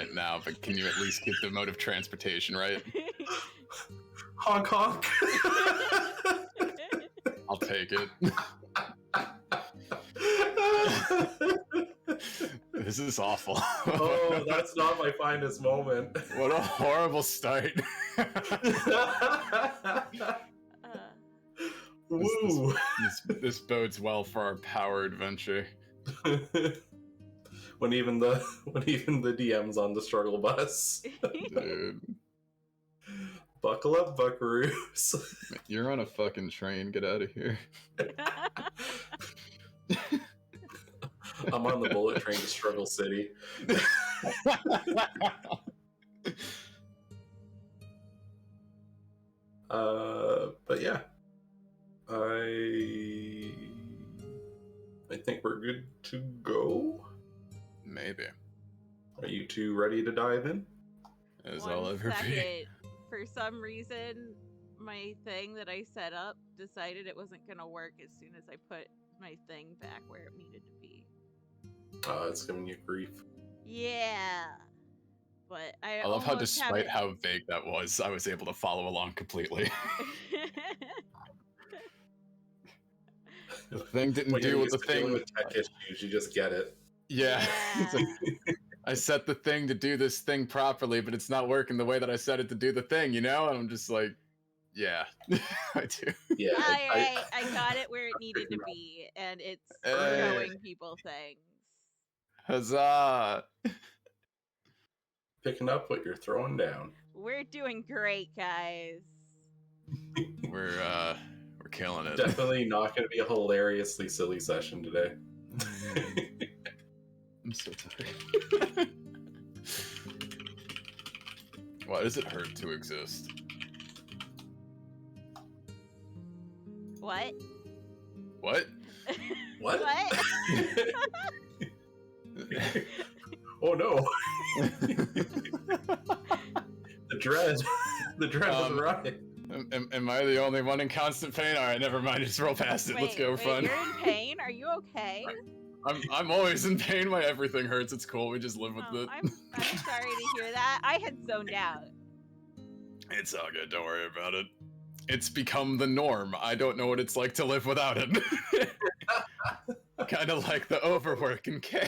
right now, but can you at least get the mode of transportation right? Honk honk. I'll take it. This is awful. Oh, that's not my finest moment. What a horrible start. Woo. This bodes well for our power adventure. when even the DM's on the struggle bus. Dude. Buckle up, buckaroos. You're on a fucking train. Get out of here. I'm on the bullet train to Struggle City. But yeah. I think we're good to go. Maybe. Are you two ready to dive in? As I'll ever be. For some reason, my thing that I set up decided it wasn't going to work as soon as I put my thing back where it needed to be. It's giving you grief. Yeah. But I love how, despite how vague that was, I was able to follow along completely. The thing didn't do what the thing. With tech issues, you just get it. Yeah. It's like, I set the thing to do this thing properly, but it's not working the way that I set it to do the thing, you know? And I'm just like, yeah, I do. Yeah. I got it where it needed to be, and it's showing people things. Huzzah! Picking up what you're throwing down. We're doing great, guys. We're killing it. Definitely not going to be a hilariously silly session today. I'm so tired. Why does it hurt to exist? What? What? What? What? Oh no! The dread has arrived. Am I the only one in constant pain? All right, never mind. Just roll past it. Let's go. Fun. You're in pain? Are you okay? I'm always in pain. My everything hurts. It's cool. We just live with it. I'm sorry to hear that. I had zoned out. It's all good. Don't worry about it. It's become the norm. I don't know what it's like to live without it. Kind of like the overwork in K.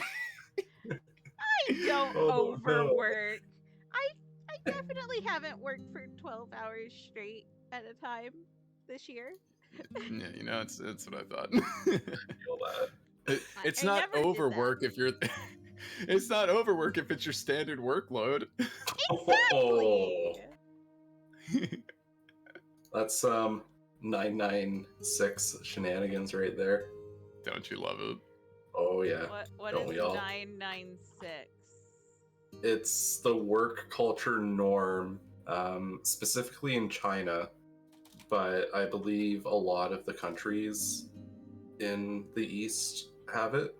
I don't overwork. No. I definitely haven't worked for 12 hours straight at a time this year. Yeah, you know, it's what I thought. I feel that. It's not overwork if you're. It's not overwork if it's your standard workload. Exactly. That's 996 shenanigans right there. Don't you love it? Oh yeah. What is 996? It's the work culture norm, specifically in China, but I believe a lot of the countries in the East have it,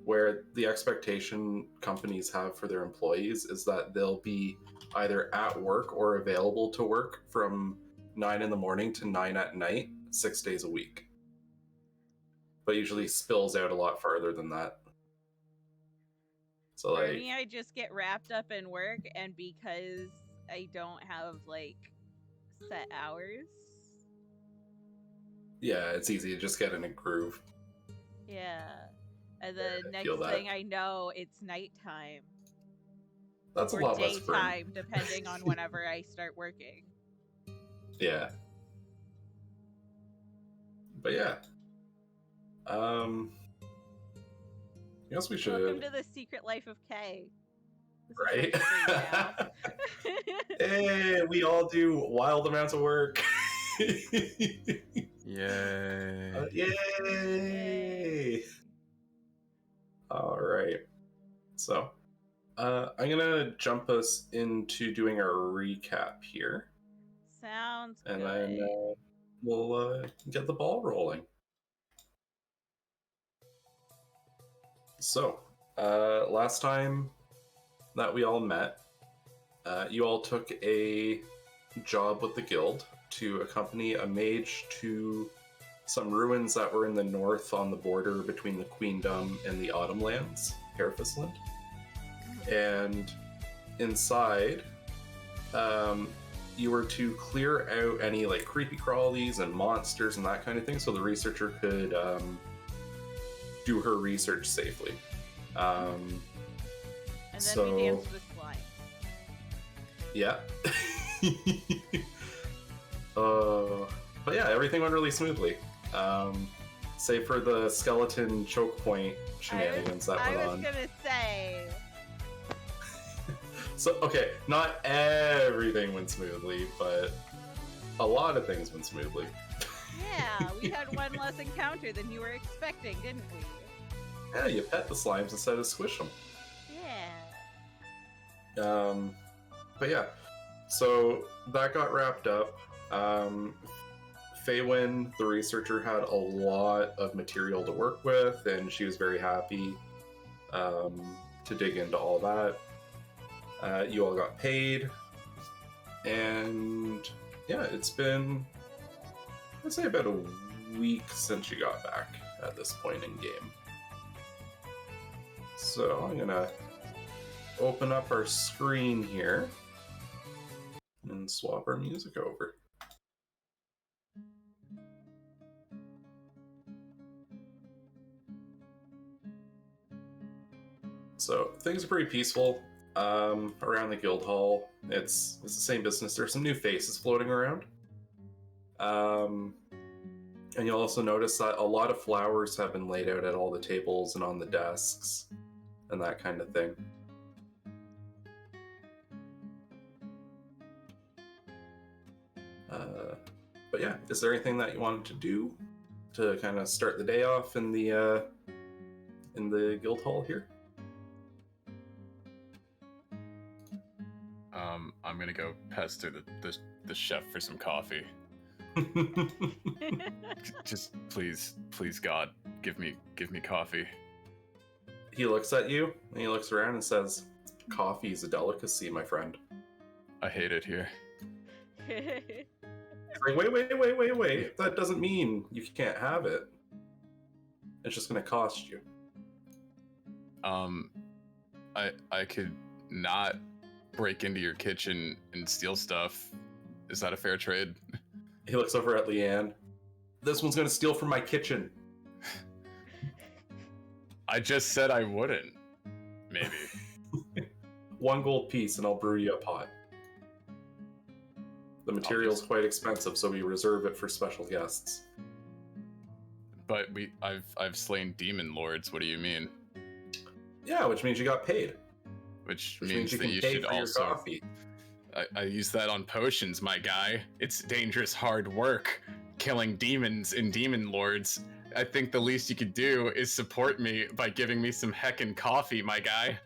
where the expectation companies have for their employees is that they'll be either at work or available to work from 9 in the morning to 9 at night, 6 days a week. But usually spills out a lot farther than that. So for me, I just get wrapped up in work, and because I don't have set hours. Yeah, it's easy to just get in a groove. Yeah. And the next thing I know, it's nighttime. That's a lot less fun. Or daytime, depending on whenever I start working. Yeah. But yeah. I guess we should. Welcome to the secret life of Kay. Right? Hey, we all do wild amounts of work. Yay. Yay! All right. So, I'm going to jump us into doing our recap here. Sounds good. And then we'll get the ball rolling. So, last time that we all met, you all took a job with the guild to accompany a mage to some ruins that were in the north on the border between the Queendom and the Autumn Lands, Herefestland. And inside, you were to clear out any like creepy crawlies and monsters and that kind of thing, so the researcher could do her research safely. And then so, we danced with slime. Yeah. But yeah, everything went really smoothly. Save for the skeleton choke point shenanigans that went on. I was gonna say. So, okay, not everything went smoothly, but a lot of things went smoothly. Yeah, we had one less encounter than you were expecting, didn't we? Yeah, you pet the slimes instead of squish them. Yeah. But yeah, so that got wrapped up. Faywin, the researcher, had a lot of material to work with, and she was very happy to dig into all that. You all got paid, and yeah, it's been, I'd say, about a week since you got back at this point in game. So I'm gonna open up our screen here and swap our music over. So things are pretty peaceful around the guild hall. It's the same business. There's some new faces floating around. And you'll also notice that a lot of flowers have been laid out at all the tables and on the desks and that kind of thing. But yeah, is there anything that you wanted to do to kind of start the day off in the guild hall here? I'm gonna go pester the chef for some coffee. Just please, God, give me coffee. He looks at you and he looks around and says, "Coffee is a delicacy, my friend." I hate it here. He's like, wait. That doesn't mean you can't have it. It's just gonna cost you. I could not break into your kitchen and steal stuff. Is that a fair trade? He looks over at Leanne. This one's gonna steal from my kitchen. I just said I wouldn't. Maybe. 1 gold piece and I'll brew you a pot. The material's quite expensive, so we reserve it for special guests. But I've slain demon lords. What do you mean? Yeah, which means you got paid. Which means that can you pay should for your also. coffee. I use that on potions, my guy. It's dangerous, hard work, killing demons and demon lords. I think the least you could do is support me by giving me some heckin' coffee, my guy.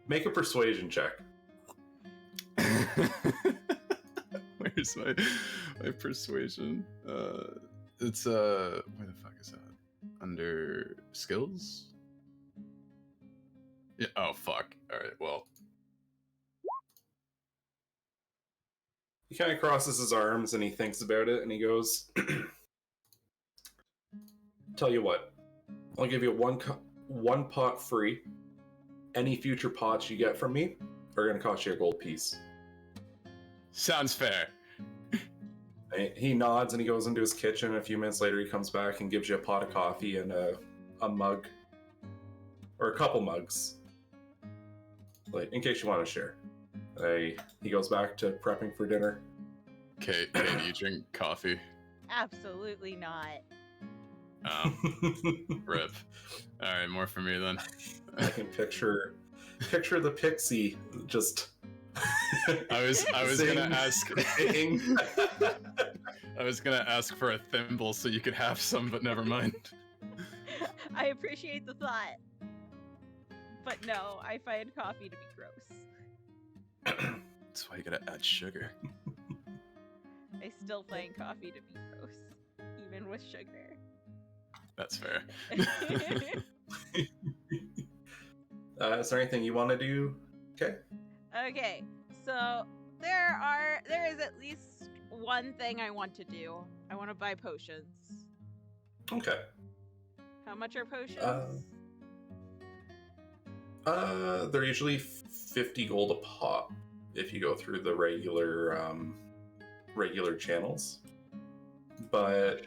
Make a persuasion check. Where's my persuasion? It's where the fuck is that? Under skills? Yeah. Oh fuck. All right. Well. He kind of crosses his arms and he thinks about it and he goes, "Tell you what, I'll give you one pot free. Any future pots you get from me are going to cost you a gold piece." Sounds fair. He nods and he goes into his kitchen. A few minutes later, he comes back and gives you a pot of coffee and a mug. Or a couple mugs. Like, in case you want to share. He goes back to prepping for dinner. Kate, do you drink coffee? Absolutely not. Rip. All right, more for me then. I can picture the pixie just. I was gonna ask. I was gonna ask for a thimble so you could have some, but never mind. I appreciate the thought, but no, I find coffee to be gross. That's why you gotta add sugar. I still find coffee to be gross, even with sugar. That's fair. Is there anything you want to do? Okay. Okay, so there is at least one thing I want to do. I want to buy potions. Okay. How much are potions? They're usually 50 gold a pop if you go through the regular channels. But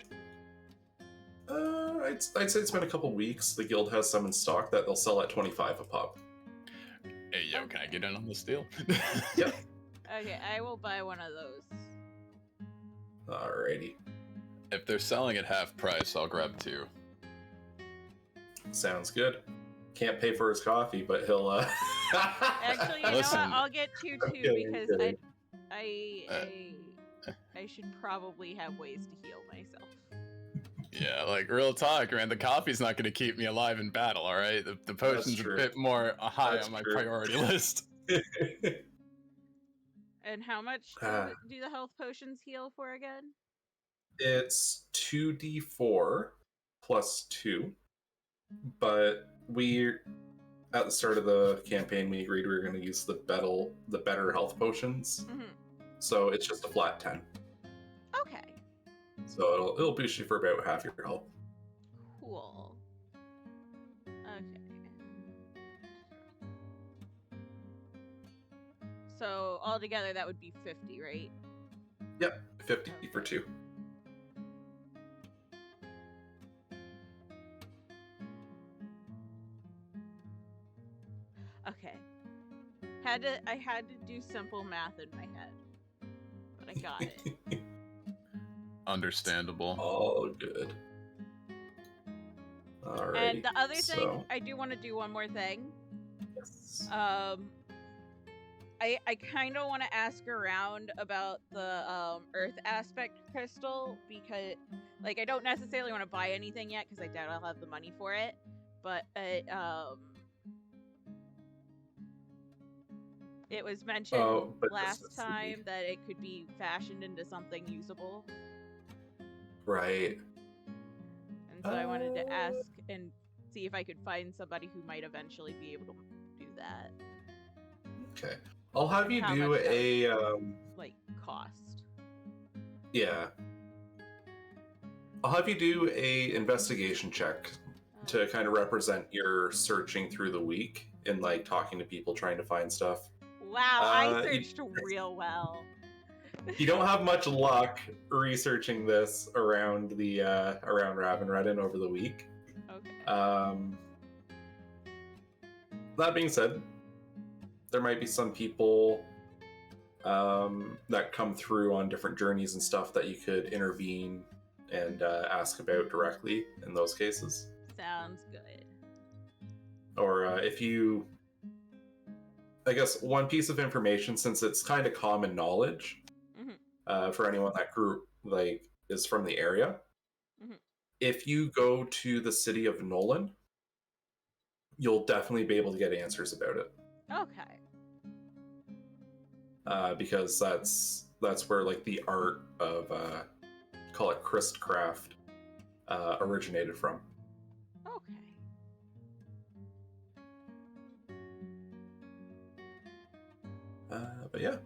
I'd say it's been a couple weeks. The guild has some in stock that they'll sell at 25 a pop. Hey, yo, can I get in on this deal? Yep. Okay, I will buy one of those. Alrighty. If they're selling at half price, I'll grab 2. Sounds good. Can't pay for his coffee, but he'll Actually, you Listen. know what? I'll get 2 too kidding, because kidding. I should probably have ways to heal myself. Yeah, like real talk, man. The coffee's not going to keep me alive in battle, all right? The potion's a true. bit more high That's on my true. priority list. And how much do the health potions heal for again? It's 2d4 plus 2, but at the start of the campaign we agreed we were going to use the better health potions. Mm-hmm. So it's just a flat 10. Okay. So it'll boost you for about half your health. Cool. Okay. So altogether that would be 50, right? Yep, 50 for 2. Okay. I had to do simple math in my head. But I got it. Understandable. All good. Alrighty. And the other thing, I do want to do one more thing. Yes. I kind of want to ask around about the Earth aspect crystal because, like, I don't necessarily want to buy anything yet because I doubt I'll have the money for it. But it was mentioned last time that it could be fashioned into something usable. Right. And so I wanted to ask and see if I could find somebody who might eventually be able to do that. Okay. I'll have you How do much a like cost. Yeah. I'll have you do a investigation check to kind of represent your searching through the week and like talking to people trying to find stuff. Wow, I searched real well. You don't have much luck researching this around the around Ravenredden over the week. Okay. That being said, there might be some people that come through on different journeys and stuff that you could intervene and ask about directly in those cases. Sounds good. Or if you, I guess one piece of information, since it's kind of common knowledge for anyone that group like is from the area, if you go to the city of Nolan, you'll definitely be able to get answers about it. Okay. Because that's where like the art of call it Christcraft originated from. Okay. But yeah.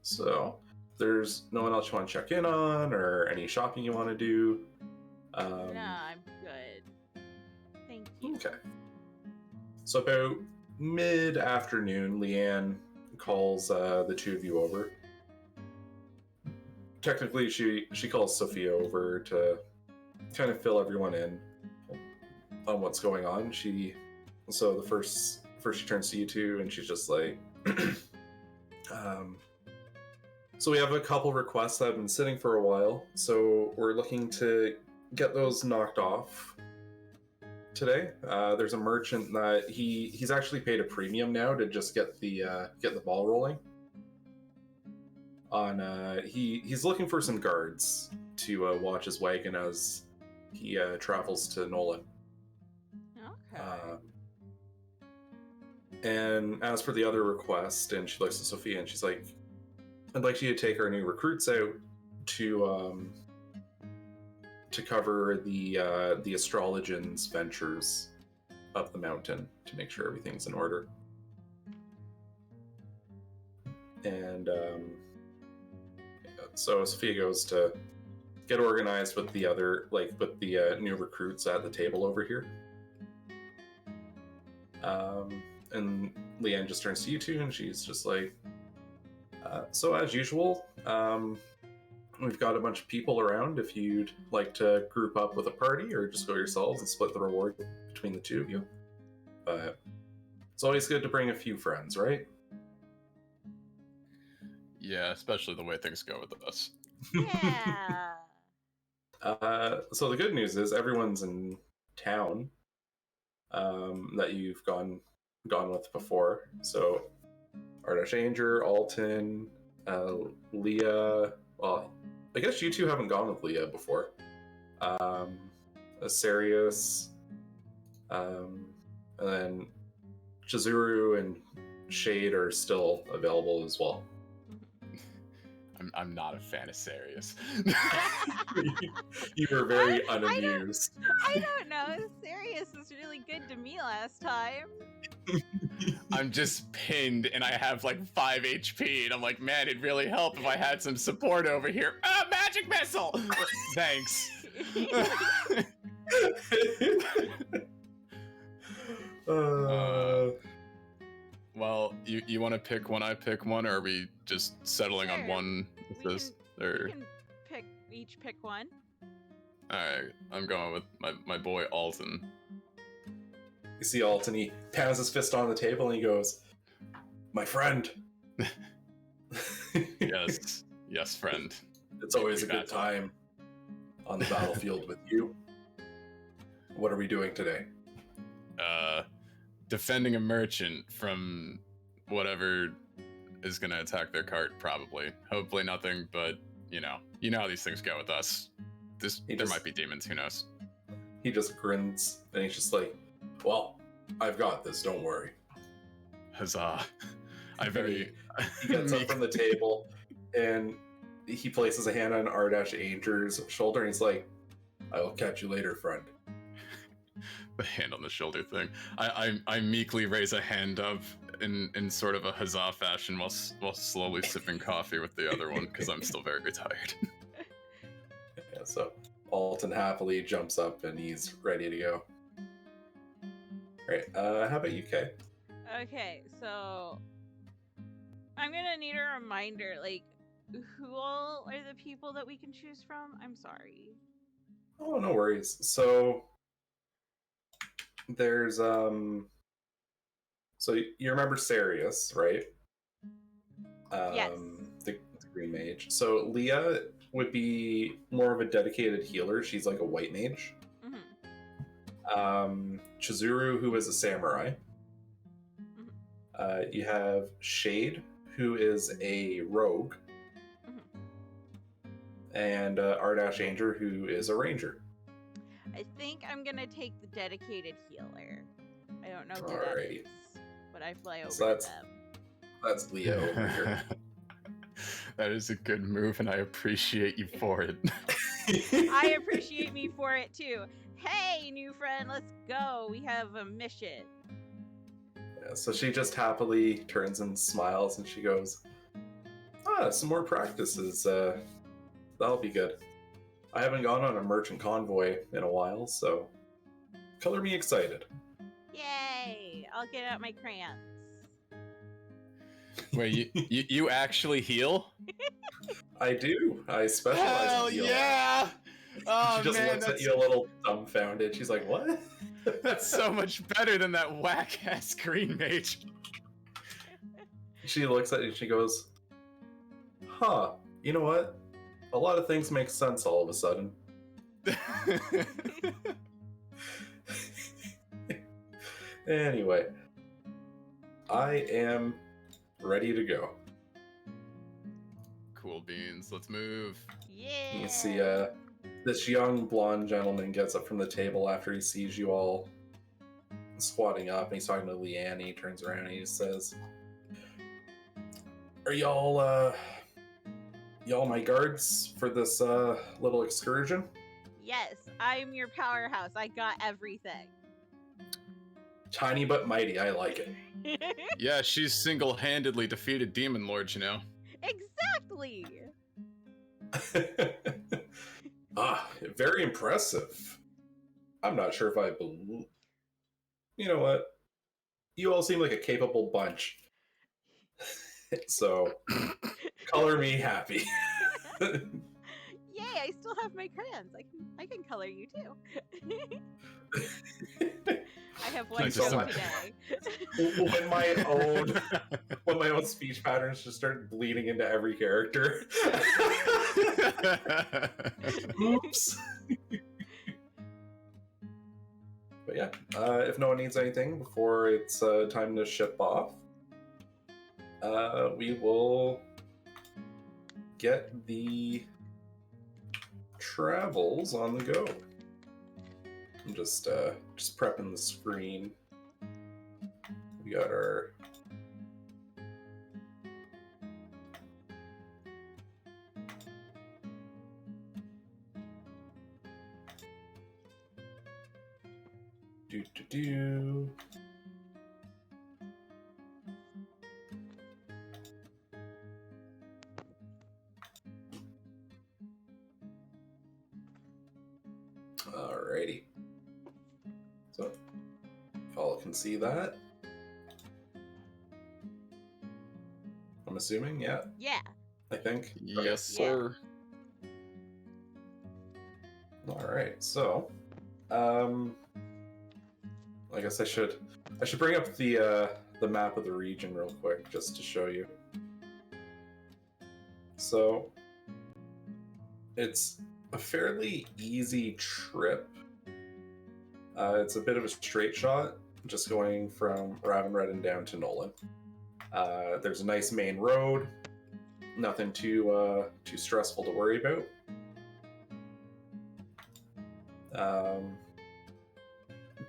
So there's no one else you want to check in on or any shopping you want to do. No, I'm good. Thank you. Okay. So about mid-afternoon, Leanne calls the two of you over. Technically, she calls Sophia over to kind of fill everyone in on what's going on. So the first she turns to you two, and she's just like, so we have a couple requests that have been sitting for a while. So we're looking to get those knocked off today. There's a merchant that he's actually paid a premium now to just get the ball rolling. He's looking for some guards to watch his wagon as he travels to Nolan. Okay. And as for the other request, and she looks at Sophia and she's like, I'd like you to take our new recruits out to cover the astrologians' ventures up the mountain to make sure everything's in order. And so Sophia goes to get organized with the new recruits at the table over here. And Leanne just turns to you two, and she's just like, so as usual, we've got a bunch of people around if you'd like to group up with a party or just go yourselves and split the reward between the two of you. But it's always good to bring a few friends, right? Yeah, especially the way things go with us. Yeah. So the good news is everyone's in town that you've gone with before. So Ardachanger, Alton, Leah. Well, I guess you two haven't gone with Leah before. Asarius, and then Chizuru and Shade are still available as well. I'm not a fan of Sarius. You were very unamused. I don't know. Sirius was really good to me last time. I'm just pinned and I have like 5 HP and I'm like, man, it'd really help if I had some support over here. Ah, magic missile! Thanks. Well, you want to pick one, I pick one, or are we just settling on Sure. one with this? Or... We can each pick one. Alright, I'm going with my boy Alton. You see Alton, he pounds his fist on the table and he goes, "My friend." Yes, friend. It's always a good time on the battlefield with you. What are we doing today? Defending a merchant from whatever is gonna attack their cart, probably. Hopefully nothing, but you know how these things go with us. There might be demons, who knows? He just grins and he's just like, "Well, I've got this, don't worry." Huzzah. He gets up from the table and he places a hand on Ardachainger's shoulder and he's like, "I will catch you later, friend." The hand on the shoulder thing. I meekly raise a hand up in sort of a huzzah fashion while slowly sipping coffee with the other one because I'm still very tired. Yeah, so Alton happily jumps up and he's ready to go. Right, how about you, Kay? Okay, so I'm gonna need a reminder, like, who all are the people that we can choose from? I'm sorry. Oh, no worries. So there's so you remember Sarius, right? Yes. The green mage. So Leah would be more of a dedicated healer. She's like a white mage. Mm-hmm. Chizuru, who is a samurai. Mm-hmm. You have Shade, who is a rogue. Mm-hmm. And Ardachanger, who is a ranger. I think I'm gonna take the dedicated healer. I don't know who All that right. is, but I fly over So to them. That's Leah over here. That is a good move, and I appreciate you for it. I appreciate me for it too. Hey, new friend, let's go. We have a mission. Yeah, so she just happily turns and smiles, and she goes, some more practices. That'll be good. I haven't gone on a merchant convoy in a while, so color me excited. Yay! I'll get out my crayons. Wait, you actually heal? I do. I specialize Hell in healing. yeah! Oh, She just man, looks at you a little dumbfounded. She's like, "What?" That's so much better than that whack-ass green mage. She looks at you and she goes, "Huh, you know what? A lot of things make sense all of a sudden." Anyway, I am ready to go. Cool beans, let's move. Yeah. You see, this young blonde gentleman gets up from the table after he sees you all squatting up, and he's talking to Leanne. He turns around and he says, "Are y'all my guards for this little excursion?" Yes, I'm your powerhouse. I got everything. Tiny but mighty, I like it. Yeah, she's single-handedly defeated demon lords, you know. Exactly. Very impressive. I'm not sure if I believe. You know what? you all seem like a capable bunch. So, color me happy. Yay! I still have my crayons. I can color you too. I have one Nice. joke today. when my own speech patterns just start bleeding into every character. Oops. But yeah, if no one needs anything before it's time to ship off, we will get the travels on the go. I'm just prepping the screen. We got our do. Alrighty. So, if all can see that. I'm assuming, yeah. Yeah. I think. Yes, sir. Alright, so I guess I should bring up the map of the region real quick just to show you. So it's a fairly easy trip. It's a bit of a straight shot, just going from Ravenredden down to Nolan. There's a nice main road, nothing too stressful to worry about.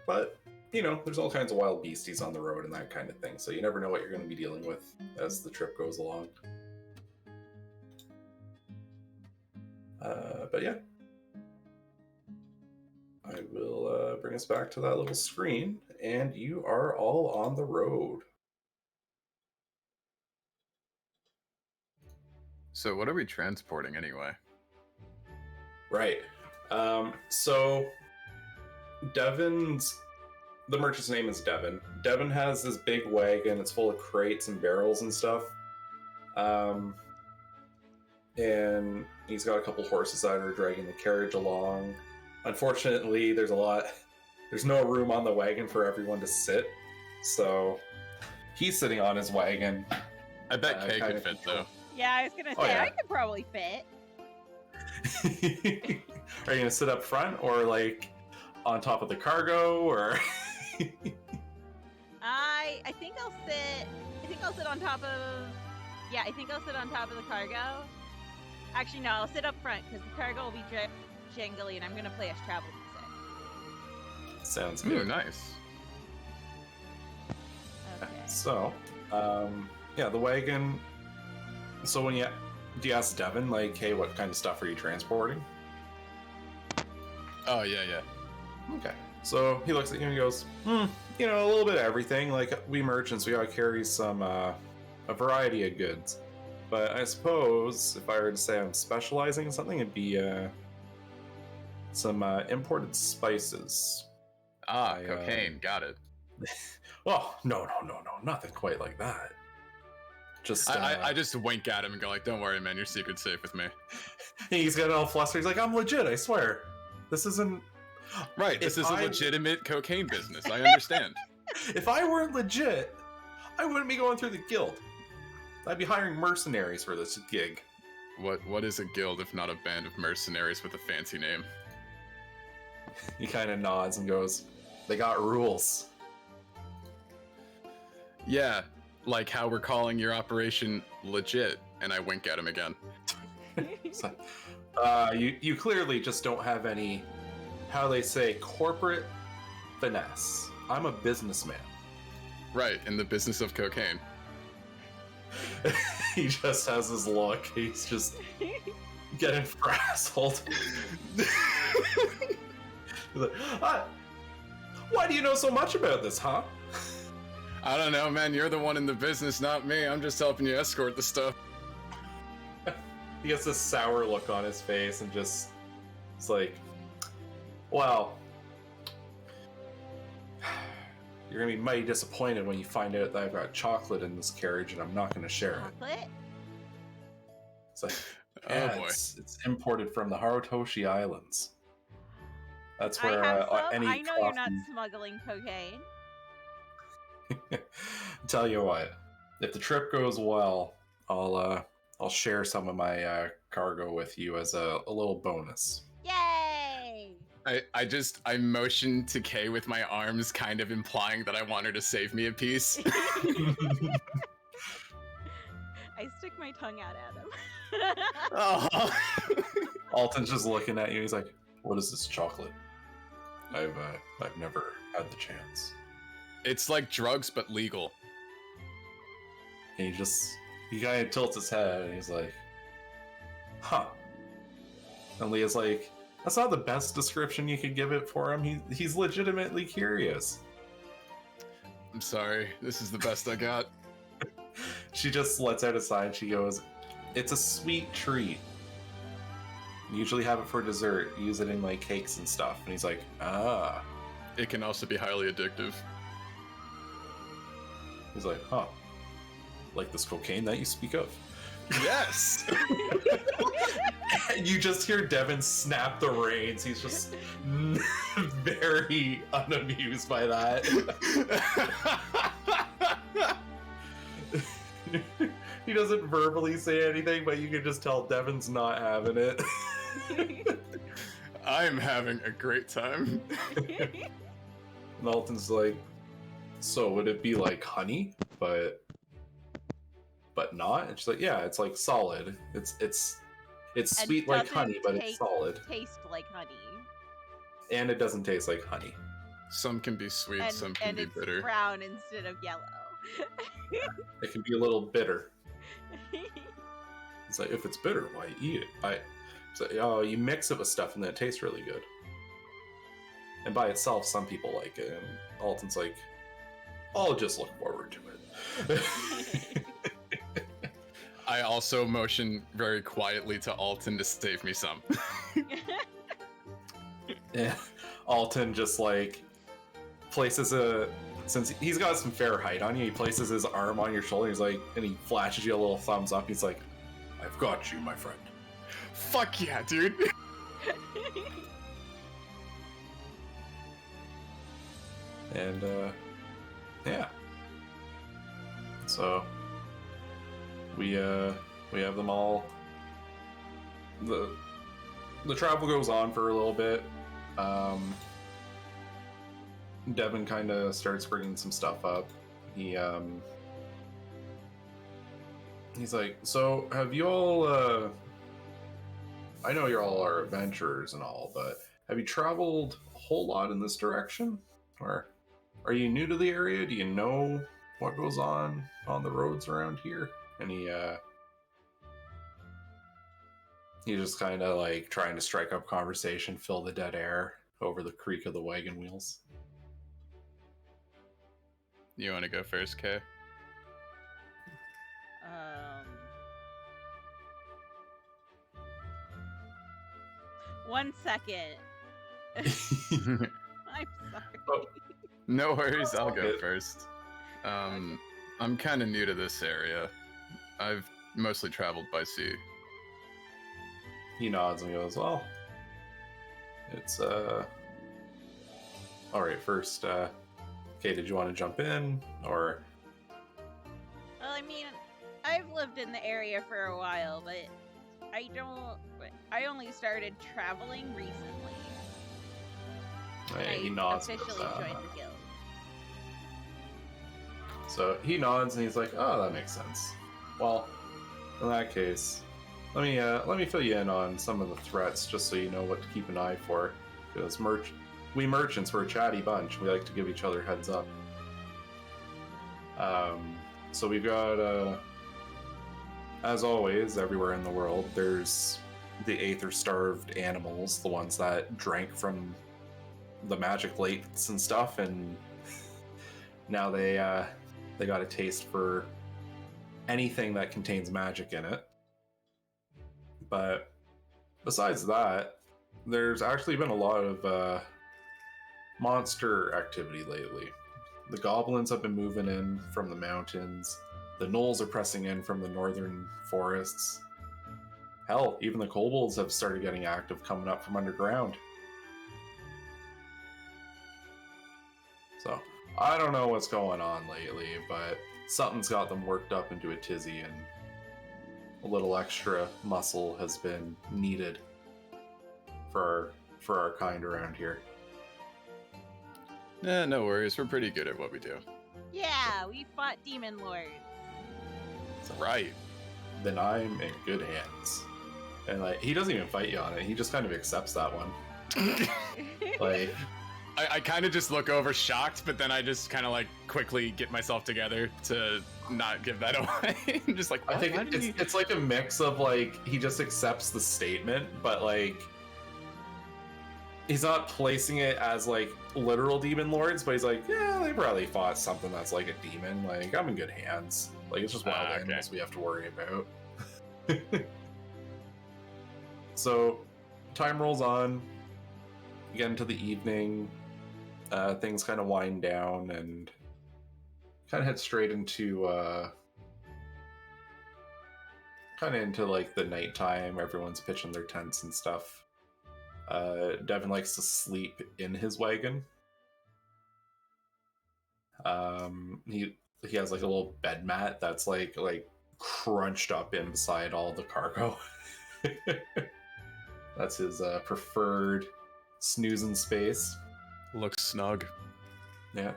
But you know, there's all kinds of wild beasties on the road and that kind of thing, so you never know what you're going to be dealing with as the trip goes along. But yeah, I will bring us back to that little screen, and you are all on the road. So what are we transporting anyway? Right. So the merchant's name is Devin. Devin has this big wagon. It's full of crates and barrels and stuff. And he's got a couple horses that are dragging the carriage along. Unfortunately, there's no room on the wagon for everyone to sit. So he's sitting on his wagon. I bet Kay could fit though. Yeah, I was gonna say I could probably fit. Are you gonna sit up front or like on top of the cargo or? I think I'll sit on top of. Yeah, I think I'll sit on top of the cargo. Actually, no, I'll sit up front because the cargo will be jangly, and I'm gonna play us travel music. Sounds good. Ooh, nice. Okay. So, yeah, the wagon. So do you ask Devin, like, hey, what kind of stuff are you transporting? Oh, yeah. Okay. So he looks at you and he goes, a little bit of everything. Like, we merchants, we gotta carry some, a variety of goods. But I suppose if I were to say I'm specializing in something, it'd be, some, imported spices. Cocaine, got it. Well, no, nothing quite like that. Just I just wink at him and go like, "Don't worry, man, your secret's safe with me." He's getting all flustered. He's like, "I'm legit, I swear. This isn't right. This is a legitimate cocaine business. I understand." If I weren't legit, I wouldn't be going through the guild. I'd be hiring mercenaries for this gig. What is a guild if not a band of mercenaries with a fancy name? He kind of nods and goes, "They got rules." Yeah, like how we're calling your operation legit, and I wink at him again. So, you clearly just don't have any, how they say, corporate finesse. I'm a businessman. Right, in the business of cocaine. He just has his look. He's just getting frazzled. He's like, why do you know so much about this, huh? I don't know, man. You're the one in the business, not me. I'm just helping you escort the stuff. He gets this sour look on his face and just, it's like, well, You're gonna be mighty disappointed when you find out that I've got chocolate in this carriage and I'm not gonna share it. Chocolate? It's like, Oh yeah, boy. it's imported from the Harutoshi Islands. That's I where have some. any I know you're not coffee- smuggling cocaine. Tell you what, if the trip goes well, I'll share some of my cargo with you as a little bonus. Yay! I motioned to Kay with my arms, kind of implying that I want her to save me a piece. I stick my tongue out at him. Oh. Alton's just looking at you. He's like, "What is this chocolate? I've never had the chance." It's like drugs, but legal. And he kind of tilts his head and he's like, "Huh." And Leah's like, "That's not the best description you could give it for him. He's legitimately curious." I'm sorry. This is the best I got. She just lets out a sigh and she goes, "It's a sweet treat. Usually have it for dessert. Use it in like cakes and stuff." And he's like, "Ah." It can also be highly addictive. He's like, "Huh. Like this cocaine that you speak of?" Yes! You just hear Devin snap the reins. He's just very unamused by that. He doesn't verbally say anything, but you can just tell Devin's not having it. I'm having a great time. And Alton's like, "So would it be like honey, but not?" And she's like, "Yeah, it's like solid. It's sweet like doesn't honey, but it's solid. Taste like honey. And it doesn't taste like honey." Some can be sweet, some can be it's bitter. brown instead of yellow. It can be a little bitter. It's like, if it's bitter, why eat it? It's like, oh, you mix it with stuff and then it tastes really good. And by itself, some people like it. And Alton's like, "I'll just look forward to it." I also motion very quietly to Alton to save me some. Yeah. Alton just like places since he's got some fair height on you, he places his arm on your shoulder. He's like, and he flashes you a little thumbs up. He's like, "I've got you, my friend." Fuck yeah, dude. And yeah. So we have them all. The travel goes on for a little bit. Devin kind of starts bringing some stuff up. He's like, "So have you all I know you're all our adventurers and all, but have you traveled a whole lot in this direction? Or are you new to the area? Do you know what goes on the roads around here?" And he's just kind of like trying to strike up conversation, fill the dead air over the creak of the wagon wheels. You want to go first, Kay? 1 second. I'm sorry. No worries, I'll go good. first. I'm kind of new to this area. I've mostly traveled by sea. He nods and goes, "Well, it's all right. First, okay, did you want to jump in, or?" Well, I mean, I've lived in the area for a while, but I only started traveling recently. Yeah, he I nods. officially joined the guild. So he nods and he's like, "Oh, that makes sense. Well, in that case, let me fill you in on some of the threats, just so you know what to keep an eye for. Because we merchants, we're a chatty bunch. We like to give each other heads up. So we've got, as always, everywhere in the world, there's the aether-starved animals, the ones that drank from the magic lakes and stuff, and now they got a taste for anything that contains magic in it. But besides that, there's actually been a lot of monster activity lately. The goblins have been moving in from the mountains. The gnolls are pressing in from the northern forests. Hell, even the kobolds have started getting active, coming up from underground. So, I don't know what's going on lately, but something's got them worked up into a tizzy, and a little extra muscle has been needed for our kind around here. No worries. We're pretty good at what we do. Yeah, we fought demon lords. Right. Then I'm in good hands. And like, he doesn't even fight you on it. He just kind of accepts that one. Like, I kind of just look over shocked, but then I just kind of like quickly get myself together to not give that away. I'm just like, I think it's like a mix of like, he just accepts the statement, but like, he's not placing it as like literal demon lords, but he's like, yeah, they probably fought something that's like a demon. Like, I'm in good hands. Like, it's just wild animals we have to worry about. So, time rolls on. You get into the evening. Things kind of wind down and kind of head straight into like the nighttime. Everyone's pitching their tents and stuff. Devin likes to sleep in his wagon. He has like a little bed mat that's like crunched up in beside all the cargo. That's his preferred snoozing space. Looks snug. Yeah.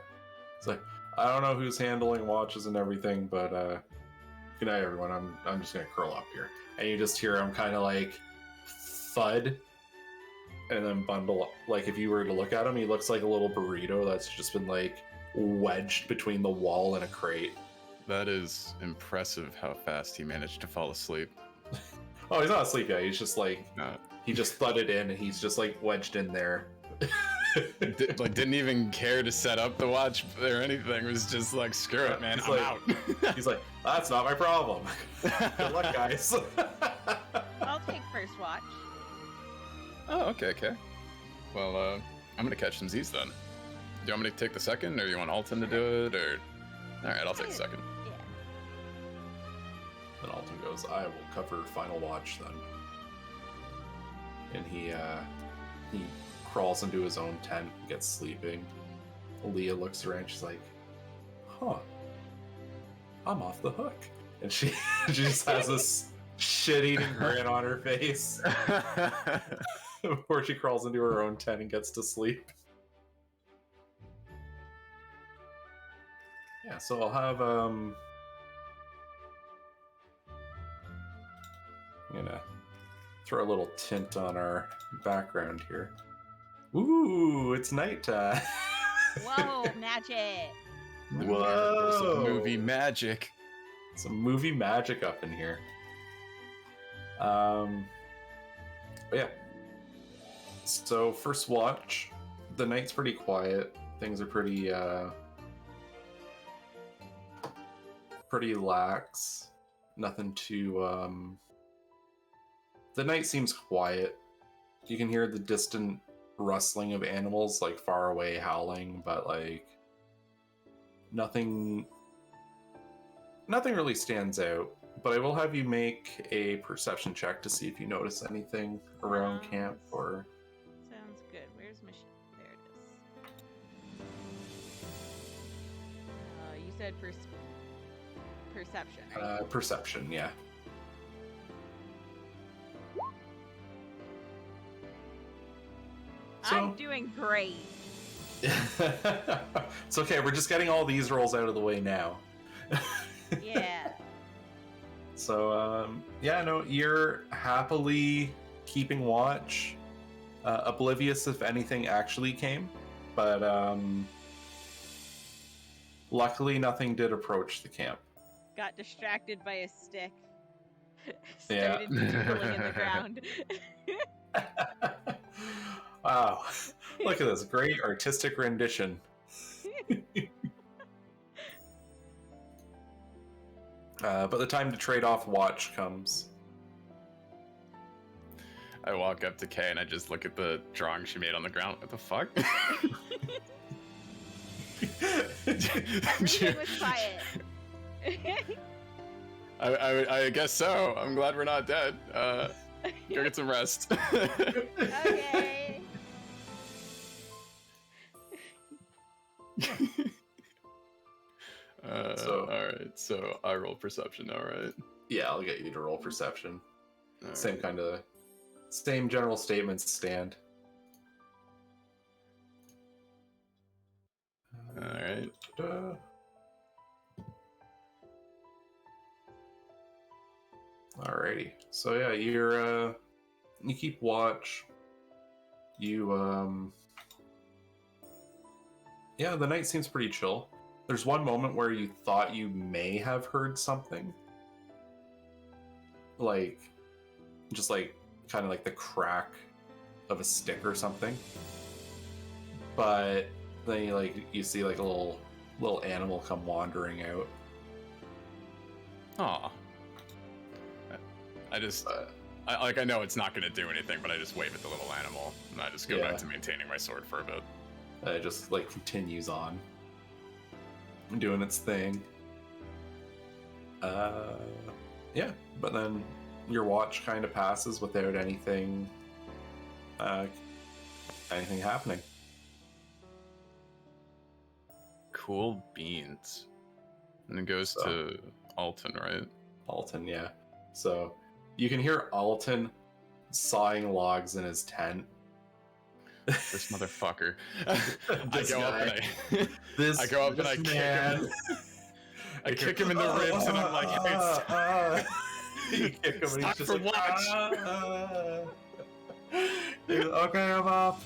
It's like, I don't know who's handling watches and everything, but good night, everyone. I'm just gonna curl up here. And you just hear him kind of like thud, and then bundle up. Like, if you were to look at him, he looks like a little burrito that's just been like wedged between the wall and a crate. That is impressive how fast he managed to fall asleep. Oh, he's not asleep yet. He's just like, he just thudded in and he's just like wedged in there. Didn't even care to set up the watch or anything. It was just like, screw it, man, I'm out. He's like, that's not my problem. Good luck, guys. I'll take first watch. Oh, okay. Well, I'm gonna catch some Z's then. Do you want me to take the second, or you want Alton to do it, or? All right, I'll take the second. Yeah. Then Alton goes, I will cover final watch then. And he crawls into his own tent, gets sleeping. Leah looks around, she's like, huh, I'm off the hook. And she just has this shit-eating grin on her face before she crawls into her own tent and gets to sleep. Yeah, so I'll have, I'm gonna throw a little tint on our background here. Ooh, it's nighttime. Whoa, magic. Whoa. Some movie magic. Some movie magic up in here. But yeah. So first watch, the night's pretty quiet. Things are pretty lax. Nothing too the night seems quiet. You can hear the distant rustling of animals like far away howling, but like nothing really stands out. But I will have you make a perception check to see if you notice anything around camp or... Sounds good. Where's my there it is. You said perception, right? Perception, yeah. I'm doing great. It's okay, we're just getting all these rolls out of the way now. Yeah. So, yeah, no, you're happily keeping watch, oblivious if anything actually came, but luckily nothing did approach the camp. Got distracted by a stick. Yeah. Started tickling in the ground. Wow, look at this great artistic rendition. But the time to trade off watch comes. I walk up to Kay and I just look at the drawing she made on the ground. What the fuck? Everything was quiet. I guess so. I'm glad we're not dead. Go get some rest. Okay. Alright, so I roll perception, alright. Yeah, I'll get you to roll perception. All Same right. kind of, same general statements stand. Alright. Alrighty. So yeah, you keep watch. Yeah, the night seems pretty chill. There's one moment where you thought you may have heard something. Just kind of like the crack of a stick or something. But then you see like a little animal come wandering out. Aw. I know it's not gonna do anything, but I just wave at the little animal, and I just go back to maintaining my sword for a bit. It just continues on, doing its thing. Yeah, but then your watch kind of passes without anything happening. Cool beans. And it goes to Alton, right? Alton, yeah. So you can hear Alton sawing logs in his tent. This motherfucker. I go up and I kick him. I kick him in the ribs and I'm like, hey, you kick him and he's just for like, watch. Okay, I'm up.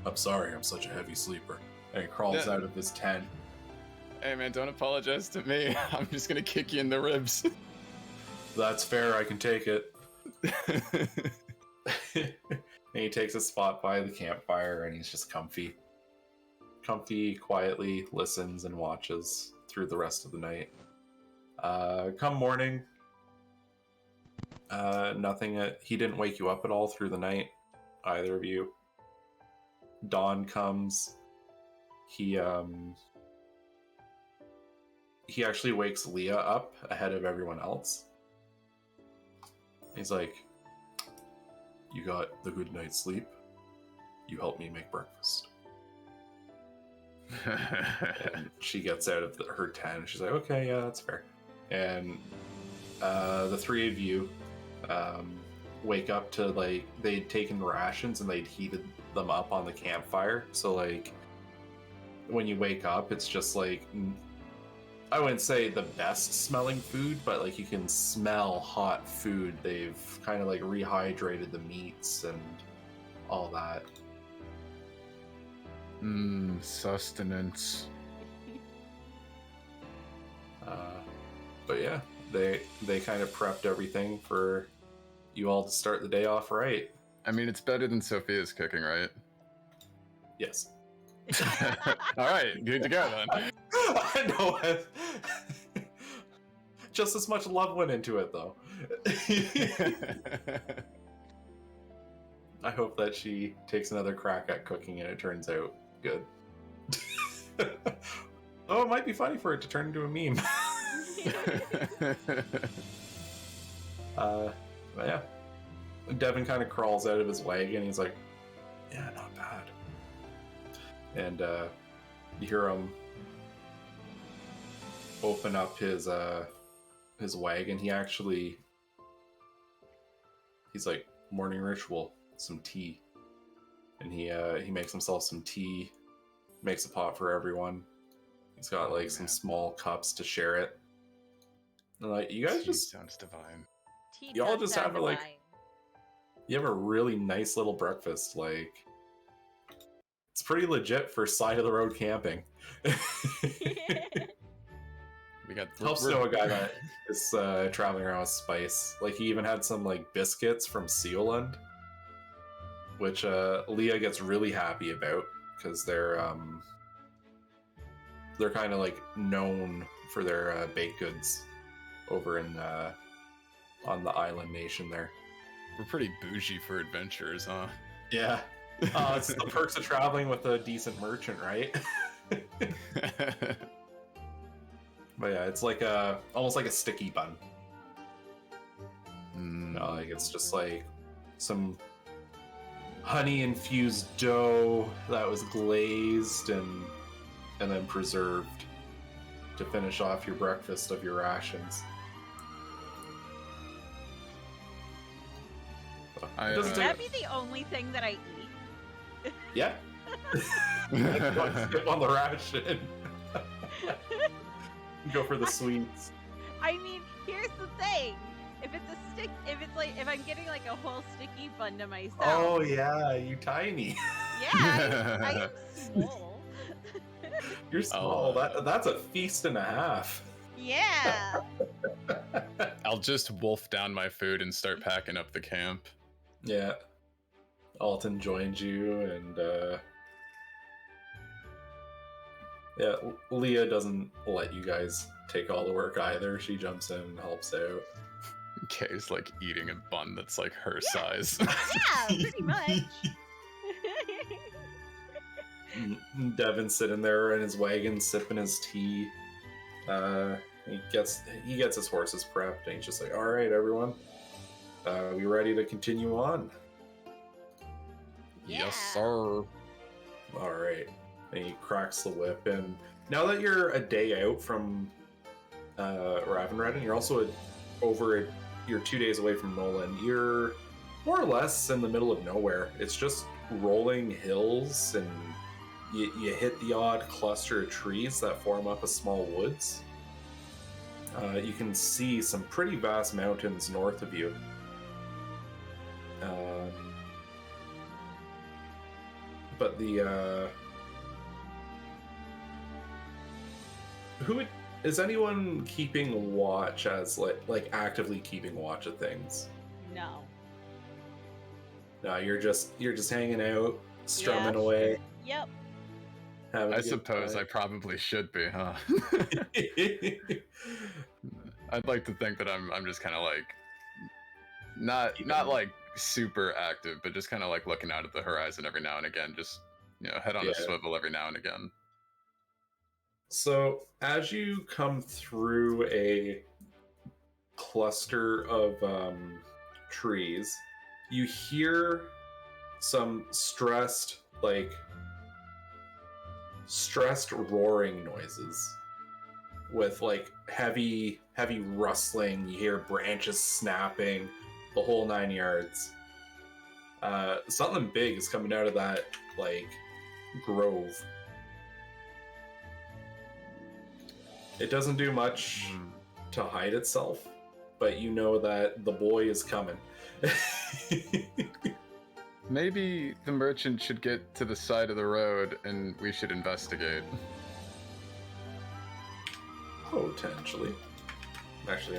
I'm sorry, I'm such a heavy sleeper. And he crawls out of his tent. Hey man, don't apologize to me. I'm just gonna kick you in the ribs. That's fair, I can take it. And he takes a spot by the campfire and he's just comfy, quietly listens and watches through the rest of the night. Come morning, nothing. He didn't wake you up at all through the night, either of you. Dawn comes. He actually wakes Leah up ahead of everyone else. He's like, you got the good night's sleep. You helped me make breakfast. And she gets out of her tent. She's like, okay, yeah, that's fair. And the three of you wake up to they'd taken rations and they'd heated them up on the campfire. So when you wake up, it's just I wouldn't say the best smelling food, but you can smell hot food. They've kind of rehydrated the meats and all that. Sustenance. But yeah, they kind of prepped everything for you all to start the day off right. I mean, it's better than Sophia's cooking, right? Yes. All right, good to go then. I know. Just as much love went into it, though. I hope that she takes another crack at cooking and it turns out good. Oh, it might be funny for it to turn into a meme. But yeah. Devin kind of crawls out of his wagon. He's like, yeah, not bad. And you hear him open up his wagon. He's like, morning ritual, some tea. And he makes himself some tea, makes a pot for everyone. He's got some small cups to share it. And you guys Tea just sounds divine. y'all just have you have a really nice little breakfast. It's pretty legit for side of the road camping. Helps know a guy that is traveling around with spice. He even had some biscuits from Sealand, which Leah gets really happy about because they're kind of known for their baked goods over in on the island nation there. We're pretty bougie for adventurers, huh? Yeah, It's the perks of traveling with a decent merchant, right? But yeah, it's like almost like a sticky bun. Like it's just like some honey-infused dough that was glazed and then preserved to finish off your breakfast of your rations. Would that be the only thing that I eat? Yeah. Skip on the ration. Go for the sweets. I mean, here's the thing. If I'm getting like a whole sticky bun to myself. Oh yeah, you tiny. Yeah, I am small. You're small. That's a feast and a half. Yeah. I'll just wolf down my food and start packing up the camp. Yeah. Alton joins you, and yeah, Leah doesn't let you guys take all the work either. She jumps in and helps out. Kay's like eating a bun that's like her size. Yeah, pretty much. Devin's sitting there in his wagon sipping his tea. He gets his horses prepped, and he's just like, "All right, everyone, we ready to continue on?" Yes, sir. All right. And he cracks the whip, and now that you're a day out from Ravenredden, you're also you're 2 days away from Nolan. You're more or less in the middle of nowhere. It's just rolling hills, and you hit the odd cluster of trees that form up a small woods. You can see some pretty vast mountains north of you. But is anyone keeping watch as like actively keeping watch of things? No. No, you're just hanging out, strumming away. Yep. I suppose I probably should be, huh? I'd like to think that I'm just kind of like not like super active, but just kind of like looking out at the horizon every now and again, just head on a swivel every now and again. So as you come through a cluster of trees, you hear some stressed roaring noises with like heavy rustling. You hear branches snapping, the whole 9 yards. Something big is coming out of that like grove. It doesn't do much to hide itself, but you know that the boy is coming. Maybe the merchant should get to the side of the road and we should investigate. Potentially. I'm actually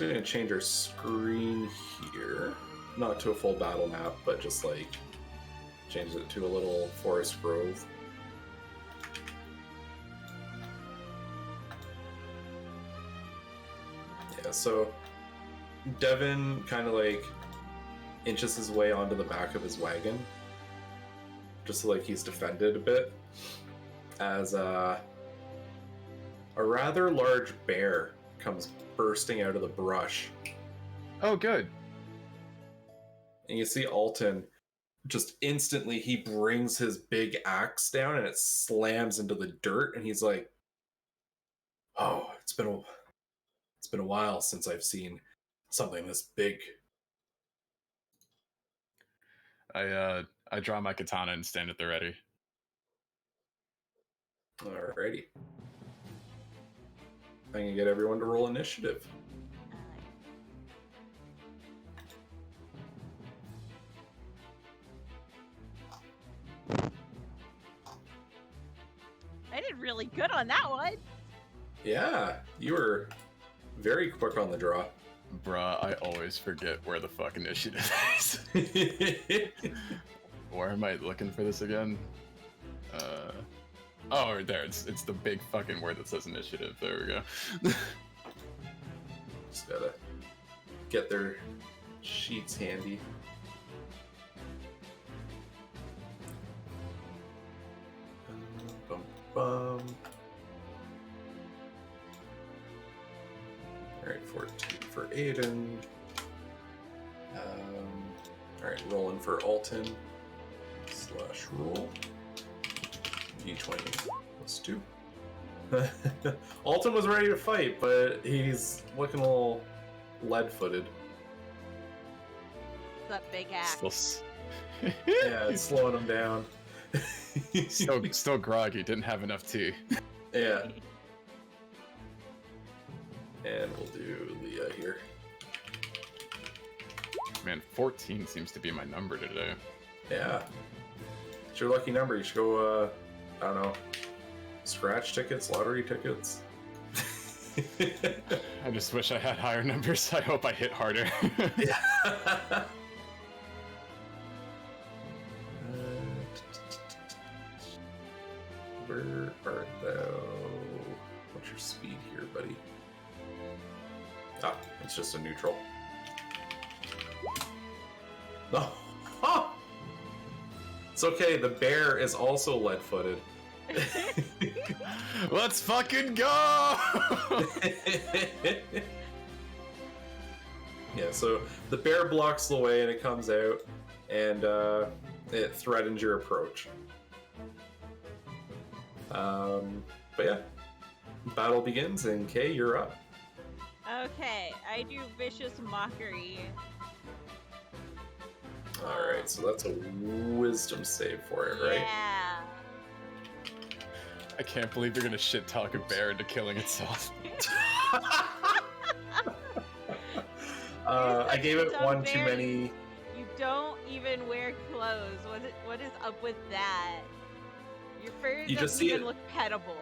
gonna change our screen here. Not to a full battle map, but just like change it to a little forest grove. Yeah, so Devin kind of like inches his way onto the back of his wagon, just so like he's defended a bit, as a rather large bear comes bursting out of the brush. Oh, good. And you see Alton, just instantly he brings his big axe down and it slams into the dirt, and he's like, "Oh, it's been a while since I've seen something this big." I draw my katana and stand at the ready. Alrighty. I'm gonna get everyone to roll initiative. I did really good on that one. Yeah, you were very quick on the draw. Bruh, I always forget where the fuck initiative is. Where am I looking for this again? Oh, there. It's the big fucking word that says initiative. There we go. Just gotta get their sheets handy. Alright, 14 for Aiden. Alright, rolling for Alton. /roll. D20 plus 2. Alton was ready to fight, but he's looking a little lead-footed. That big axe. Yeah, it's slowing him down. Still groggy, didn't have enough tea. Yeah. And we'll do Leah here. Man, 14 seems to be my number today. Yeah. It's your lucky number. You should go, I don't know, scratch tickets, lottery tickets. I just wish I had higher numbers. I hope I hit harder. Yeah. Where art thou? What's your speed here, buddy? Ah, it's just a neutral. No. Oh! It's okay, the bear is also lead-footed. Let's fucking go! Yeah, so the bear blocks the way and it comes out, and it threatens your approach. But yeah, battle begins, and Kay, you're up. Okay, I do vicious mockery. Alright, so that's a wisdom save for it, right? Yeah. I can't believe you're gonna shit talk a bear into killing itself. I gave it Dumb one too bear. many. You don't even wear clothes. What is up with that? Your fur You just doesn't see even it- look petable.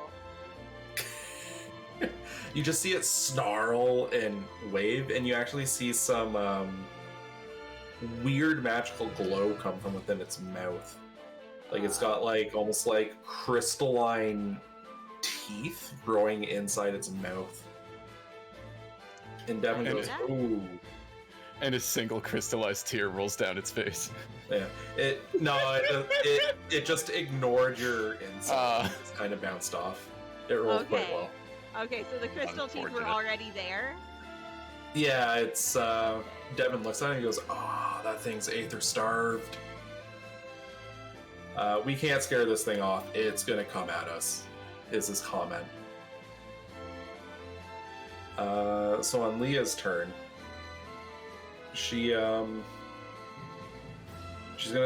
You just see it snarl and wave, and you actually see some weird magical glow come from within its mouth. Like it's got like almost like crystalline teeth growing inside its mouth. And Devin And goes, it- "Ooh." And a single crystallized tear rolls down its face. Yeah. It just ignored your insult. It's kind of bounced off. It rolled quite Okay. well. Okay, so the crystal teeth were Unfortunate. already there. Yeah, it's Devin looks at it and he goes, "Ah, that thing's aether starved. We can't scare this thing off. It's gonna come at us," is his comment. So on Leah's turn, she's gonna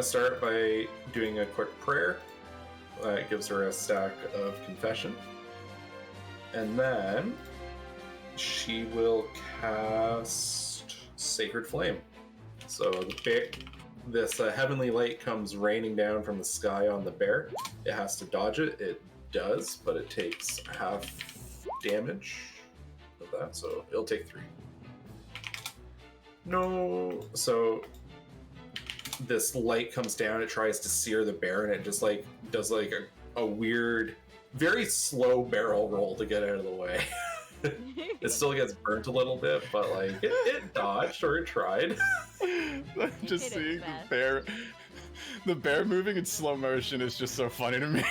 start by doing a quick prayer. It gives her a stack of confession. And then she will cast Sacred Flame. So this heavenly light comes raining down from the sky on the bear. It has to dodge it. It does, but it takes half damage of that, so it'll take 3. No. So this light comes down. It tries to sear the bear, and it just like does like a weird, very slow barrel roll to get out of the way. It still gets burnt a little bit, but like it dodged or it tried. It is Just seeing best. the bear moving in slow motion is just so funny to me.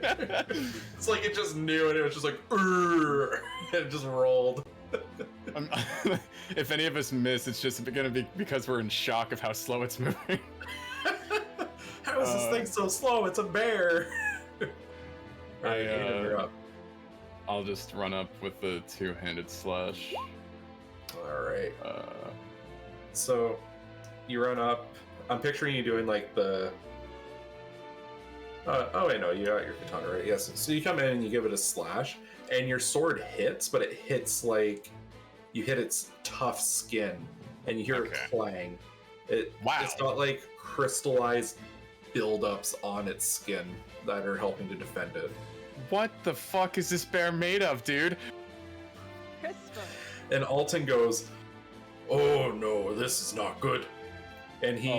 It's like it just knew, and it was just like, "Urgh," and it just rolled. If any of us miss, it's just gonna be because we're in shock of how slow it's moving. How is this thing so slow? It's a bear. Right, Aiden, you're up. I'll just run up with the two-handed slash. All right. Uh, So you run up. I'm picturing you doing like the. Oh wait, no, you got your katana right. Yes. So you come in and you give it a slash, and your sword hits, but it hits like you hit its tough skin, and you hear Okay. it clang. Wow. It's got like crystallized buildups on its skin that are helping to defend it. What the fuck is this bear made of, dude? Crystal. And Alton goes, "Oh no, this is not good." And he,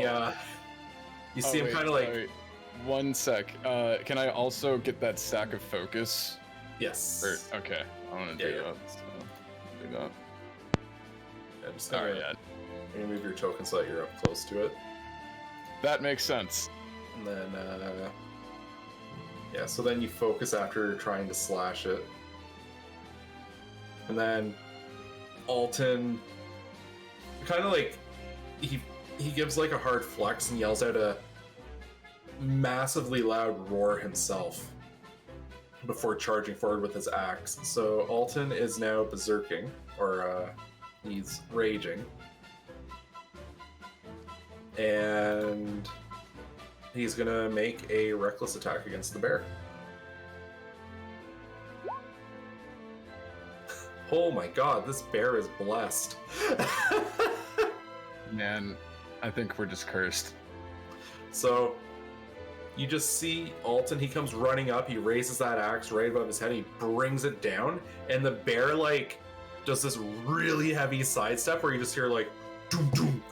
you see him wait, kind of like, wait. One sec. Can I also get that stack of focus? yes. Okay, I want to Yeah, do yeah. that. So, do that. I'm just Sorry, gonna yeah. move your token so that you're up close to it. That makes sense. And then, yeah, so then you focus after trying to slash it. And then Alton kind of like he gives like a hard flex and yells out a massively loud roar himself before charging forward with his axe. So Alton is now berserking, or he's raging. And he's gonna make a reckless attack against the bear. Oh my god, this bear is blessed. Man, I think we're just cursed. So you just see Alton, he comes running up, he raises that axe right above his head, he brings it down, and the bear like does this really heavy sidestep where you just hear like doom doom,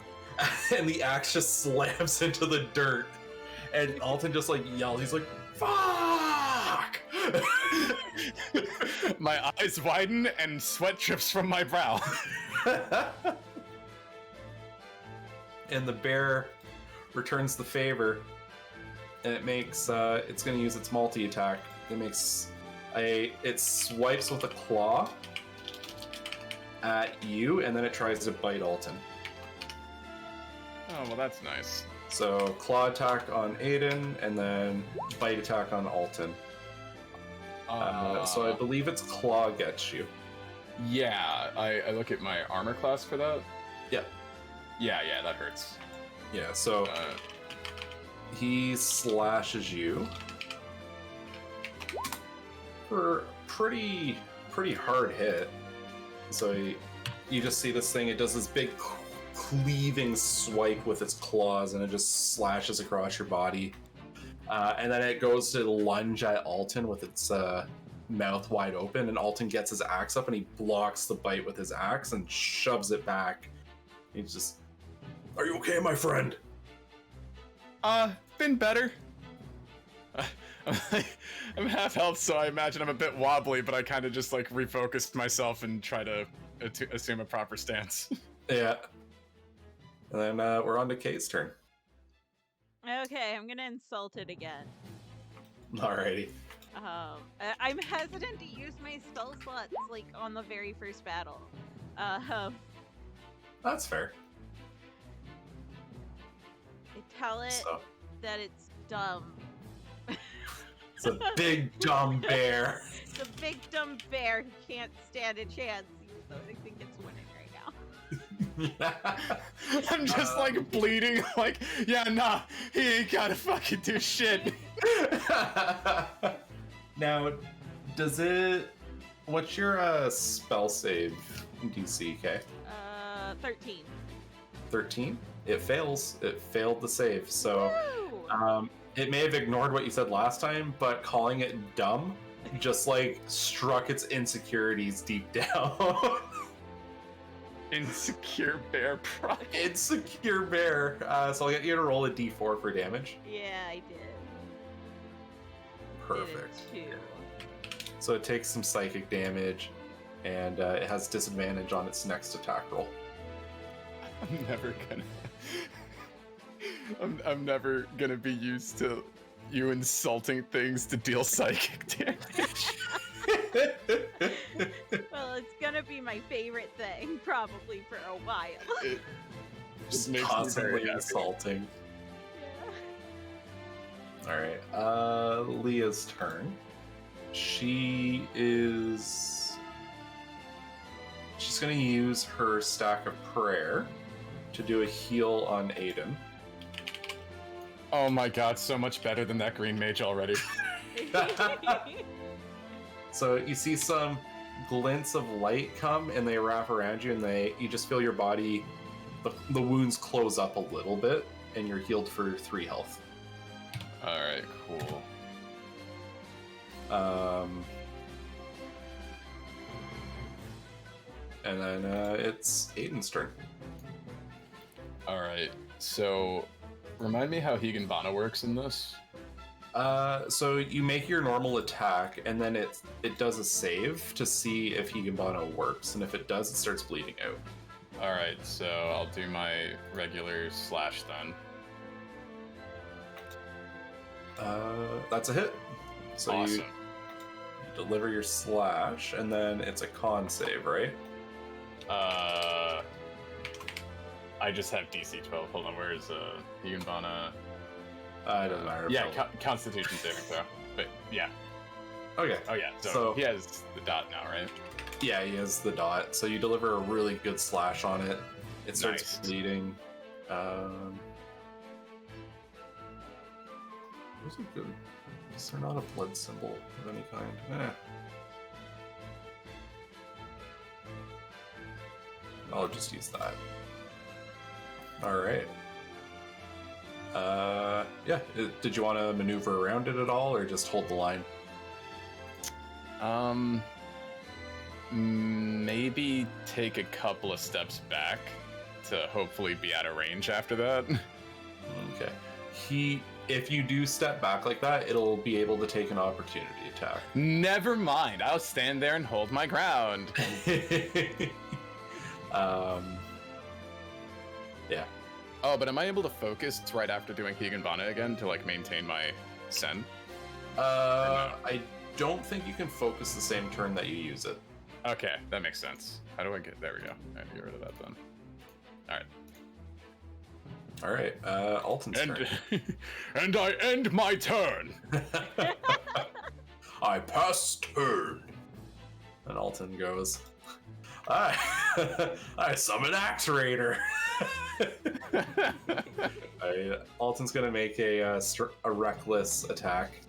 and the axe just slams into the dirt, and Alton just like yells, he's like, fuck! My eyes widen and sweat drips from my brow. And the bear returns the favor, and it makes it's going to use its multi-attack. It swipes with a claw at you, and then it tries to bite Alton. Oh, well, that's nice. So claw attack on Aiden, and then bite attack on Alton. So I believe its claw gets you. Yeah, I look at my armor class for that. Yeah. Yeah, that hurts. Yeah, so he slashes you for pretty hard hit. So you just see this thing, it does this big cleaving swipe with its claws, and it just slashes across your body. And then it goes to lunge at Alton with its mouth wide open, and Alton gets his axe up and he blocks the bite with his axe and shoves it back. He's just, "Are you okay, my friend?" Been better. I'm half health, so I imagine I'm a bit wobbly, but I kind of just like refocused myself and try to assume a proper stance. Yeah. And then we're on to Kate's turn. Okay, I'm gonna insult it again. Alrighty. I'm hesitant to use my spell slots like on the very first battle. That's fair. I tell it So, that it's dumb. it's a big dumb bear. It's a big dumb bear who can't stand a chance, even though I think it's winning right now. I'm just like bleeding, like, yeah, nah, he ain't gotta fucking do shit. Now, what's your spell save DC, okay? 13. 13? It fails. It failed the save. So, Woo! It may have ignored what you said last time, but calling it dumb just like struck its insecurities deep down. Insecure bear problem. Insecure bear. So I'll get you to roll a d4 for damage. Yeah, I did. Perfect. Did it too. So it takes some psychic damage, and it has disadvantage on its next attack roll. I'm never gonna. I'm never gonna be used to you insulting things to deal psychic damage. Well, it's gonna be my favorite thing, probably for a while. It Just makes me constantly very happy. insulting. Yeah. Alright, Leah's turn. She's gonna use her stack of prayer to do a heal on Aiden. Oh my god, so much better than that green mage already. So you see some glints of light come and they wrap around you, and you just feel your body, the wounds close up a little bit, and you're healed for 3 health. Alright, cool. And then it's Aiden's turn. Alright, so remind me how Higanbana works in this? So you make your normal attack, and then it does a save to see if Higanbana works, and if it does, it starts bleeding out. Alright, so I'll do my regular slash then. That's a hit. So Awesome. you deliver your slash, and then it's a con save, right? I just have DC 12. Hold on, where's Yugenbana? It doesn't matter. Yeah, Constitution saving throw. But yeah. Okay. Oh yeah. So he has the dot now, right? Yeah, he has the dot. So you deliver a really good slash on it. It starts Nice. bleeding. Where's it good? Is there not a blood symbol of any kind? I'll just use that. Alright. Yeah. Did you want to maneuver around it at all, or just hold the line? Maybe take a couple of steps back to hopefully be out of range after that. Okay. If you do step back like that, it'll be able to take an opportunity attack. Never mind. I'll stand there and hold my ground. Yeah. Oh, but am I able to focus right after doing Higanbana again to like maintain my sen? I don't think you can focus the same turn that you use it. Okay, that makes sense. How do I get? There we go. I have to get rid of that then. All right. All right. Alton's turn. And I end my turn. I pass turn. And Alton goes, I summon Axe Raider. Alton's gonna make a reckless attack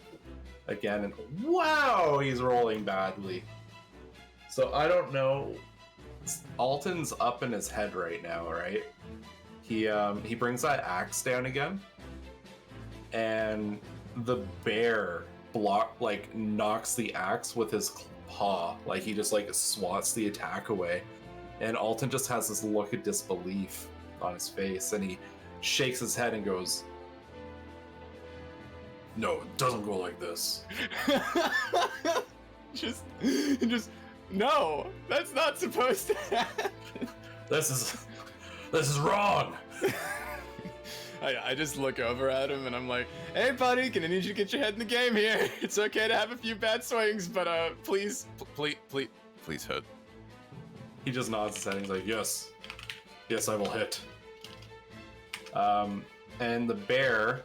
again, and wow, he's rolling badly. So I don't know. Alton's up in his head right now, right? He brings that axe down again, and the bear knocks the axe with his paw, like he just swats the attack away, and Alton just has this look of disbelief on his face, and he shakes his head and goes, "No, it doesn't go like this." just no, that's not supposed to happen. This is wrong. I just look over at him and I'm like, "Hey, buddy, can I need you to get your head in the game here? It's okay to have a few bad swings, but please hit." He just nods his head and he's like, "Yes, I will hit." And the bear,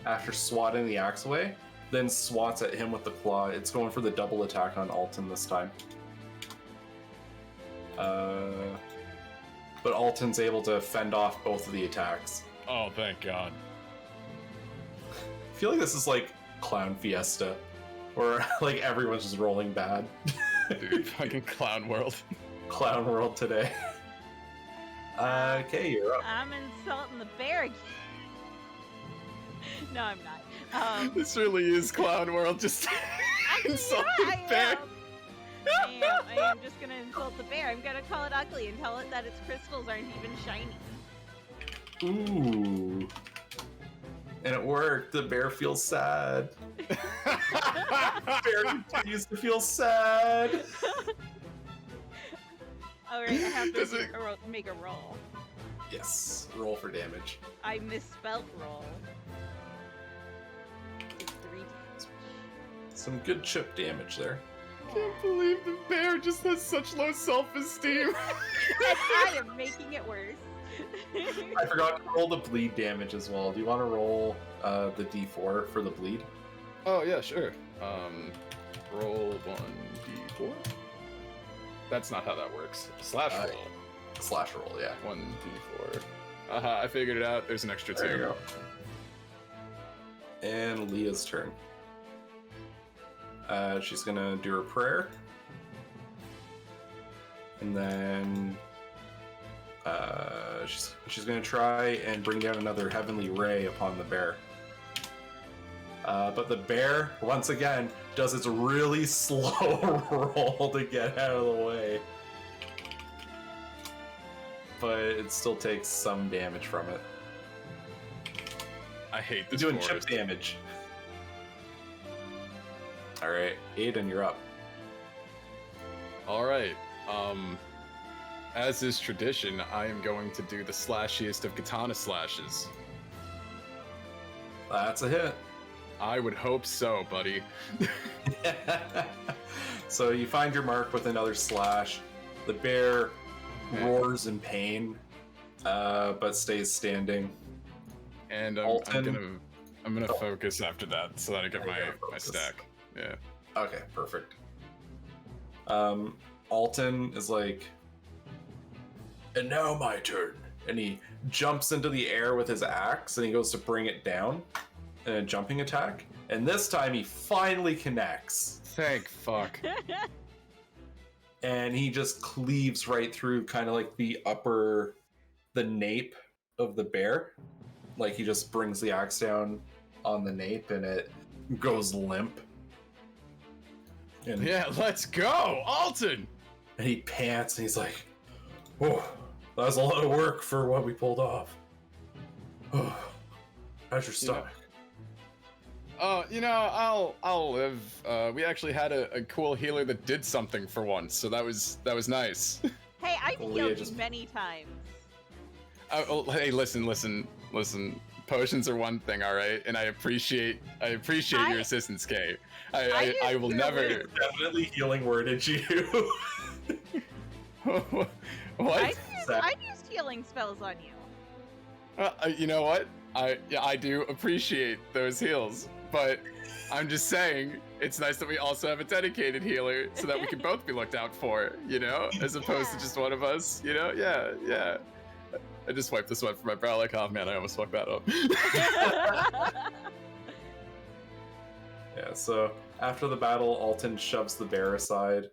after swatting the axe away, then swats at him with the claw. It's going for the double attack on Alton this time. But Alton's able to fend off both of the attacks. Oh, thank God. I feel like this is like Clown Fiesta, where everyone's just rolling bad. Dude, fucking Clown World. Clown World today. Okay, you're up. I'm insulting the bear again. No, I'm not. This really is Clown World, just insulting the bear. I am just gonna insult the bear. I'm gonna call it ugly and tell it that its crystals aren't even shiny. Ooh. And it worked. The bear feels sad. Bear continues to feel sad. Alright, I have to make a roll. Yes, roll for damage. I misspelt roll. It's 3 damage. Some good chip damage there. I can't believe the bear just has such low self-esteem. And I am making it worse. I forgot to roll the bleed damage as well. Do you want to roll the d4 for the bleed? Oh yeah, sure. Roll 1d4. That's not how that works. Slash roll. Slash roll, yeah. 1d4. I figured it out. There's an extra 2. There you go. And Leah's turn. She's gonna do her prayer. And then she's gonna try and bring down another heavenly ray upon the bear. But the bear, once again, does its really slow roll to get out of the way. But it still takes some damage from it. I hate You're this doing forest. chip damage. Alright, Aiden, you're up. Alright, as is tradition, I am going to do the slashiest of katana slashes. That's a hit. I would hope so, buddy. So you find your mark with another slash. The bear Yeah. roars in pain, but stays standing. And Alton. I'm gonna focus after that so that I get You gotta my focus. stack. Yeah. Okay, perfect. Alton is like, and now my turn. And he jumps into the air with his axe and he goes to bring it down in a jumping attack. And this time he finally connects. Thank fuck. And he just cleaves right through kind of like the nape of the bear. Like he just brings the axe down on the nape and it goes limp. And, Yeah, let's go, Alton. and he pants and he's like, "Oh, that was a lot of work for what we pulled off. Oh, how's your stomach?" I'll live. We actually had a cool healer that did something for once, so that was nice. Hey, I've Well, healed Leah you just- many times. Hey, listen. Potions are one thing, all right, and I appreciate your assistance, Kay. I will used never. your Definitely healing worded you. What? I've used healing spells on you. You know what? I do appreciate those heals, but I'm just saying it's nice that we also have a dedicated healer so that we can both be looked out for, as opposed to just one of us, Yeah. I just wiped the sweat from my brow like, oh man, I almost fucked that up. Yeah, so after the battle, Alton shoves the bear aside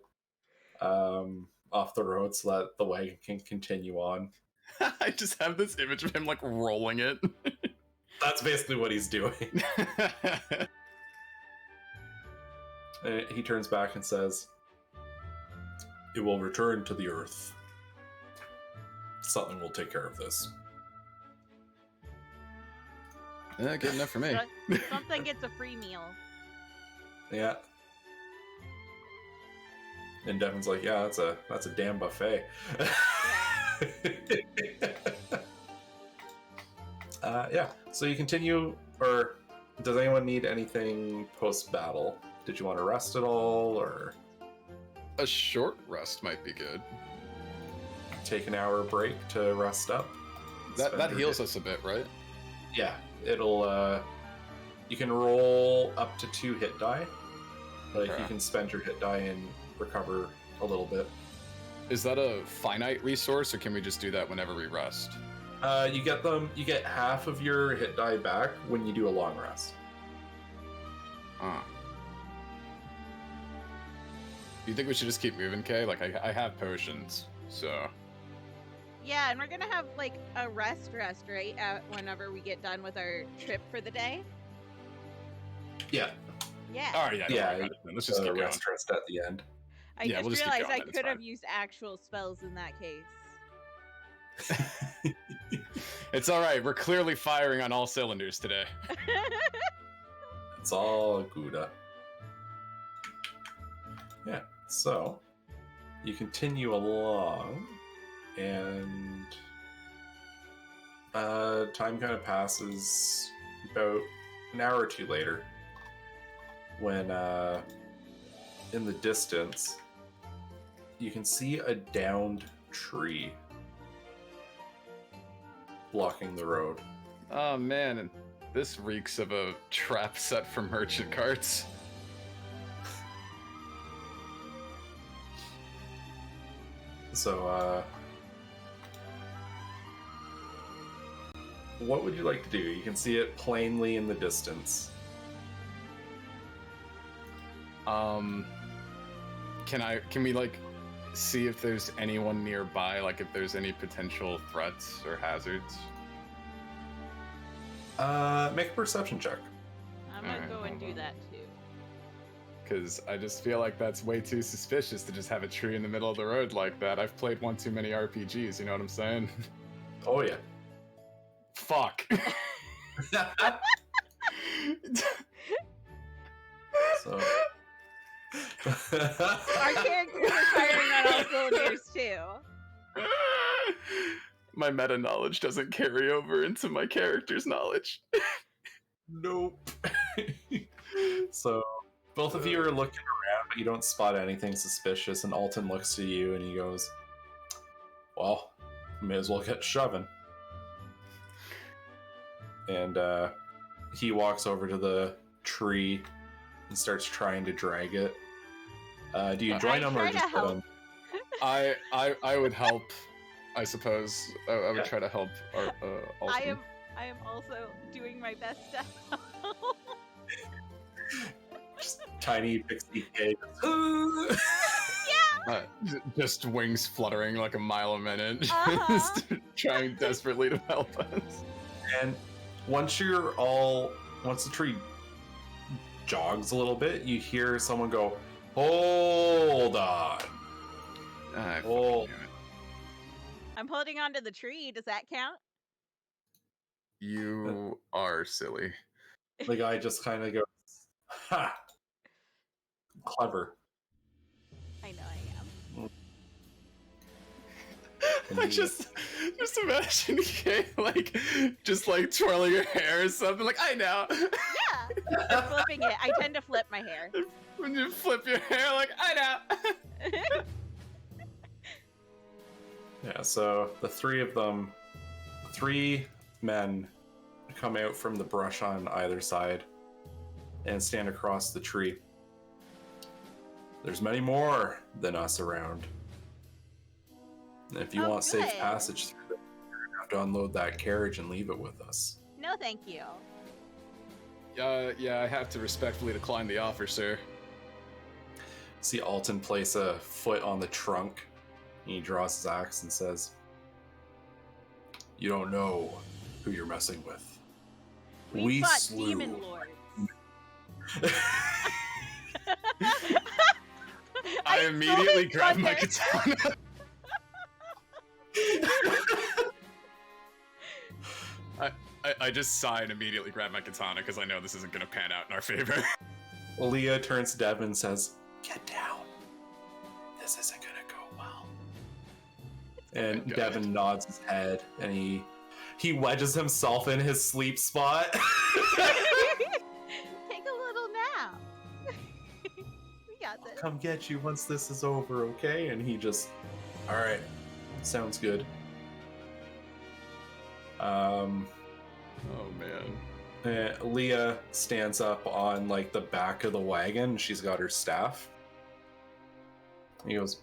off the road so that the wagon can continue on. I just have this image of him like rolling it. That's basically what he's doing. And he turns back and says, "It will return to the earth. Something will take care of this." Yeah, good enough for me. Something gets a free meal. Yeah. And Devin's like, "Yeah, that's a damn buffet." Yeah. So you continue, or does anyone need anything post-battle? Did you want to rest at all, or A short rest might be good. take an hour break to rest up? That Spend your heals hit- us a bit, right? Yeah, it'll. You can roll up to 2 hit die. Like Okay. you can spend your hit die and recover a little bit. Is that a finite resource, or can we just do that whenever we rest? You get them. You get half of your hit die back when you do a long rest. Ah. You think we should just keep moving, Kay? Like, I have potions, so... Yeah, and we're gonna have like a rest, right? Whenever we get done with our trip for the day. Yeah. Yeah. All right, yeah, Yeah, don't worry about it then. Let's just keep going. rest at the end. I yeah, we'll just just keep realized going I then, it's could have fine. used actual spells in that case. It's all right. We're clearly firing on all cylinders today. It's all Gouda. Yeah, so you continue along, and time kind of passes. About an hour or two later, when in the distance you can see a downed tree blocking the road. Oh man, and this reeks of a trap set from merchant carts. So, what would you like to do? You can see it plainly in the distance. Can we like see if there's anyone nearby, like if there's any potential threats or hazards? Make a perception check. I'm gonna Alright, go and do hold on. that too. Because I just feel like that's way too suspicious to just have a tree in the middle of the road like that. I've played one too many RPGs, you know what I'm saying? Oh yeah. Fuck. So. Our characters are firing on all cylinders too. My meta knowledge doesn't carry over into my character's knowledge. Nope. So, Both of you are looking around, but you don't spot anything suspicious, and Alton looks to you and he goes, well, may as well get shoving. And he walks over to the tree and starts trying to drag it. Do you join him or just let him? I would help, I suppose. I would try to help Alton. I am also doing my best to help. Just tiny pixie cake. Just wings fluttering like a mile a minute, just trying desperately to help us. And once the tree jogs a little bit, you hear someone go, hold on. Hold. I'm holding onto the tree. Does that count? You are silly. The guy just kind of goes, ha! Clever. I know I am. I just imagine Kay just twirling her hair or something. Like, I know. Yeah, I'm flipping it. I tend to flip my hair. When you flip your hair, like, I know. Yeah, so the three men come out from the brush on either side and stand across the tree. There's many more than us around. And if you want safe passage through them, you're gonna have to unload that carriage and leave it with us. No, thank you. Yeah, I have to respectfully decline the offer, sir. See Alton place a foot on the trunk. And he draws his axe and says, you don't know who you're messing with. We fought slew demon lords. I immediately grab my katana. I just sigh and immediately grab my katana because I know this isn't going to pan out in our favor. Leah turns to Devin and says, get down. This isn't going to go well. And Devin nods his head and he wedges himself in his sleep spot. Take a little nap. We got this. I'll come get you once this is over, okay? And he just, all right, sounds good. Oh man. Leah stands up on the back of the wagon. She's got her staff. He goes,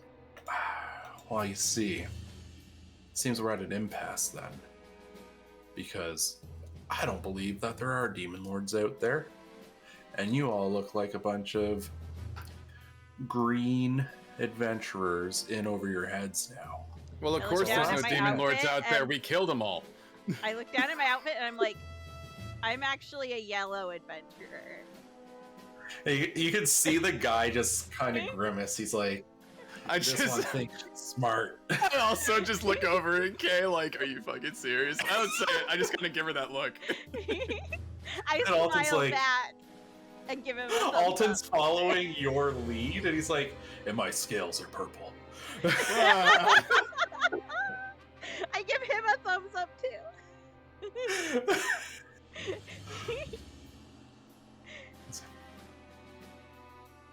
well, you see, seems we're at an impasse then. Because I don't believe that there are demon lords out there. And you all look like a bunch of green adventurers in over your heads now. Well, of course there's no demon lords out there. We killed them all. I look down at my outfit and I'm like, I'm actually a yellow adventurer. You can see the guy just kind of grimace. He's like, I just want to think she's smart. I also just look over at Kay like, are you fucking serious? I don't say it. I just kind of give her that look. I smile back and give him a thumbs Alton's up. Following your lead, and he's like, and my scales are purple. I give him a thumbs up too.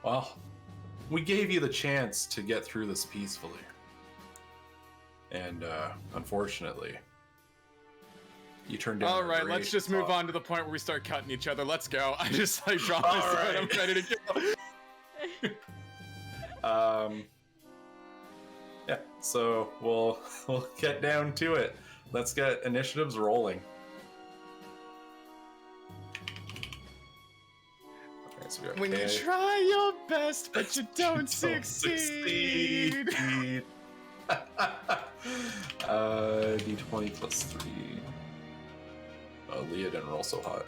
Well, we gave you the chance to get through this peacefully. And unfortunately, you turned down. All right, let's just move on to the point where we start cutting each other. Let's go. I just drop my sword. I'm ready to go. Yeah, so we'll get down to it. Let's get initiatives rolling. Okay, so we when you try your best, but you don't succeed. D20 plus 3. Oh, Leah didn't roll so hot.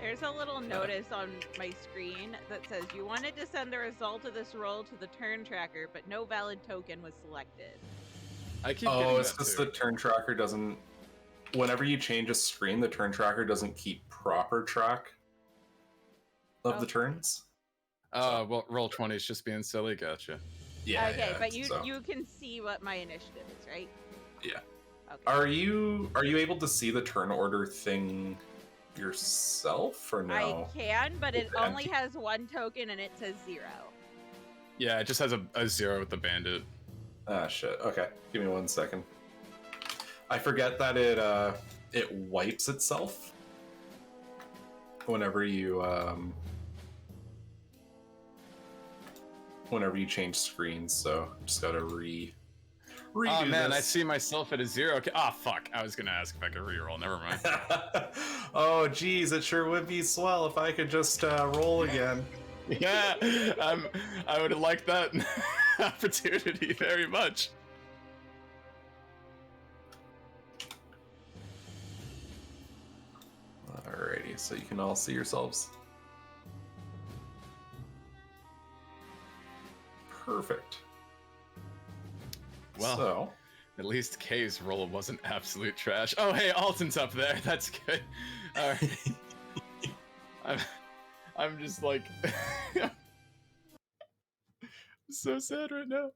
There's a little notice on my screen that says you wanted to send the result of this roll to the turn tracker, but no valid token was selected. I keep it's because the turn tracker doesn't. Whenever you change a screen, the turn tracker doesn't keep proper track of the turns. Well, roll 20 is just being silly. Gotcha. Yeah. Okay, yeah, but you can see what my initiative is, right? Yeah. Okay. Are you able to see the turn order thing yourself or no? I can, but it It's only empty. has 1 token and it says 0. Yeah, it just has a 0 with the bandit. Ah, shit. Okay, give me 1 second. I forget that it wipes itself whenever you change screens. So just gotta redo Oh man, this. I see myself at a 0. Okay. Ah, fuck. I was gonna ask if I could reroll. Never mind. Oh, geez, it sure would be swell if I could just roll again. Yeah, I would have liked that opportunity very much. Alrighty, so you can all see yourselves. Perfect. Well, So, at least Kay's roll wasn't absolute trash. Oh, hey, Alton's up there. That's good. All right. I'm just like, I'm so sad right now.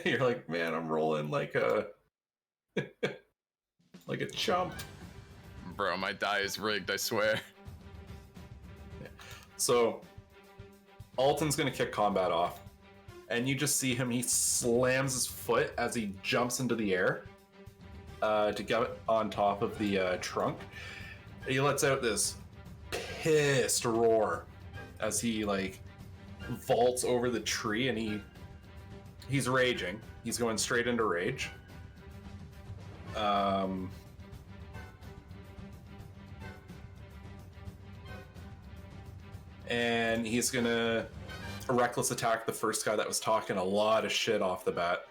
you're like, man, I'm rolling like a like a chump. Bro, my die is rigged, I swear. So, Alton's gonna kick combat off, and you just see him. He slams his foot as he jumps into the air to get on top of the trunk. He lets out this pissed roar as he like vaults over the tree, and he's raging. He's going straight into rage. And he's gonna reckless attack the first guy that was talking a lot of shit off the bat.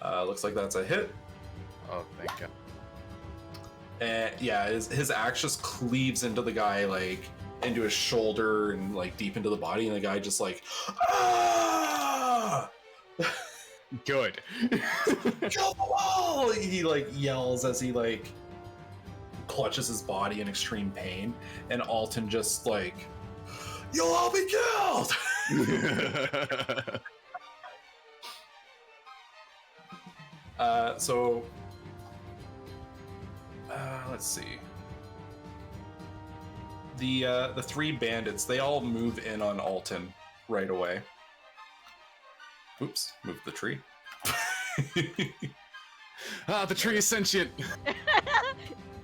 Looks like that's a hit. Oh, thank God. And yeah, his axe just cleaves into the guy, like into his shoulder and like deep into the body, and the guy just like, ah! Good. Kill the wall! He like yells as he like clutches his body in extreme pain, and Alton just like, you'll all be killed! So let's see. The 3 bandits, they all move in on Alton right away. Oops, moved the tree. Ah, the tree is sentient.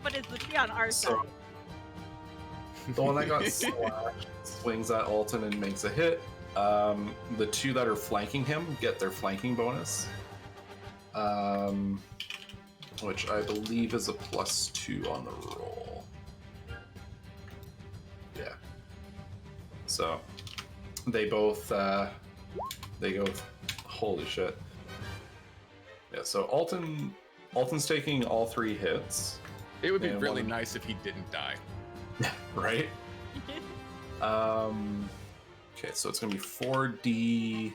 But it's the tree on our So- side. The one that got slashed swings at Alton and makes a hit. The 2 that are flanking him get their flanking bonus, which I believe is a +2 on the roll. Yeah. So they both they go. Holy shit. Yeah. So Alton's taking all 3 hits. It would be And really one- nice if he didn't die. Right? Okay, so it's gonna be 4d6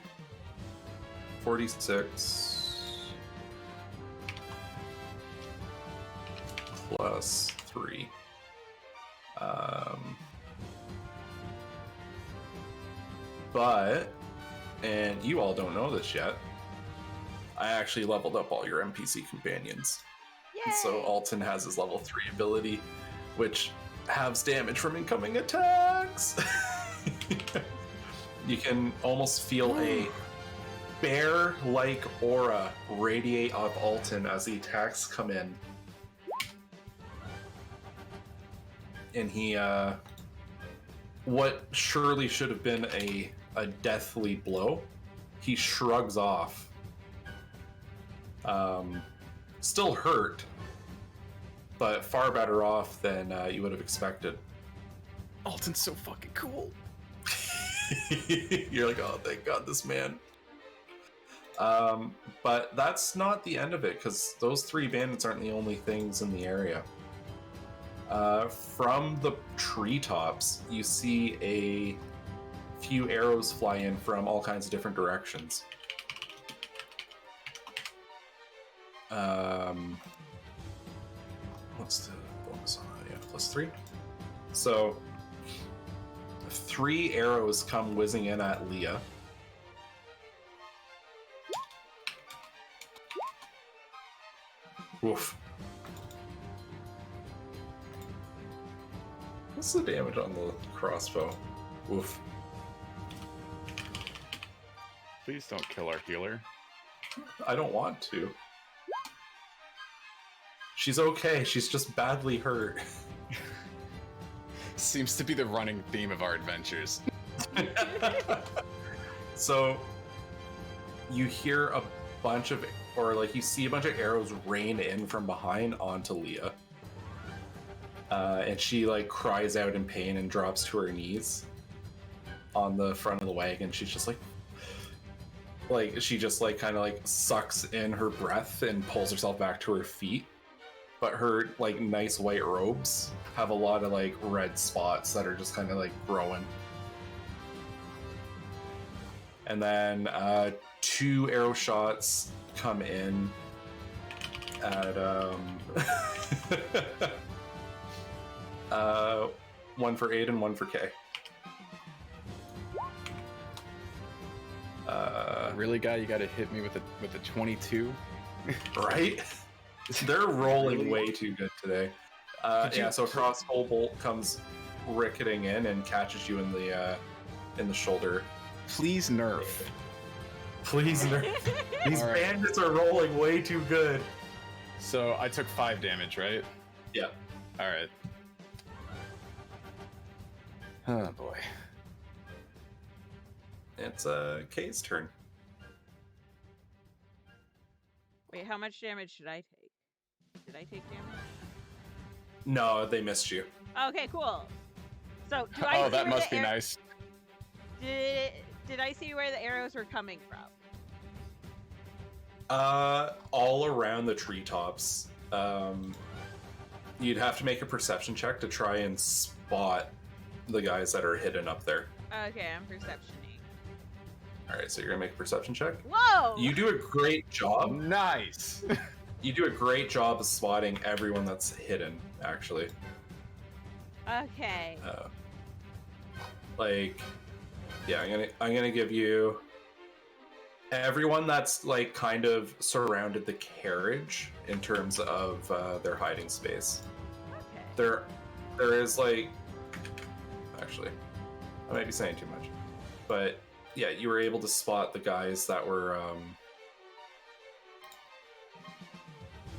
plus 3. But, and you all don't know this yet, I actually leveled up all your NPC companions. Yay! So Alton has his level 3 ability, which halves damage from incoming attacks. You can almost feel a bear-like aura radiate off Alton as the attacks come in. And he, what surely should have been a deathly blow, he shrugs off. Still hurt, but far better off than you would have expected. Alton's so fucking cool. You're like, oh, thank God, this man. But that's not the end of it, because those 3 bandits aren't the only things in the area. From the treetops, you see a few arrows fly in from all kinds of different directions. What's the bonus on that? Yeah, +3. So 3 arrows come whizzing in at Leah. Oof. What's the damage on the crossbow? Oof. Please don't kill our healer. I don't want to. She's okay. She's just badly hurt. Seems to be the running theme of our adventures. So you hear a bunch of, or like you see a bunch of arrows rain in from behind onto Leah. And she like cries out in pain and drops to her knees on the front of the wagon. She's just like she just like kind of like sucks in her breath and pulls herself back to her feet. But her like nice white robes have a lot of like red spots that are just kind of like growing. And then 2 arrow shots come in at 1 for 8 and 1 for K. Really, guy, you gotta hit me with a 22. Right? They're rolling way too good today. Yeah, so a crossbow bolt comes ricketing in and catches you in the shoulder. Please nerf. Please nerf. These All right. bandits are rolling way too good. So I took 5 damage, right? Yeah. All right. Oh boy. It's Kay's turn. Wait, how much damage should I take? Did I take damage? No, they missed you. Okay, cool. So, do I Oh, see that where must the be nice. Did I see where the arrows were coming from? All around the treetops. You'd have to make a perception check to try and spot the guys that are hidden up there. Okay, I'm perceptioning. All right, so you're gonna make a perception check. Whoa! You do a great job. Nice. You do a great job of spotting everyone that's hidden. Actually, Okay. Yeah, I'm gonna give you everyone that's like kind of surrounded the carriage in terms of their hiding space. Okay. There is like, actually, I might be saying too much, but yeah, you were able to spot the guys that were.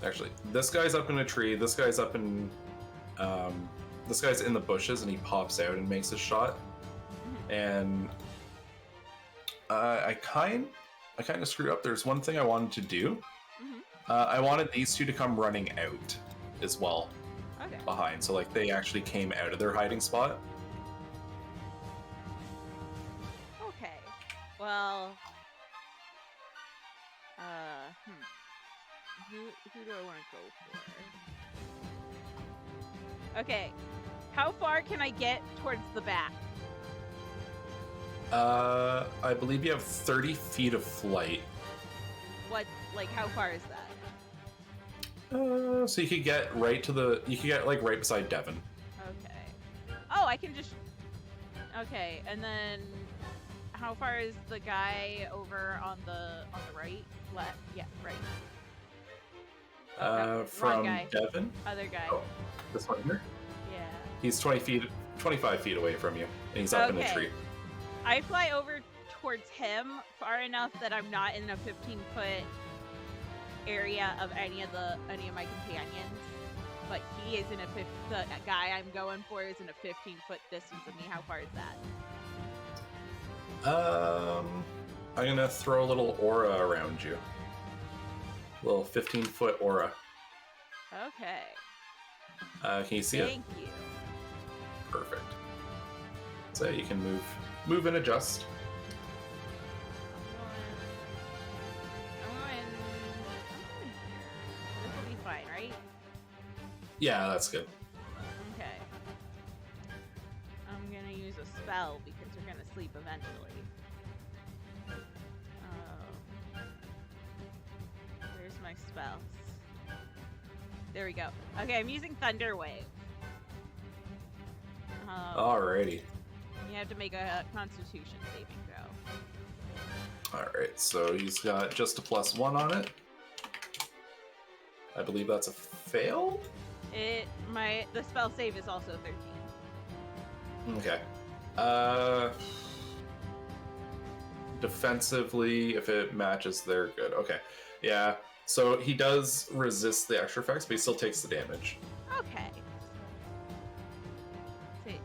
Actually, this guy's up in a tree. This guy's up in. This guy's in the bushes, and he pops out and makes a shot. And I kind of screwed up. There's one thing I wanted to do. I wanted these two to come running out as well. Okay. Behind, so like they actually came out of their hiding spot. Okay. Well. Who do I want to go for? Okay. How far can I get towards the back? I believe you have 30 feet of flight. What? Like, how far is that? So you could get right right beside Devon. Okay. Oh, I can just. Okay, and then how far is the guy over on the right? Left? Yeah, right. Oh, no, wrong From guy. Devon. Other guy. Oh, this one here. Yeah. He's 25 feet away from you, and he's up in a Okay. tree. I fly over towards him far enough that I'm not in a 15-foot area of any of my companions, but he is in the guy I'm going for is in a 15-foot distance of me. How far is that? I'm gonna throw a little aura around you. A little 15-foot aura. Okay. Can you see it? Thank you. Perfect. So you can move and adjust. I'm going here. This will be fine, right? Yeah, that's good. Okay. I'm gonna use a spell because we're gonna sleep eventually. Where's my spells? There we go. Okay, I'm using Thunder Wave. Alrighty. You have to make a Constitution saving throw. Alright, so he's got just a +1 on it. I believe that's a fail? The spell save is also 13. Okay. Defensively, if it matches, they're good. Okay. Yeah. So he does resist the extra effects, but he still takes the damage. Okay. See,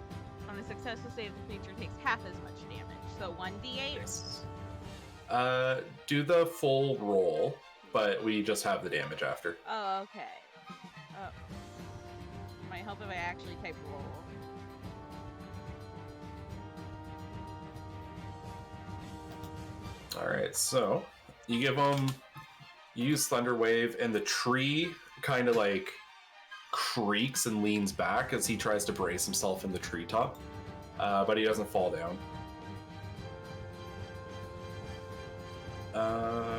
on a successful save, the creature takes half as much damage. So 1d8? Yes. Do the full roll, but we just have the damage after. Oh, okay. Oh. Might help if I actually type roll. Alright, so you give him, you use Thunder Wave, and the tree kind of like creaks and leans back as he tries to brace himself in the treetop, but he doesn't fall down.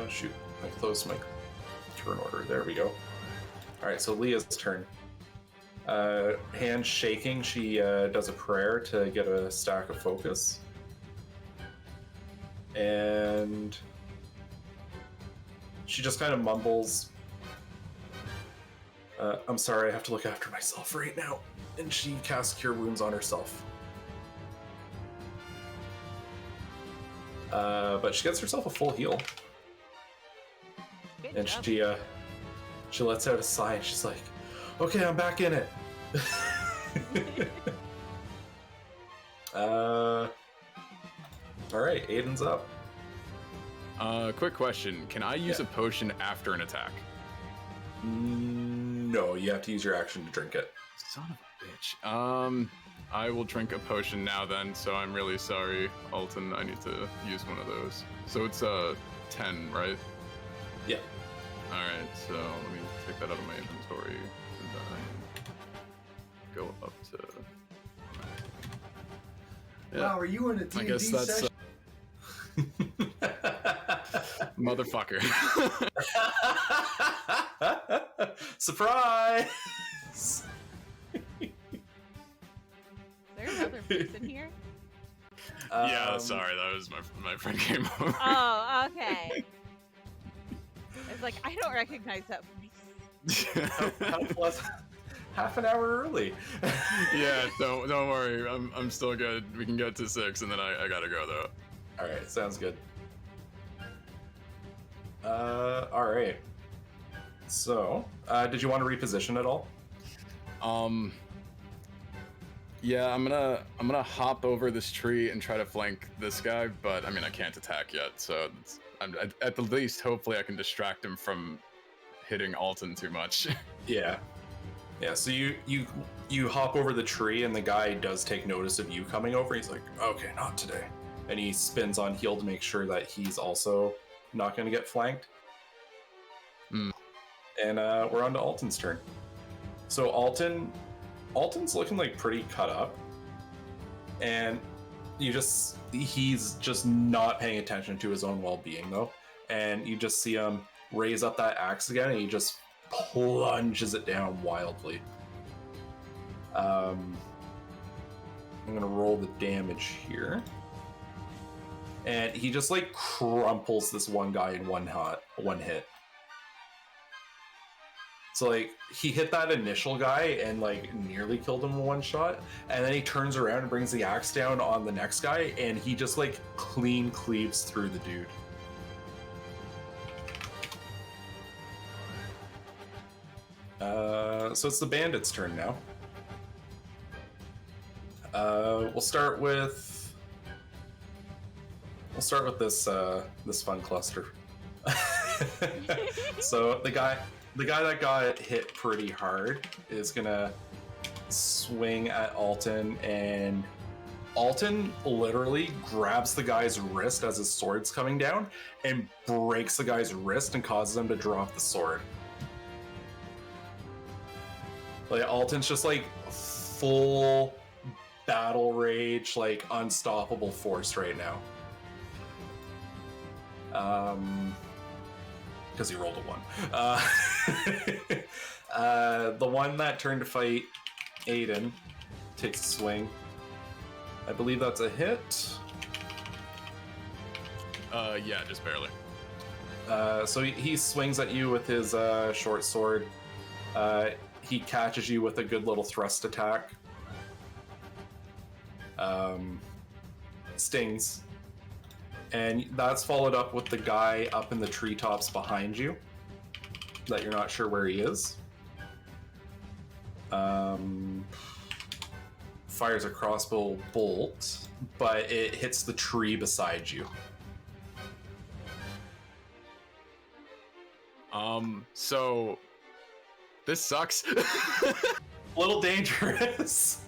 Shoot, I closed my turn order. There we go. Alright, so Leah's turn. Hand shaking, she does a prayer to get a stack of focus. And she just kind of mumbles, I'm sorry, I have to look after myself right now. And she casts Cure Wounds on herself. But she gets herself a full heal. Good And job. she lets out a sigh and she's like, okay, I'm back in it. Alright, Aiden's up. Quick question. Can I use Yeah. a potion after an attack? No, you have to use your action to drink it. Son of a bitch. I will drink a potion now then, so I'm really sorry, Alton. I need to use one of those. So it's 10, right? Yeah. Alright, so let me take that out of my inventory and then go up to... Yeah, Wow, are you in a I D&D guess that's... session? Motherfucker. Surprise! Is there another person here? Yeah, sorry, that was my friend came over. Oh, okay. I was like, I don't recognize that voice. Plus, half an hour early. Yeah, don't worry. I'm still good. We can get to 6, and then I gotta go though. All right, sounds good. All right. So, did you want to reposition at all? Yeah, I'm gonna hop over this tree and try to flank this guy, but I mean I can't attack yet, so at the least hopefully I can distract him from hitting Alton too much. Yeah. Yeah. So you hop over the tree, and the guy does take notice of you coming over. He's like, "Okay, not today," and he spins on heel to make sure that he's also not going to get flanked. Hmm. And we're on to Alton's turn. So Alton's looking like pretty cut up, and he's just not paying attention to his own well-being though, and you just see him raise up that axe again, and he just plunges it down wildly. I'm gonna roll the damage here, and he just like crumples this one guy in one hit. So like he hit that initial guy and like nearly killed him in one shot, and then he turns around and brings the axe down on the next guy, and he just like clean cleaves through the dude. So it's the bandits' turn now. We'll start with this fun cluster. So the guy that got hit pretty hard is gonna swing at Alton, and Alton literally grabs the guy's wrist as his sword's coming down and breaks the guy's wrist and causes him to drop the sword. Like Alton's just like full battle rage, like unstoppable force right now. Because he rolled a 1. The one that turned to fight Aiden takes a swing. I believe that's a hit. Yeah, just barely. So he swings at you with his short sword. He catches you with a good little thrust attack. stings. And that's followed up with the guy up in the treetops behind you that you're not sure where he is. Fires a crossbow bolt, but it hits the tree beside you. So this sucks. A little dangerous.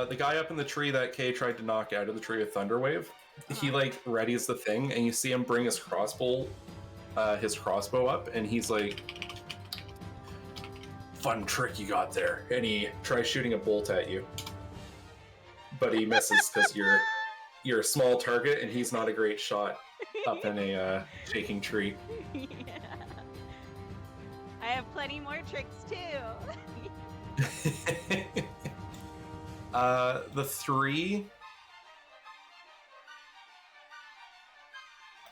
The guy up in the tree that Kay tried to knock out of the tree with Thunderwave, he like readies the thing, and you see him bring his crossbow up, and he's like, "Fun trick you got there." And he tries shooting a bolt at you, but he misses because you're a small target, and he's not a great shot up in a shaking tree. Yeah. I have plenty more tricks too. The three.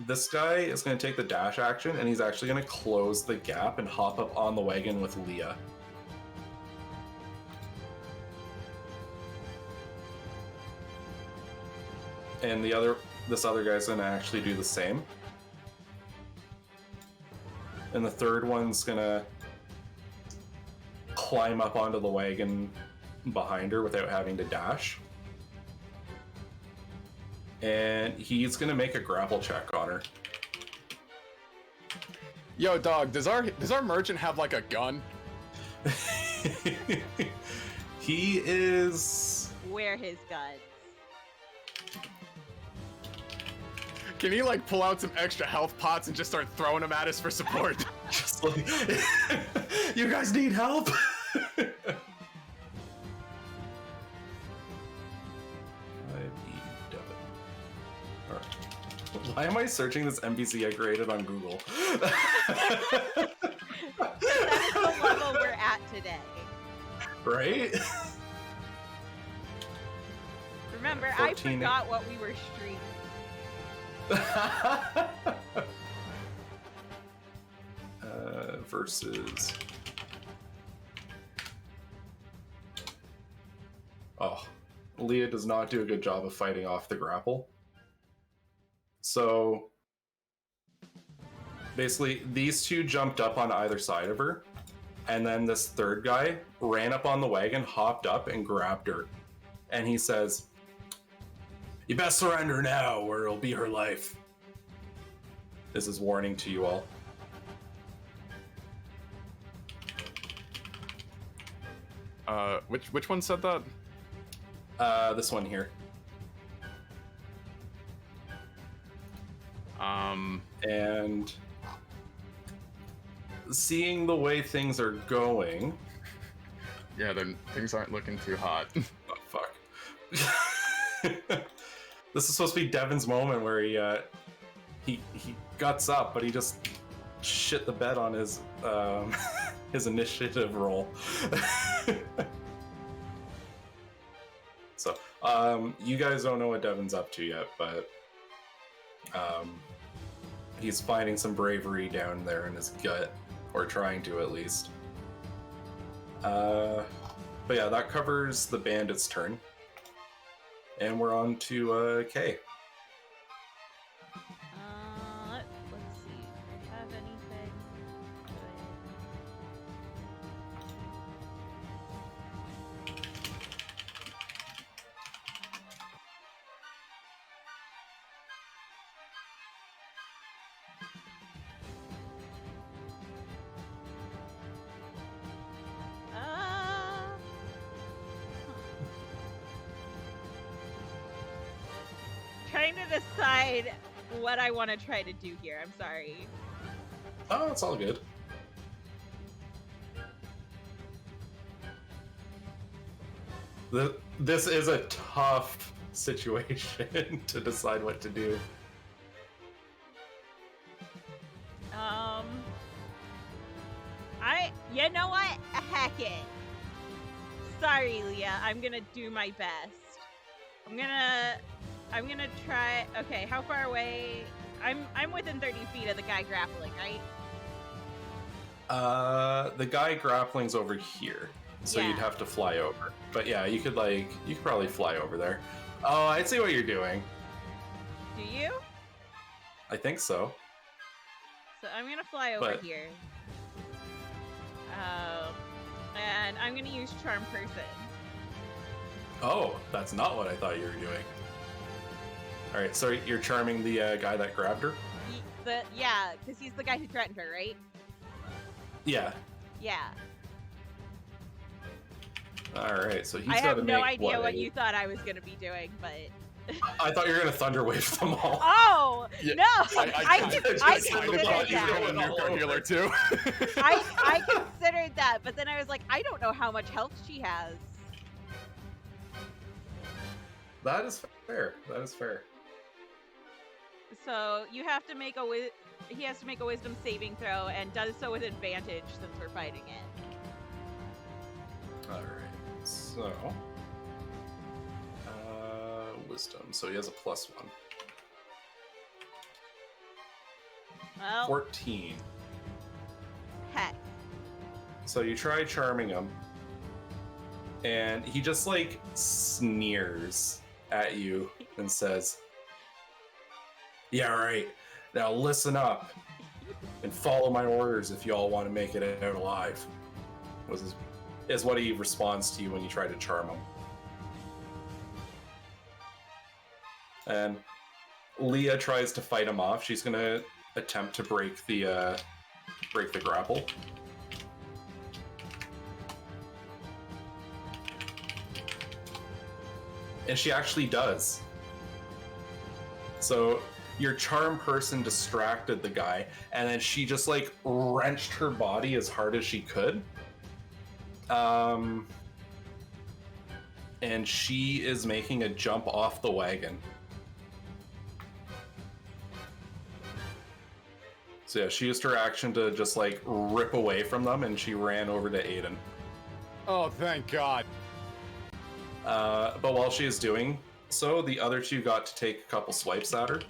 This guy is going to take the dash action, and he's actually going to close the gap and hop up on the wagon with Leah. And this other guy's going to actually do the same. And the third one's going to climb up onto the wagon behind her without having to dash. And he's gonna make a grapple check on her. Yo, dog, does our merchant have like a gun? He is... Where his guns? Can he like pull out some extra health pots and just start throwing them at us for support? Just like, you guys need help? Why am I searching this NPC I created on Google? That is the level we're at today. Right? Remember, 14. I forgot what we were streaming. Versus... Oh, Leah does not do a good job of fighting off the grapple. So, basically, these two jumped up on either side of her, and then this third guy ran up on the wagon, hopped up, and grabbed her. And he says, "You best surrender now, or it'll be her life." This is warning to you all. Which one said that? This one here. And seeing the way things are going... Yeah, then things aren't looking too hot. Oh, fuck. This is supposed to be Devin's moment where he guts up, but he just shit the bed on his his initiative roll. So, you guys don't know what Devin's up to yet, but he's finding some bravery down there in his gut, or trying to at least. But yeah, that covers the Bandits' turn. And we're on to Kay. Let's see. Do I have anything trying to decide what I want to try to do here. I'm sorry. Oh, it's all good. This is a tough situation to decide what to do. You know what? Heck it. Sorry, Leah. I'm gonna do my best. I'm gonna try. Okay, how far away? I'm within 30 feet of the guy grappling, right? The guy grappling's over here, so Yeah. you'd have to fly over. But yeah, you could probably fly over there. Oh, I see what you're doing. Do you? I think so. So I'm gonna fly over But- here. And I'm gonna use Charm Person. Oh, that's not what I thought you were doing. All right, so you're charming the guy that grabbed her? Yeah, because he's the guy who threatened her, right? Yeah. Yeah. All right, so he's I got to have make no idea what a- you thought I was gonna be doing, but. I thought you were gonna thunder wave them all. Oh Yeah, no! I kind of considered thought you were that. going nuclear healer too. I considered that, but then I was like, I don't know how much health she has. That is fair. That is fair. So you have to make he has to make a wisdom saving throw and does so with advantage since we're fighting it. All right, so wisdom. So he has a +1. Well, 14. heck. So you try charming him, and he just like sneers at you and says, "Yeah, right. Now listen up and follow my orders if you all want to make it out alive." Is what he responds to you when you try to charm him. And Leah tries to fight him off. She's gonna attempt to break the grapple. And she actually does. So your charm person distracted the guy, and then she just like wrenched her body as hard as she could. And she is making a jump off the wagon. So yeah, she used her action to just like rip away from them, and she ran over to Aiden. Oh, thank God. But while she is doing so, the other two got to take a couple swipes at her. Come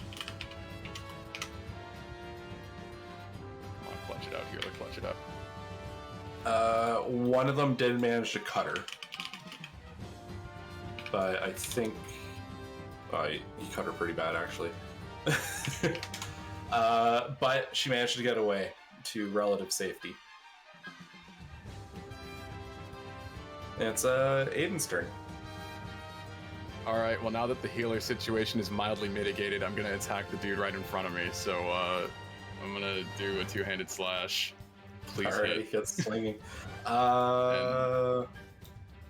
on, clutch it out here. Clutch it up. One of them did manage to cut her. But I think he cut her pretty bad, actually. But she managed to get away to relative safety. And it's Aiden's turn. All right. Well, now that the healer situation is mildly mitigated, I'm gonna attack the dude right in front of me. So I'm gonna do a two-handed slash. Please All right, hit. he gets swinging. Oh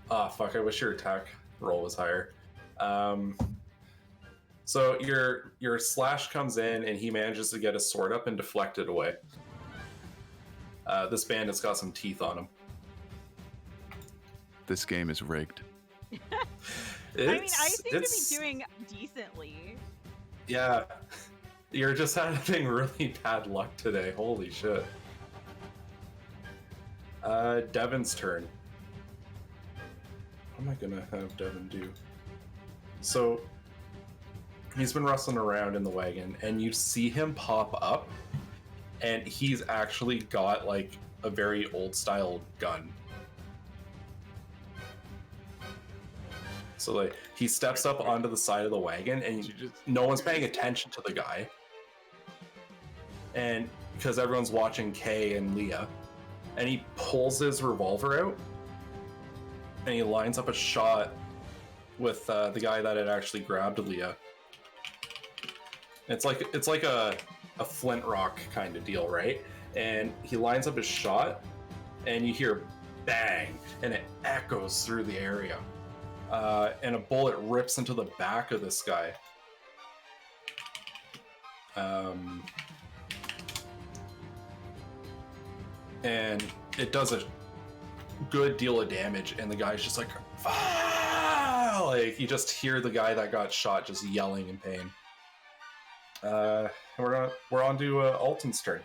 fuck! I wish your attack roll was higher. So your slash comes in, and he manages to get his sword up and deflect it away. This bandit's got some teeth on him. This game is rigged. I seem to be doing decently. Yeah, you're just having really bad luck today. Holy shit. Devin's turn. What am I gonna have Devin do? So he's been rustling around in the wagon, and you see him pop up, and he's actually got like a very old style gun. So like he steps up onto the side of the wagon, and no one's paying attention to the guy, and because everyone's watching Kay and Leah, and he pulls his revolver out, and he lines up a shot with the guy that had actually grabbed Leah. It's like a flint rock kind of deal, right? And he lines up his shot, and you hear bang, and it echoes through the area. And a bullet rips into the back of this guy. And it does a good deal of damage, and the guy's just like, ah! Like you just hear the guy that got shot just yelling in pain. We're on to Alton's turn.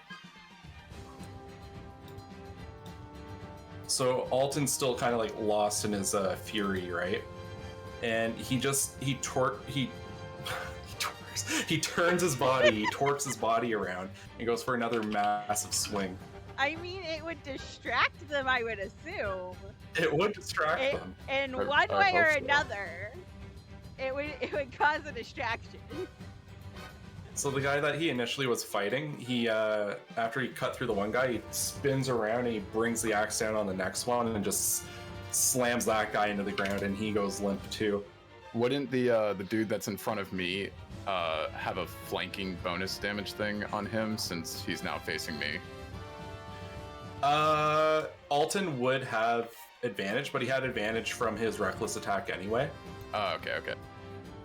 So Alton's still kind of like lost in his fury, right? And he turns his body, he torques his body around, and goes for another massive swing. I mean, it would distract them, I would assume. It would distract It, them. in I- one I way or hope so. another, it would cause a distraction. So the guy that he initially was fighting, he after he cut through the one guy, he spins around and he brings the axe down on the next one and just slams that guy into the ground, and he goes limp too. Wouldn't the dude that's in front of me have a flanking bonus damage thing on him since he's now facing me? Alton would have advantage, but he had advantage from his reckless attack anyway. Oh, okay.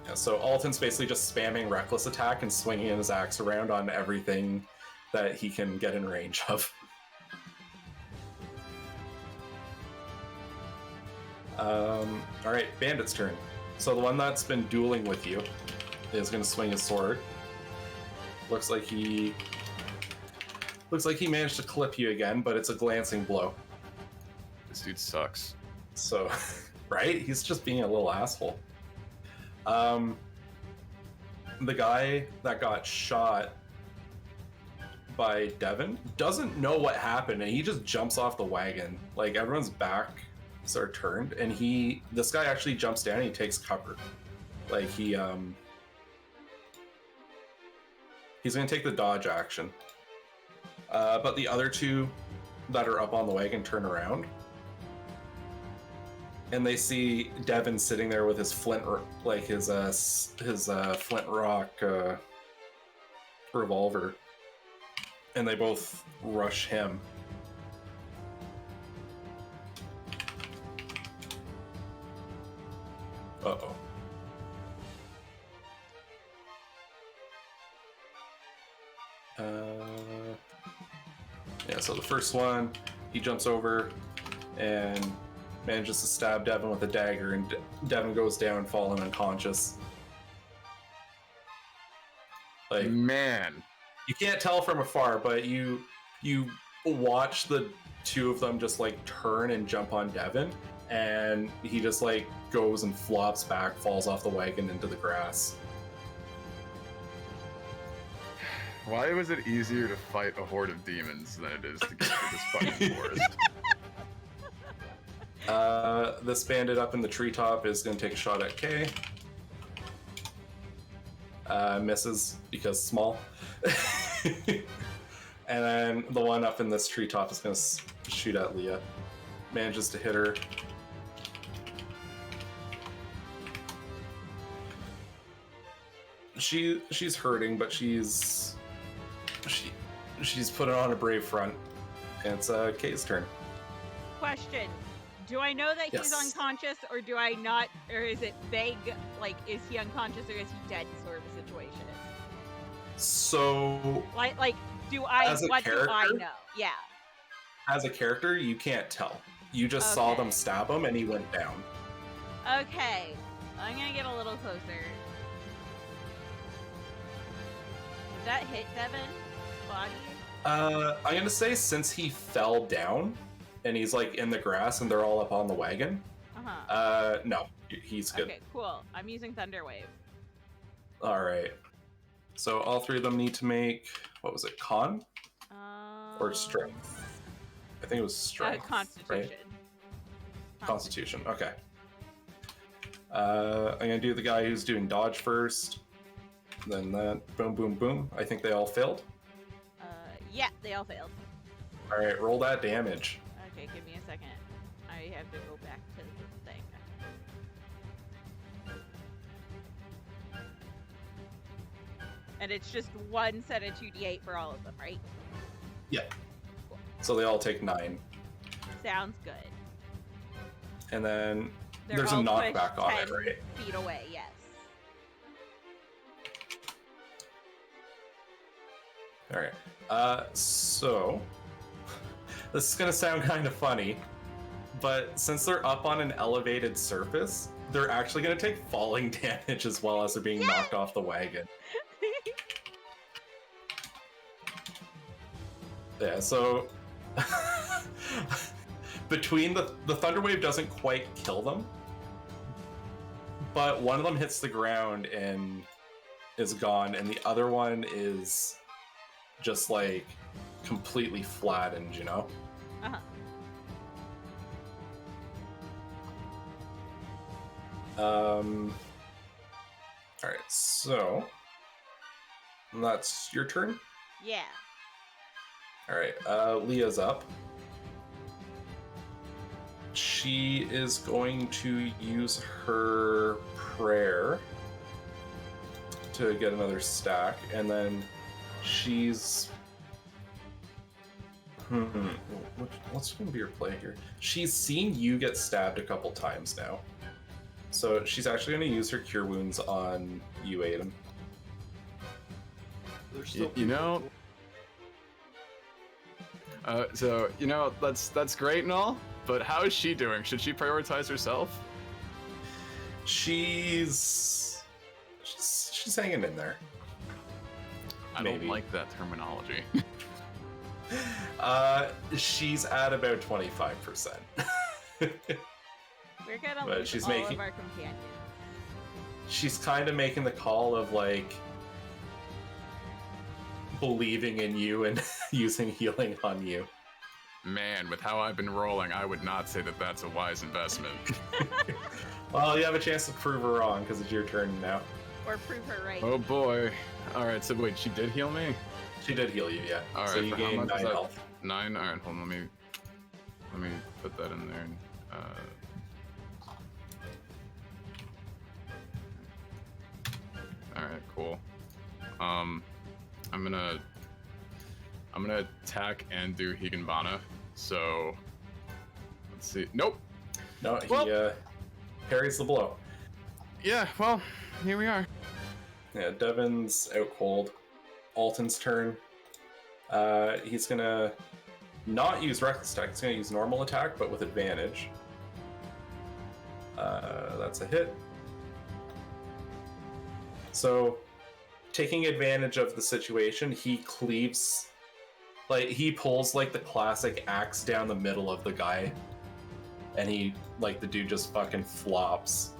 Yeah, so Alton's basically just spamming reckless attack and swinging his axe around on everything that he can get in range of. All right, Bandit's turn. So the one that's been dueling with you is going to swing his sword. Looks like he managed to clip you again, but it's a glancing blow. This dude sucks. So, right? He's just being a little asshole. The guy that got shot by Devin doesn't know what happened, and he just jumps off the wagon. Like, everyone's backs are turned, and this guy actually jumps down and he takes cover. Like, he's gonna take the dodge action. But the other two that are up on the wagon turn around, and they see Devin sitting there with his flint rock revolver, and they both rush him. Uh-oh. Yeah, so the first one, he jumps over and manages to stab Devin with a dagger, and Devin goes down, falling unconscious. Like, Man, you can't tell from afar, but you watch the two of them just like turn and jump on Devin, and he just like goes and flops back, falls off the wagon into the grass. why was it easier to fight a horde of demons than it is to get through this fucking forest? This bandit up in the treetop is going to take a shot at Kay. Misses because small. And then the one up in this treetop is going to shoot at Leah. Manages to hit her. She's hurting, but she's putting on a brave front. And it's Kay's turn. Question. Do I know that he's Yes. unconscious, or do I not, or is it vague, like, is he unconscious or is he dead sort of a situation? So, Like, do I, As a what do I character? know? Yeah. as a character, you can't tell. You just saw Okay. them stab him and he went down. Okay. I'm gonna get a little closer. Did that hit Devin's body? I'm gonna say since he fell down and he's like in the grass and they're all up on the wagon, Uh-huh. no, he's good. Okay, cool. I'm using Thunder Wave. All right. So all three of them need to make, what was it, con or strength? I think it was strength. Constitution. Right? Constitution. Okay. I'm gonna do the guy who's doing dodge first. Then that, boom, boom, boom. I think they all failed. Yeah, they all failed. All right, roll that damage. Okay, give me a second. I have to go back to the thing. And it's just one set of 2d8 for all of them, right? Yeah. So they all take 9. Sounds good. And then They're there's a all knockback pushed on it, 10 right? feet away, yes. All right. So this is gonna sound kind of funny, but since they're up on an elevated surface, they're actually gonna take falling damage as well as they're being knocked off the wagon. Yeah. So between the thunder wave doesn't quite kill them, but one of them hits the ground and is gone, and the other one is just like completely flattened, you know? Uh-huh. Alright, so that's your turn? Yeah. Alright, Leah's up. She is going to use her prayer to get another stack, and then she's... What's going to be her play here? She's seen you get stabbed a couple times now. So she's actually going to use her Cure Wounds on you, Aiden. You know... so, you know, that's great and all, but how is she doing? Should she prioritize herself? She's hanging in there. I Maybe. don't like that terminology. She's at about 25%. We're gonna But lose she's all making- of our companions. She's kind of making the call of, like, believing in you and using healing on you. Man, with how I've been rolling, I would not say that that's a wise investment. Well, you have a chance to prove her wrong, because it's your turn now. Or prove her right. Oh boy. Alright, so wait, she did heal me? She did heal you, yeah. Alright, So you for how gain much 9 is that? health. 9? Alright, hold on, let me put that in there. Alright, cool. I'm gonna attack and do Higanbana. So let's see. Nope. No, he Well- parries the blow. Yeah, well, here we are. Yeah, Devin's out cold. Alton's turn. He's gonna not use reckless attack. He's gonna use normal attack, but with advantage. That's a hit. So, taking advantage of the situation, he cleaves, like, he pulls, like, the classic axe down the middle of the guy, and he, like, the dude just fucking flops.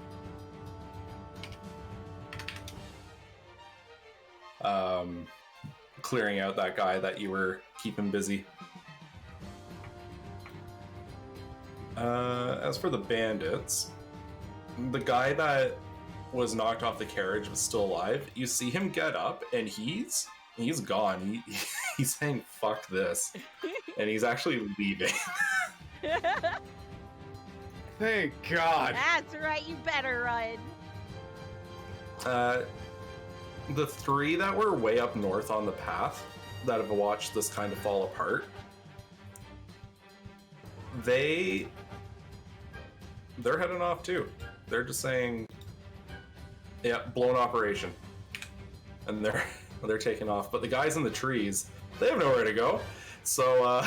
Clearing out that guy that you were keeping busy. As for the bandits, the guy that was knocked off the carriage was still alive. You see him get up, and he's gone. He's saying "fuck this," and he's actually leaving. Thank God. That's right, you better run. The three that were way up north on the path that have watched this kind of fall apart, they're heading off too. They're just saying, yeah, blown operation. And they're taking off. But the guys in the trees, they have nowhere to go. So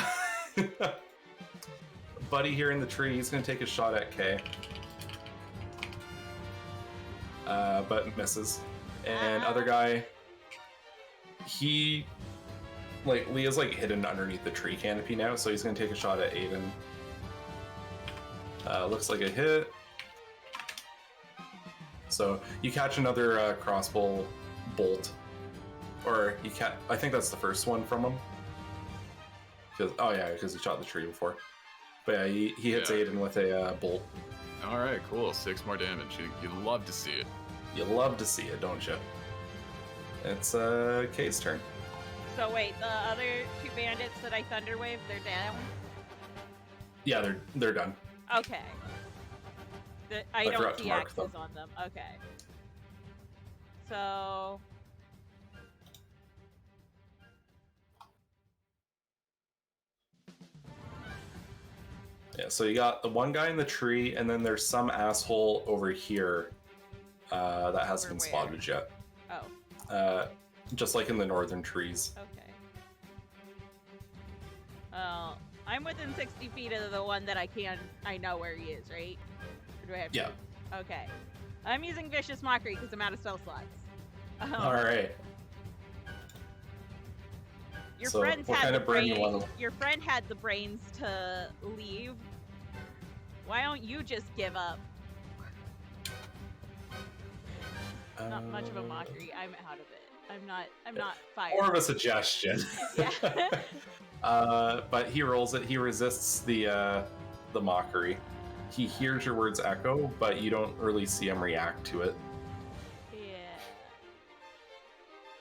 Buddy here in the tree, he's gonna take a shot at Kay. But misses. And other guy, he, like, Leah's, like, hidden underneath the tree canopy now, so he's gonna take a shot at Aiden. Looks like a hit. So you catch another crossbow bolt, or you catch, I think that's the first one from him. Because he shot the tree before. But yeah, he hits Aiden with a bolt. Alright, cool. 6 more damage. You love to see it. You love to see it, don't you? It's Kay's turn. So wait, the other 2 bandits that I thunderwaved, they're down? Yeah, they're done. Okay. I forgot don't to see mark X's them. on them. Okay. So... Yeah, so you got the one guy in the tree, and then there's some asshole over here that hasn't been Over spotted yet. Oh, Just like in the northern trees. okay. Well, I'm within 60 feet of the one that I know where he is, right? Or do I have to? Yeah. Okay. I'm using Vicious Mockery because I'm out of spell slots. All right. Your So, friends what had kind the of brain you brains. want? Your friend had the brains to leave. Why don't you just give up? Not much of a mockery. I'm out of it. I'm not fired. More of a suggestion. Yeah. But he rolls it. He resists the mockery. He hears your words echo, but you don't really see him react to it. Yeah.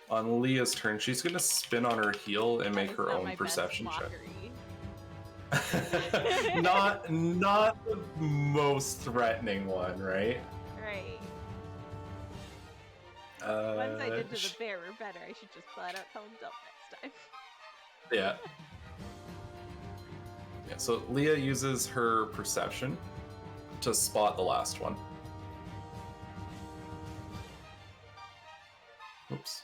On Leah's turn, she's gonna spin on her heel and make That is her not own my best perception check. mockery. not the most threatening one, right? Right. Ones I did to the bear were better. I should just flat out tell him dump next time. Yeah. Yeah, so Leah uses her perception to spot the last one. Oops.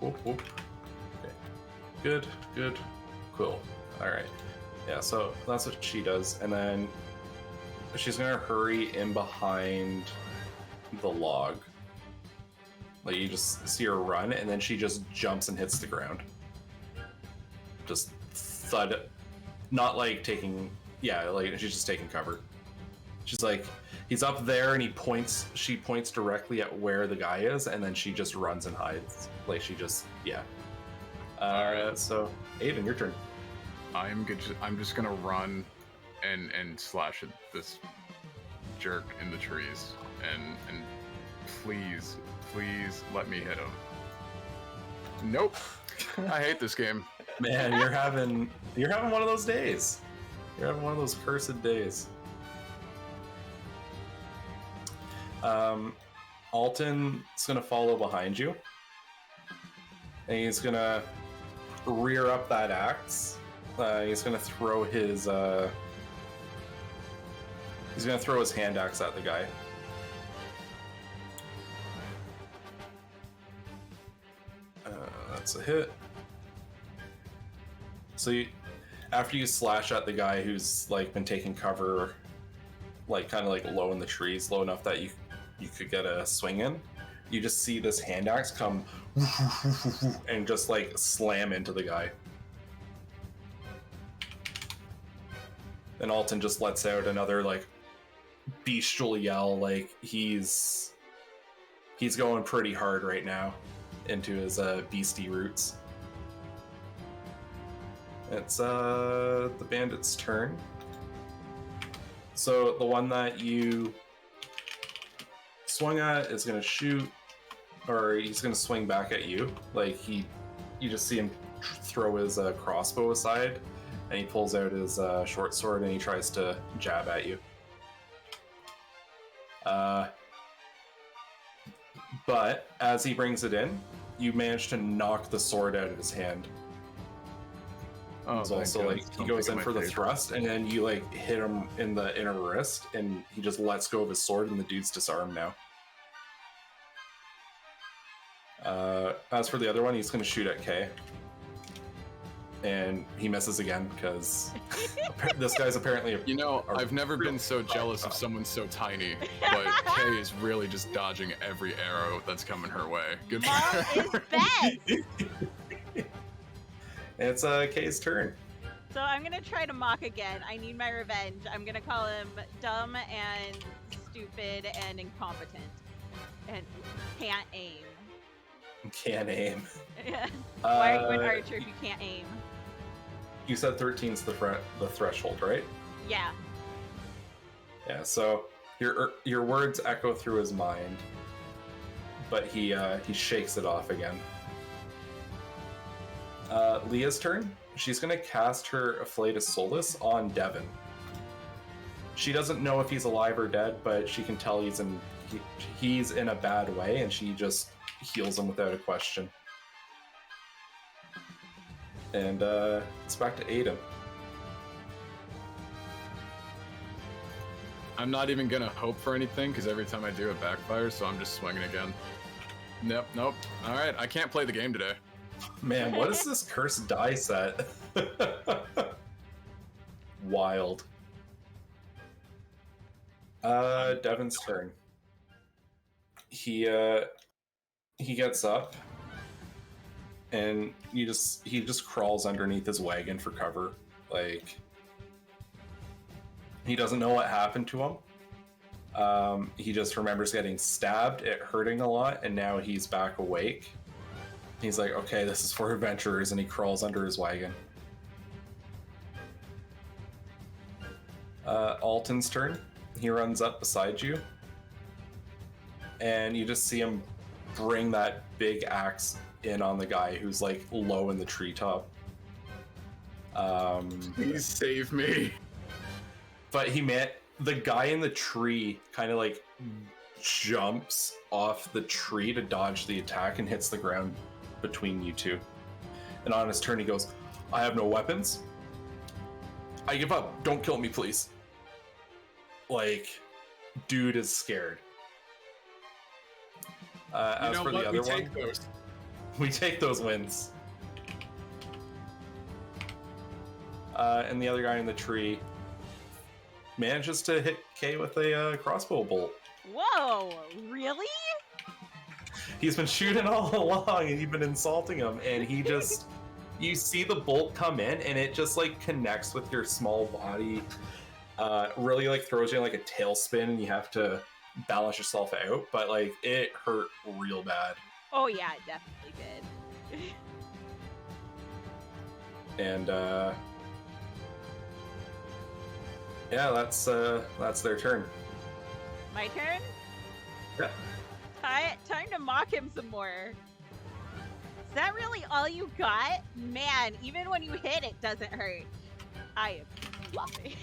Oop. Okay. Good. Cool. Alright. Yeah, so that's what she does. And then she's gonna hurry in behind the log. Like, you just see her run, and then she just jumps and hits the ground. Just thud. Not like taking... Yeah, like, she's just taking cover. She's like, he's up there, and she points directly at where the guy is, and then she just runs and hides. Like, she just... Yeah. Alright, so, Aiden, your turn. I'm just gonna run and slash at this jerk in the trees and please let me hit him. Nope. I hate this game. Man, you're having one of those days. You're having one of those cursed days. Alton is gonna follow behind you, and he's gonna rear up that axe. He's gonna throw his hand axe at the guy. That's a hit. So after you slash at the guy who's like been taking cover, like kind of like low in the trees, low enough that you could get a swing in, you just see this hand axe come and just like slam into the guy. And Alton just lets out another like bestial yell, like he's going pretty hard right now into his beastie roots. It's the bandit's turn. So the one that you swung at is gonna shoot, or he's gonna swing back at you. Like you just see him throw his crossbow aside, and he pulls out his short sword and he tries to jab at you. But as he brings it in, you manage to knock the sword out of his hand. Oh, It's also like he goes in for the thrust, and then you like hit him in the inner wrist, and he just lets go of his sword, and the dude's disarmed now. As for the other one, he's going to shoot at Kay. And he misses again because this guy's apparently I've never been so jealous of someone so tiny, but Kay is really just dodging every arrow that's coming her way. Good Mom is best. It's Kay's turn. So I'm gonna try to mock again. I need my revenge. I'm gonna call him dumb and stupid and incompetent and can't aim. Can't aim. Why are you an archer if you can't aim? You said 13's the threshold, right? Yeah. Yeah. So your words echo through his mind, but he shakes it off again. Leah's turn. She's gonna cast her Afflatus Solus on Devin. She doesn't know if he's alive or dead, but she can tell he's in a bad way, and she just heals him without a question. And it's back to Aiden. I'm not even gonna hope for anything because every time I do it backfires, so I'm just swinging again. Nope. All right, I can't play the game today. Man, what is this cursed die set? Wild. Devin's turn. He gets up, and he just crawls underneath his wagon for cover. Like, He doesn't know what happened to him. He just remembers getting stabbed, it hurting a lot, and now he's back awake. He's like, okay, this is for adventurers, and he crawls under his wagon. Alton's turn. He runs up beside you, and you just see him bring that big axe in on the guy who's like low in the treetop. Please save me. But the guy in the tree kind of like jumps off the tree to dodge the attack and hits the ground between you two. And on his turn, he goes, I have no weapons. I give up. Don't kill me, please. Like, dude is scared. As for the other one, we take those wins. And the other guy in the tree manages to hit Kay with a crossbow bolt. Whoa, really? He's been shooting all along, and you've been insulting him, and he just... you see the bolt come in, and it just, like, connects with your small body. Really, like, throws you in, like, a tailspin, and you have to balance yourself out, but, like, it hurt real bad. Oh, yeah, it definitely did. And, yeah, that's their turn. My turn? Yeah. Time to mock him some more. Is that really all you got? Man, even when you hit, it doesn't hurt. I am bluffing.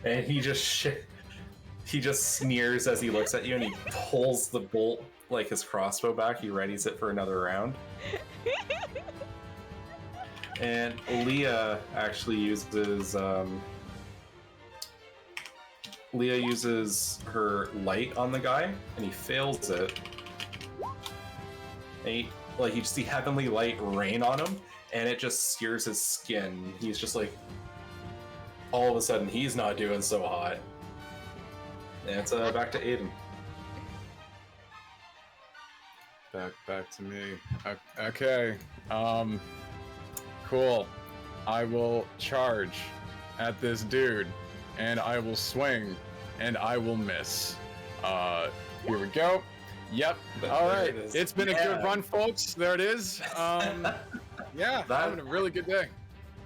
And he just sneers as he looks at you, and he pulls the bolt, like his crossbow back. He readies it for another round. And Leah actually uses her light on the guy, and he fails it. And you see heavenly light rain on him, and it just sears his skin. He's just like, all of a sudden, he's not doing so hot. And it's back to Aiden. Back to me. Okay. Cool. I will charge at this dude, and I will swing, and I will miss. Here we go. Yep. All right. It's been a good run, folks. There it is. Yeah, having a really good day.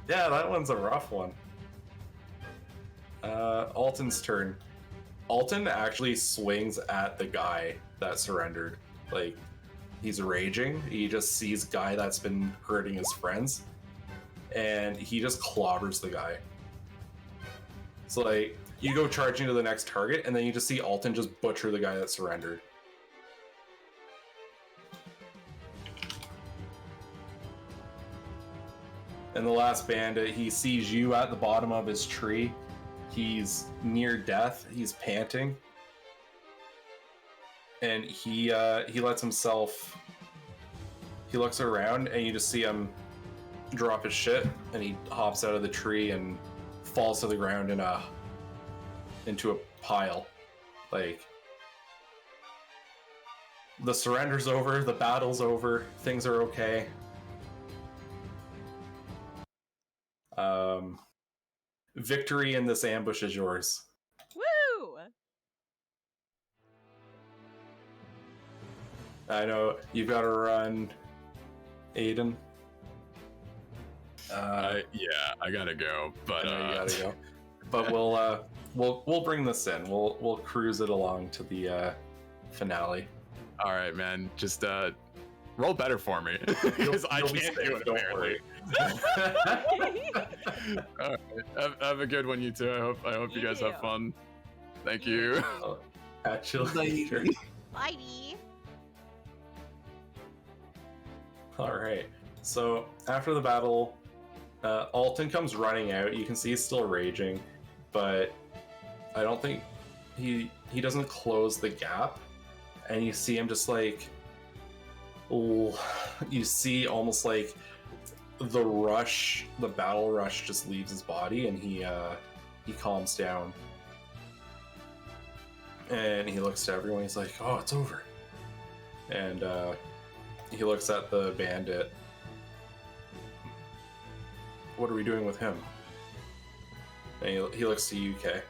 Yeah, that one's a rough one. Alton's turn. Alton actually swings at the guy that surrendered. Like, he's raging. He just sees guy that's been hurting his friends, and he just clobbers the guy. So, like, you go charging to the next target, and then you just see Alton just butcher the guy that surrendered. And the last bandit, he sees you at the bottom of his tree. He's near death. He's panting. And he lets himself... He looks around, and you just see him drop his shit, and he hops out of the tree and falls to the ground into a pile. Like, the surrender's over, the battle's over, things are okay. Victory in this ambush is yours. Woo! I know you've got to run, Aiden. Yeah, I gotta go. But I know you gotta go. But we'll bring this in. We'll cruise it along to the finale. All right, man. Just roll better for me, because I can't do it. Don't apparently. All right. Have a good one, you two. I hope you guys have fun. Thank you. Catch you later. Bye. All right. So after the battle, Alton comes running out. You can see he's still raging, but I don't think he doesn't close the gap. And you see him just like, you see almost like the battle rush just leaves his body, and he calms down. And he looks to everyone. He's like, "Oh, it's over." And he looks at the bandit. What are we doing with him? And he looks to you, Kay.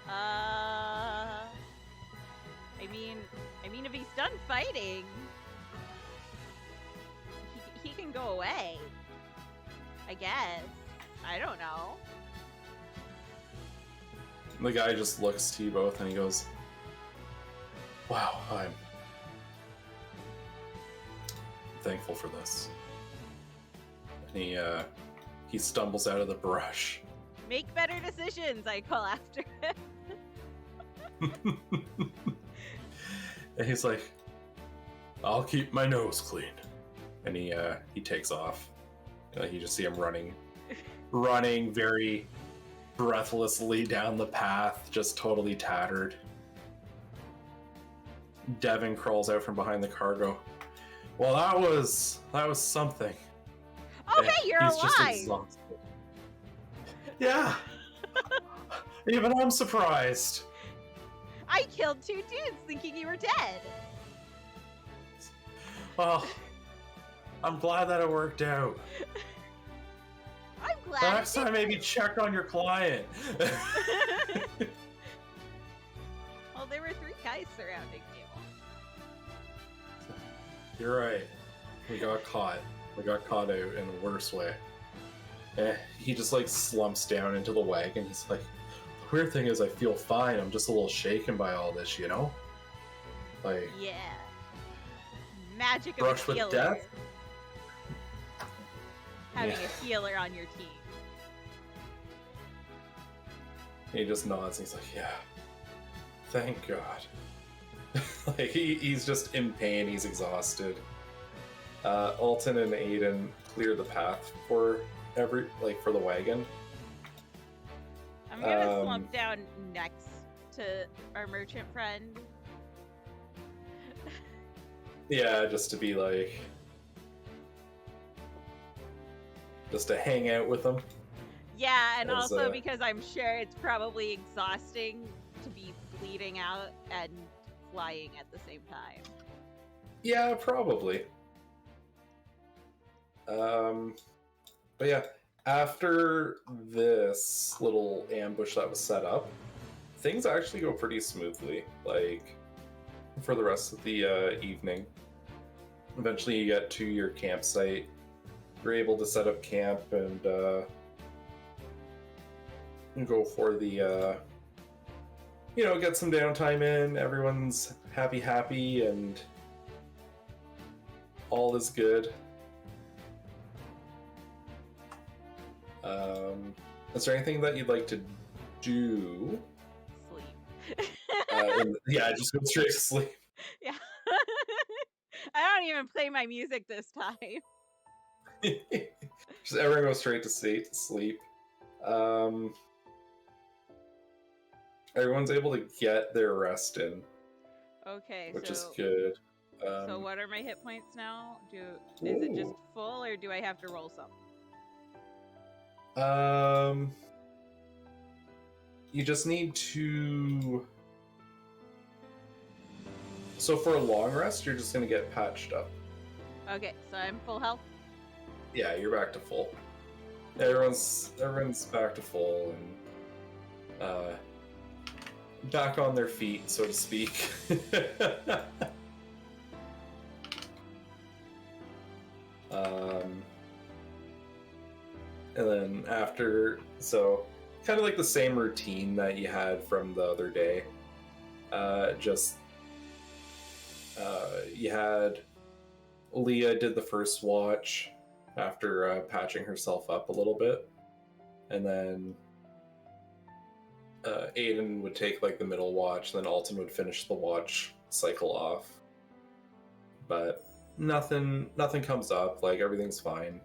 I mean, if he's done fighting, he can go away. I guess. I don't know. The guy just looks to you both and he goes, "Wow, I'm thankful for this." And he stumbles out of the brush. Make better decisions, I call after him. And he's like, "I'll keep my nose clean." And he takes off. You just see him running very breathlessly down the path, just totally tattered. Devin crawls out from behind the cargo. "Well, that was something." Oh, hey, you're He's just alive! exhausted. Yeah. Even I'm surprised. I killed 2 dudes thinking you were dead. Well, I'm glad that it worked out. I'm glad. The next time, maybe check on your client. Well, there were 3 guys surrounding you. You're right. We got caught. We got caught out in the worst way. He just like slumps down into the wagon. He's like, "The weird thing is I feel fine. I'm just a little shaken by all this, you know? Like, Yeah. Magic of Brush a with healer. death? Having Yeah. a healer on your team. He just nods and he's like, "Yeah. Thank God." Like he's just in pain, he's exhausted. Alton and Aiden clear the path for for the wagon. I'm gonna slump down next to our merchant friend. Yeah, just to be like, just to hang out with them. Yeah, and As, also because I'm sure it's probably exhausting to be bleeding out and flying at the same time. Yeah, probably. But yeah, after this little ambush that was set up, things actually go pretty smoothly, like, for the rest of the evening. Eventually you get to your campsite, you're able to set up camp and go for the, get some downtime in, everyone's happy, and all is good. Is there anything that you'd like to do? Sleep. Yeah, just go straight to sleep. Yeah. I don't even play my music this time. Just everyone goes straight to sleep. Everyone's able to get their rest in, Okay, which so is good. so what are my hit points now? Is it just full or do I have to roll some? You just need to. So for a long rest, you're just gonna get patched up. Okay, so I'm full health. Yeah, you're back to full. Everyone's back to full and back on their feet, so to speak. And then after, so kind of like the same routine that you had from the other day. You had Leah did the first watch after patching herself up a little bit, and then Aiden would take like the middle watch, and then Alton would finish the watch cycle off. But nothing comes up, like everything's fine.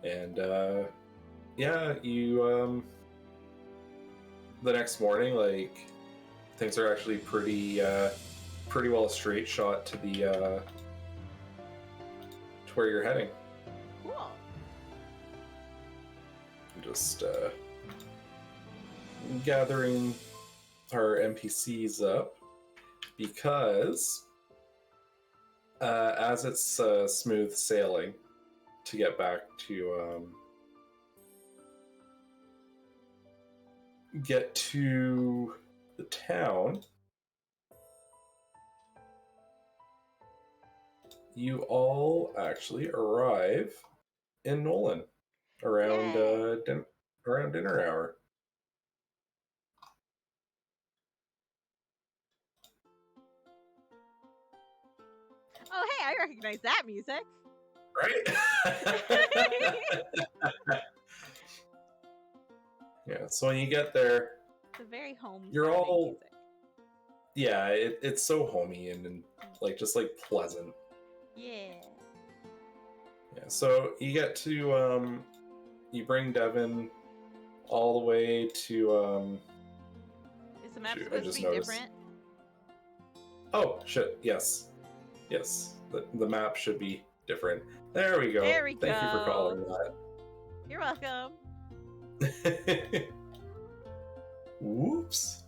And yeah, you the next morning, like things are actually pretty well straight shot to the to where you're heading. Cool. Just gathering our NPCs up because as it's smooth sailing to get back to get to the town, you all actually arrive in Nolan around around dinner hour. Oh, hey, I recognize that music. Right? Yeah, so when you get there, It's a very home. you're all music. yeah, it's so homey and like just like pleasant. Yeah. Yeah, so you get to you bring Devin all the way to Is the map shoot, I supposed to just be noticed. different? Oh shit, yes. The map should be different. There we go. There we Thank you for go. calling that. You're welcome. Whoops.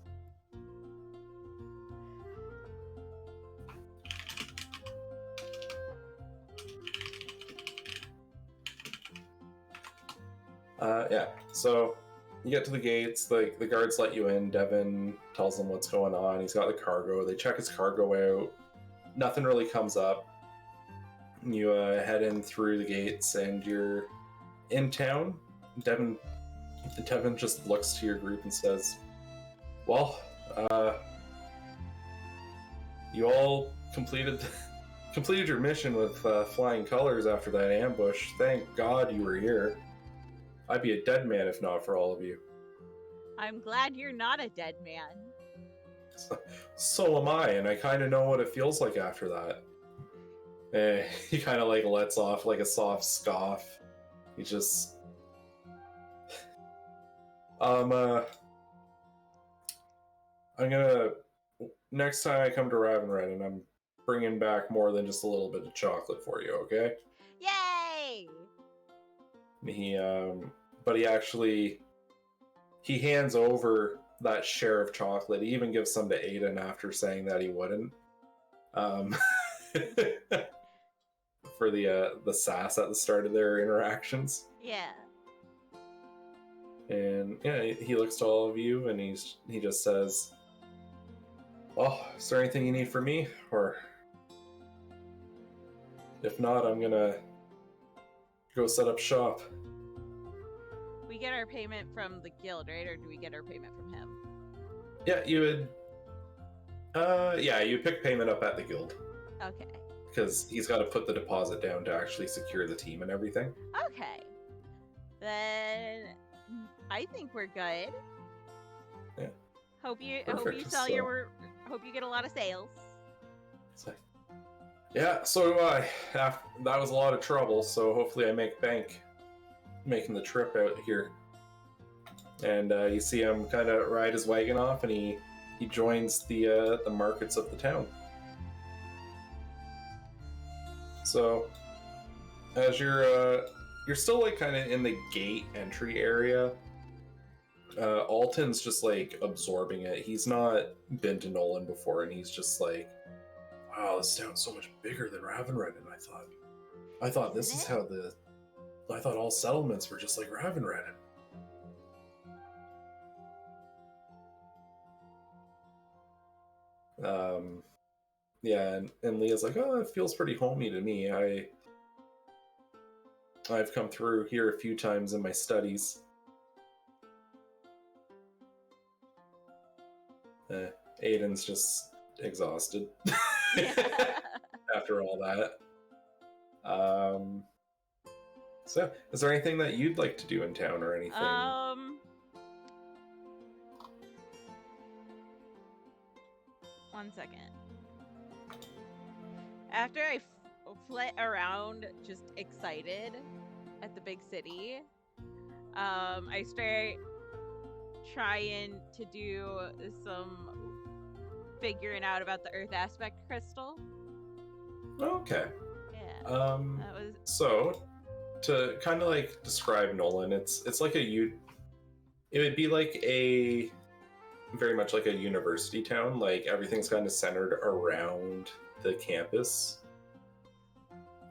Yeah, so you get to the gates, like the guards let you in. Devin tells them what's going on. He's got the cargo. They check his cargo out. Nothing really comes up. You head in through the gates and you're in town. Devin just looks to your group and says, well, you all completed your mission with flying colors after that ambush. Thank God you were here. I'd be a dead man if not for all of you. I'm glad you're not a dead man. So am I, and I kind of know what it feels like after that. He kind of like lets off like a soft scoff. He just... I'm gonna... Next time I come to Ravenred, I'm bringing back more than just a little bit of chocolate for you, okay? Yay! But he hands over that share of chocolate. He even gives some to Aiden after saying that he wouldn't. For the sass at the start of their interactions. Yeah. And yeah, he looks to all of you and he just says, well, is there anything you need from me? Or if not, I'm gonna go set up shop. We get our payment from the guild, right? Or do we get our payment from him? Yeah, you would you pick payment up at the guild. Okay. Because he's got to put the deposit down to actually secure the team and everything. Okay. Then I think we're good. Yeah. Hope you Perfect. sell your hope you get a lot of sales. Yeah, so do I. That was a lot of trouble, so hopefully I make bank making the trip out here. And you see him kind of ride his wagon off, and he joins the markets of the town. So as you're still like kind of in the gate entry area, Alton's just like absorbing it. He's not been to Nolan before, and he's just like, wow, this town's so much bigger than Ravenred. And I thought this is how I thought all settlements were just like Ravenred. Yeah, and Leah's like, oh, it feels pretty homey to me. I've come through here a few times in my studies. Aiden's just exhausted after all that. So, is there anything that you'd like to do in town or anything? One second. After I flit around just excited at the big city, I start trying to do some figuring out about the Earth aspect crystal. Okay. Yeah. That was... So, to kind of like describe Nolan, it's like it would be like very much like a university town. Like everything's kind of centered around the campus.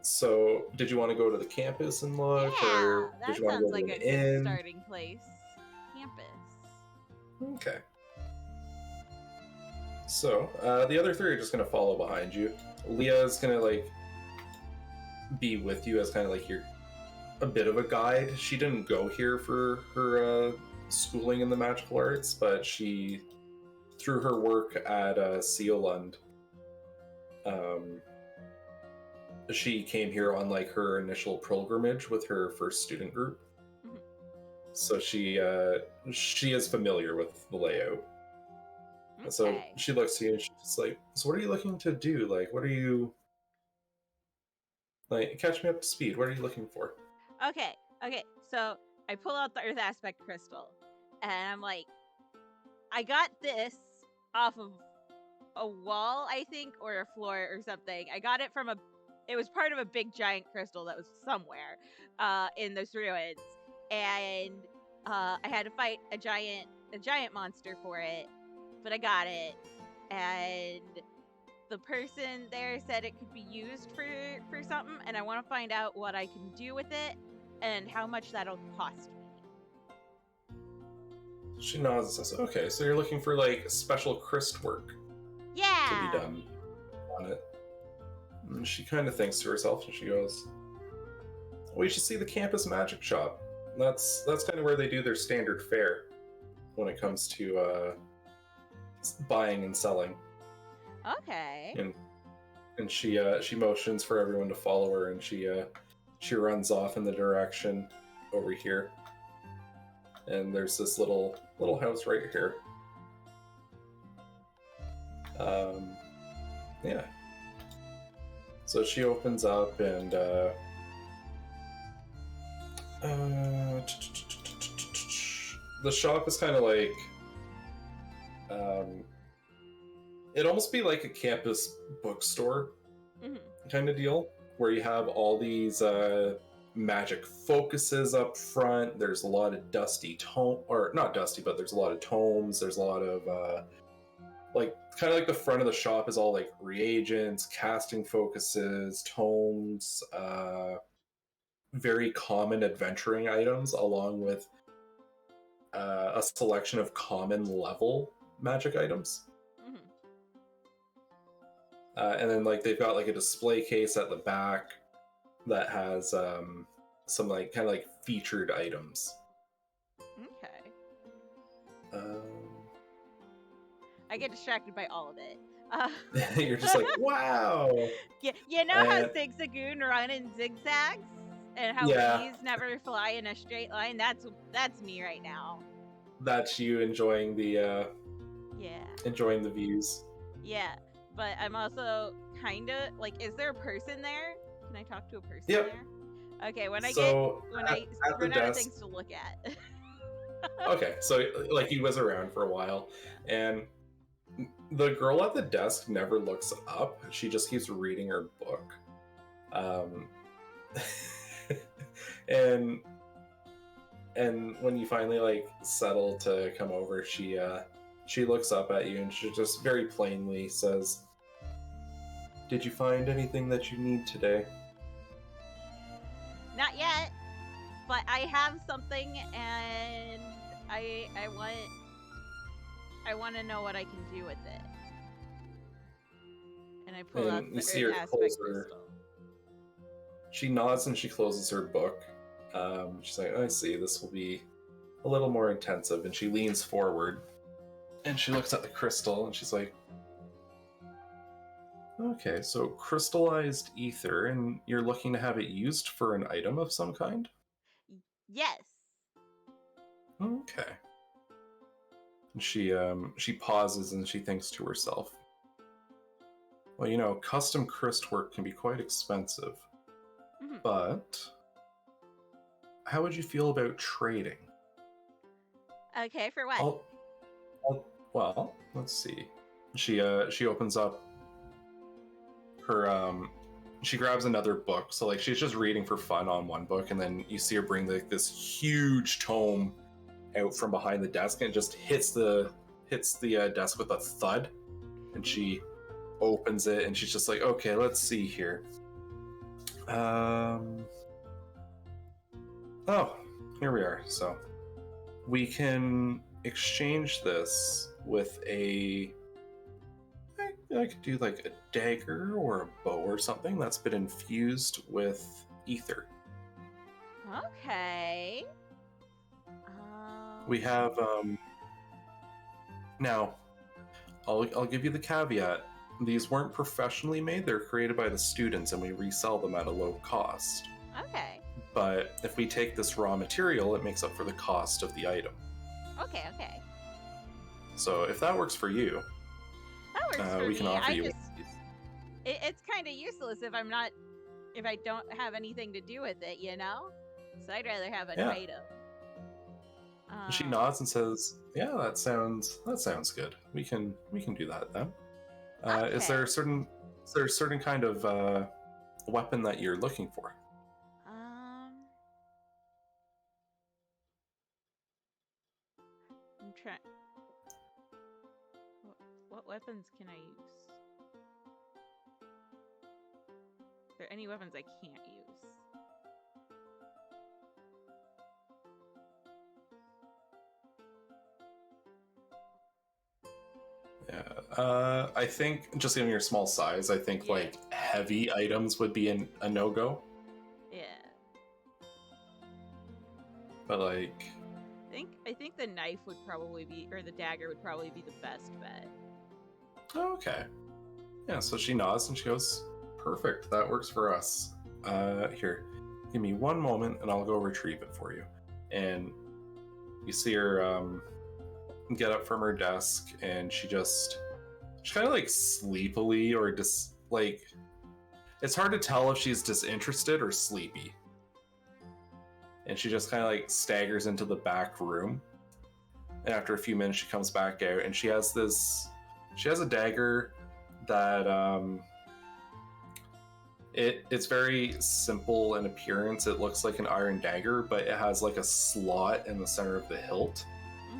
So, did you want to go to the campus and look, or that did you want to sounds go like to a an good inn? starting place. Campus. Okay. So, the other three are just going to follow behind you. Leah's going to, like, be with you as kind of, like, a bit of a guide. She didn't go here for her schooling in the magical arts, but she, through her work at Sealund, she came here on, like, her initial pilgrimage with her first student group. Mhm. So she is familiar with the layout. Okay. So she looks to you and she's like, so what are you looking to do? Like, what are you... Like, catch me up to speed. What are you looking for? Okay. So I pull out the Earth Aspect Crystal, and I'm like, I got this off of a wall, I think, or a floor or something. I got it from it was part of a big giant crystal that was somewhere in those ruins, and I had to fight a giant monster for it, but I got it, and the person there said it could be used for something, and I want to find out what I can do with it and how much that'll cost me. She nods and says, okay, so you're looking for, like, special Christ work Yeah. to be done on it. And she kind of thinks to herself and she goes, well, you should see the campus magic shop. That's kind of where they do their standard fare when it comes to buying and selling. Okay. And she motions for everyone to follow her, and she runs off in the direction over here. And there's this little house right here. Yeah. So she opens up and the shop is kind of like it'd almost be like a campus bookstore kind of deal, where you have all these magic focuses up front. There's a lot of dusty or not dusty, but there's a lot of tomes. There's a lot of like, kind of like the front of the shop is all like reagents, casting focuses, tomes, very common adventuring items, along with a selection of common level magic items. And then, like, they've got like a display case at the back that has some like kind of like featured items. Okay. I get distracted by all of it. You're just like, wow. Yeah, you know how Zigzagoon run in zigzags, and how bees never fly in a straight line. That's me right now. That's you enjoying the enjoying the views. Yeah, but I'm also kind of like, is there a person there? Can I talk to a person there? Okay, when I run out of things to look at. Okay, so like he was around for a while, and the girl at the desk never looks up. She just keeps reading her book. And when you finally like settle to come over, she looks up at you and she just very plainly says, "Did you find anything that you need today?" Not yet, but I have something, and I want to know what I can do with it. And I pull out the Earth Aspect Crystal. She nods and she closes her book. She's like, I see, this will be a little more intensive. And she leans forward and she looks at the crystal and she's like, okay, so crystallized ether, and you're looking to have it used for an item of some kind? Yes. Okay. And she pauses and she thinks to herself, well, you know, custom Christ work can be quite expensive. But how would you feel about trading? Okay, for what? Well, let's see. She opens up her she grabs another book. So like she's just reading for fun on one book, and then you see her bring this huge tome out from behind the desk, and it just hits the desk with a thud. And she opens it and she's just like, okay, let's see here. Oh, here we are. So we can exchange this with a... I could do like a dagger or a bow or something that's been infused with ether. Okay. We have, now, I'll give you the caveat. These weren't professionally made, they're created by the students and we resell them at a low cost. Okay. But if we take this raw material, it makes up for the cost of the item. Okay, okay. So if that works for you, That works for we me. can offer you. It's kind of useless if I don't have anything to do with it, you know? So I'd rather have an item. She nods and says, "Yeah, that sounds good. We can do that then." Okay. Is there a certain kind of weapon that you're looking for? I'm trying. What weapons can I use? Are there any weapons I can't use? Yeah, I think just given your small size, I think like heavy items would be a no-go. Yeah. But like, I think the knife would probably be, or the dagger would probably be the best bet. okay. Yeah, so she nods and she goes, "Perfect, that works for us. Here, give me one moment and I'll go retrieve it for you." And you see her get up from her desk and she kind of like sleepily or just like, it's hard to tell if she's disinterested or sleepy. And she just kind of like staggers into the back room. And after a few minutes, she comes back out and she has a dagger that it's very simple in appearance. It looks like an iron dagger, but it has like a slot in the center of the hilt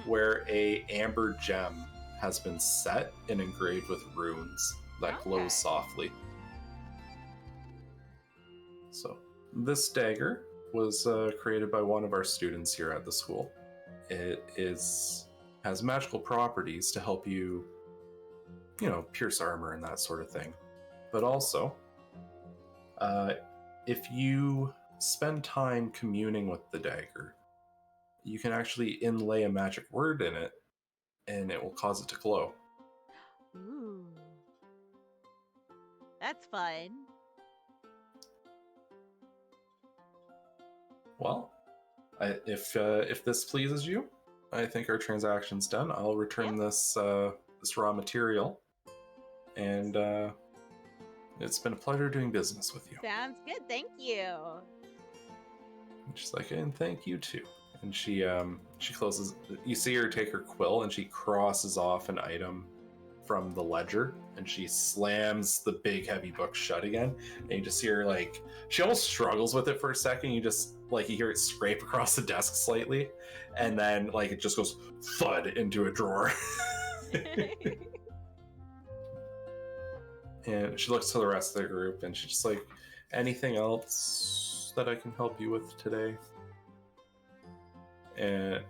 where a amber gem has been set and engraved with runes that glow softly. So this dagger was created by one of our students here at the school. It has magical properties to help you, pierce armor and that sort of thing. But also, if you spend time communing with the dagger, you can actually inlay a magic word in it, and it will cause it to glow. Ooh. That's fun. Well, if this pleases you, I think our transaction's done. I'll return this raw material, and it's been a pleasure doing business with you. Sounds good. Thank you. And she's like, "And thank you too." And she closes. You see her take her quill and she crosses off an item from the ledger, and she slams the big heavy book shut again. And you just see her like, she almost struggles with it for a second. You just like, you hear it scrape across the desk slightly, and then like it just goes thud into a drawer. And she looks to the rest of the group and she's just like, "Anything else that I can help you with today?" And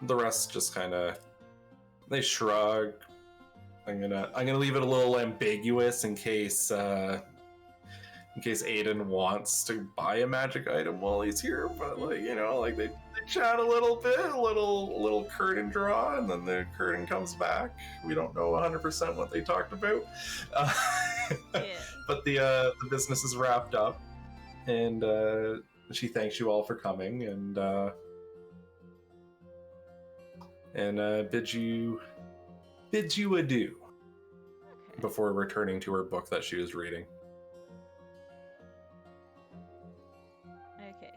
the rest just kind of, they shrug. I'm gonna leave it a little ambiguous in case Aiden wants to buy a magic item while he's here. But like, they chat a little bit, a little curtain draw, and then the curtain comes back. We don't know 100% what they talked about, but the business is wrapped up, and she thanks you all for coming, and bids you adieu before returning to her book that she was reading. Okay,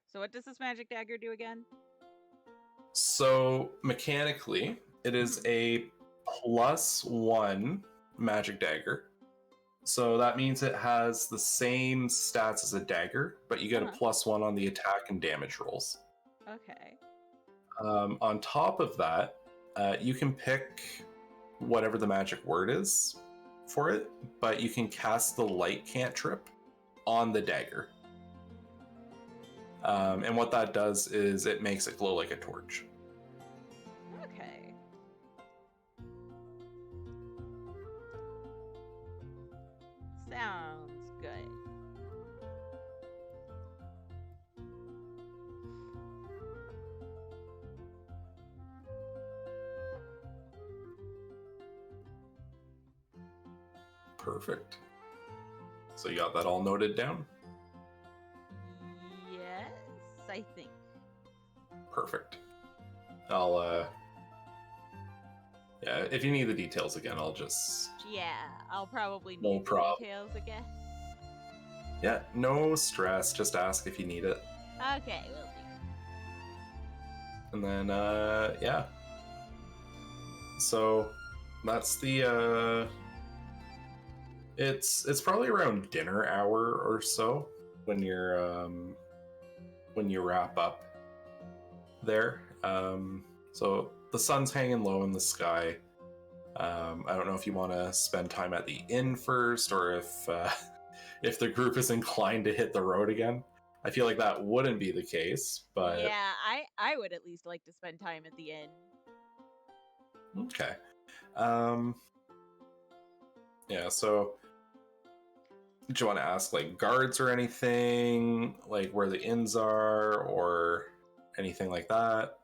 so what does this magic dagger do again? So mechanically, it is a +1 magic dagger. So that means it has the same stats as a dagger, but you get a +1 on the attack and damage rolls. Okay. On top of that, you can pick whatever the magic word is for it, but you can cast the light cantrip on the dagger. And what that does is it makes it glow like a torch. Okay. Sounds good. Perfect. So you got that all noted down? Yes, I think. Perfect. Yeah, if you need the details again, I'll just... Yeah, I'll probably No need the prob. details again. Yeah, no stress. Just ask if you need it. Okay, will do. And then, yeah. So, that's the, It's probably around dinner hour or so when you wrap up there. So the sun's hanging low in the sky. I don't know if you want to spend time at the inn first, or if the group is inclined to hit the road again. I feel like that wouldn't be the case, but Yeah, I would at least like to spend time at the inn. okay. Yeah, so do you want to ask like guards or anything, like where the inns are or anything like that?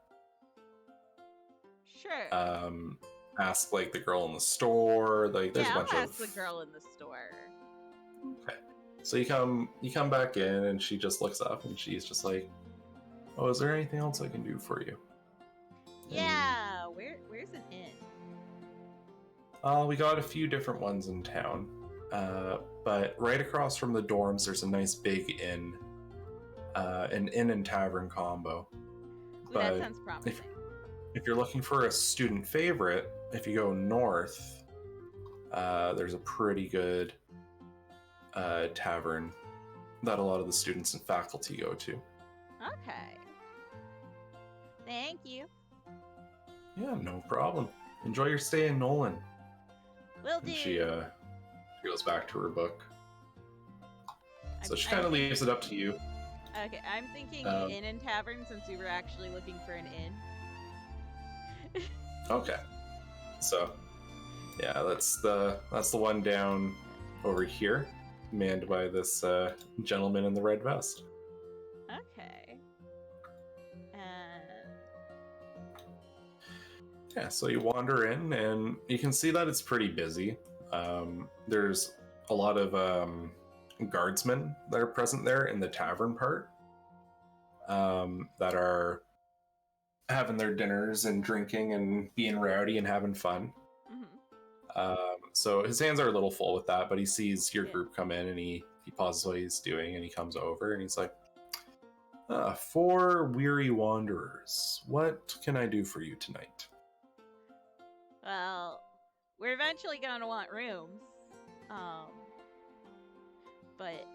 Sure. Ask like the girl in the store, like there's Yeah, a bunch I'll of ask the girl in the store. Okay. So you come back in and she just looks up and she's just like, "Oh, is there anything else I can do for you?" Yeah, where's an inn? We got a few different ones in town. But right across from the dorms there's a nice big inn. An inn and tavern combo. Ooh, that sounds promising. If you're looking for a student favorite, if you go north, there's a pretty good tavern that a lot of the students and faculty go to. Okay. Thank you. Yeah, no problem. Enjoy your stay in Nolan. Will And do. she goes back to her book. So she I'm kind of leaves it up to you. Okay, I'm thinking inn and tavern since we were actually looking for an inn. Okay. So, yeah, that's the one down over here, manned by this gentleman in the red vest. Okay. Yeah, so you wander in, and you can see that it's pretty busy. There's a lot of guardsmen that are present there in the tavern part, that are having their dinners and drinking and being rowdy and having fun. So his hands are a little full with that, but he sees your group come in and he pauses what he's doing and he comes over and he's like, 4 weary wanderers, what can I do for you tonight? Well, we're eventually going to want rooms. But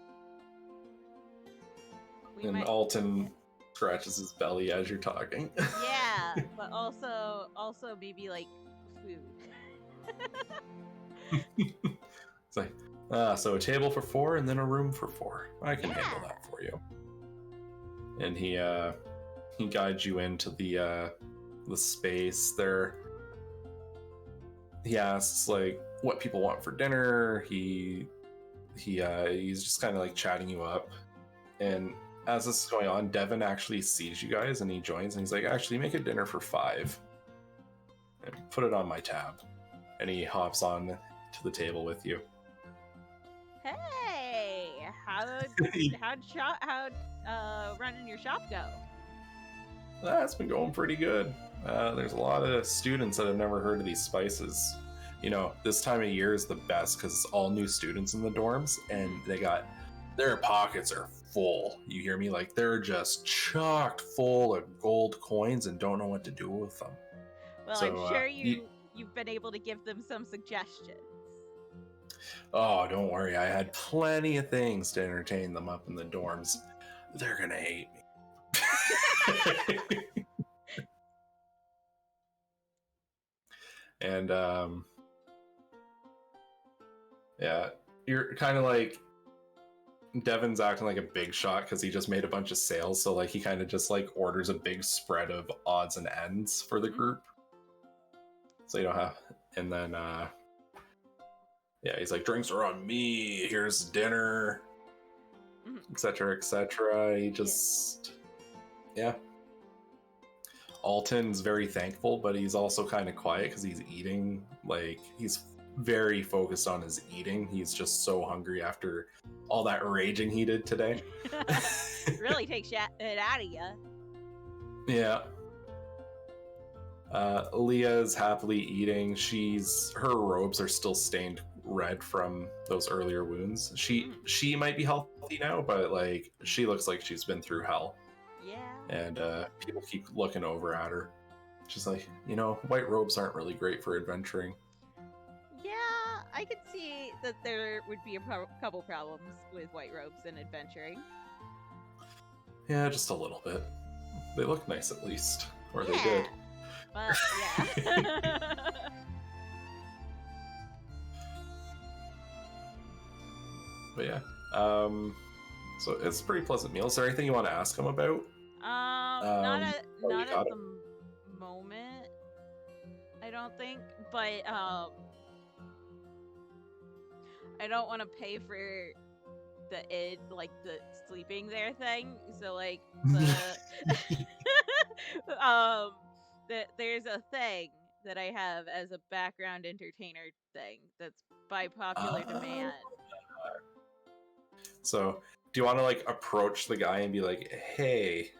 and Alton scratches his belly as you're talking. Yeah, but also maybe like food. It's like, so a table for 4 and then a room for 4. I can handle that for you. And he guides you into the space there. He asks like what people want for dinner. He's just kind of like chatting you up. And as this is going on, Devin actually sees you guys and he joins and he's like, actually make a dinner for 5 and put it on my tab. And he hops on to the table with you. Hey, how'd running your shop go? That's been going pretty good. There's a lot of students that have never heard of these spices. You know, this time of year is the best because it's all new students in the dorms and their pockets are full. You hear me? Like they're just chocked full of gold coins and don't know what to do with them. Well, so, I'm sure you've been able to give them some suggestions. Oh, don't worry. I had plenty of things to entertain them up in the dorms. They're gonna hate me. And yeah, you're kind of like Devin's acting like a big shot because he just made a bunch of sales. So like he kind of just like orders a big spread of odds and ends for the group. So you don't have, and then yeah, he's like, drinks are on me. Here's dinner, etc., etc. He just, yeah. Alton's very thankful, but he's also kind of quiet because he's eating. Like he's very focused on his eating. He's just so hungry after all that raging he did today. Really takes it out of you. Yeah. Leah's happily eating. Her robes are still stained red from those earlier wounds. She might be healthy now, but like she looks like she's been through hell. Yeah. And people keep looking over at her. She's like, white robes aren't really great for adventuring. Yeah, I could see that there would be a couple problems with white robes and adventuring. Yeah, just a little bit. They look nice at least. Or they did. Well, yeah. But yeah. So it's a pretty pleasant meal. Is there anything you want to ask them about? Not at the moment, I don't think. But I don't want to pay for the sleeping there thing. So like there's a thing that I have as a background entertainer thing that's by popular demand. So do you want to like approach the guy and be like, hey?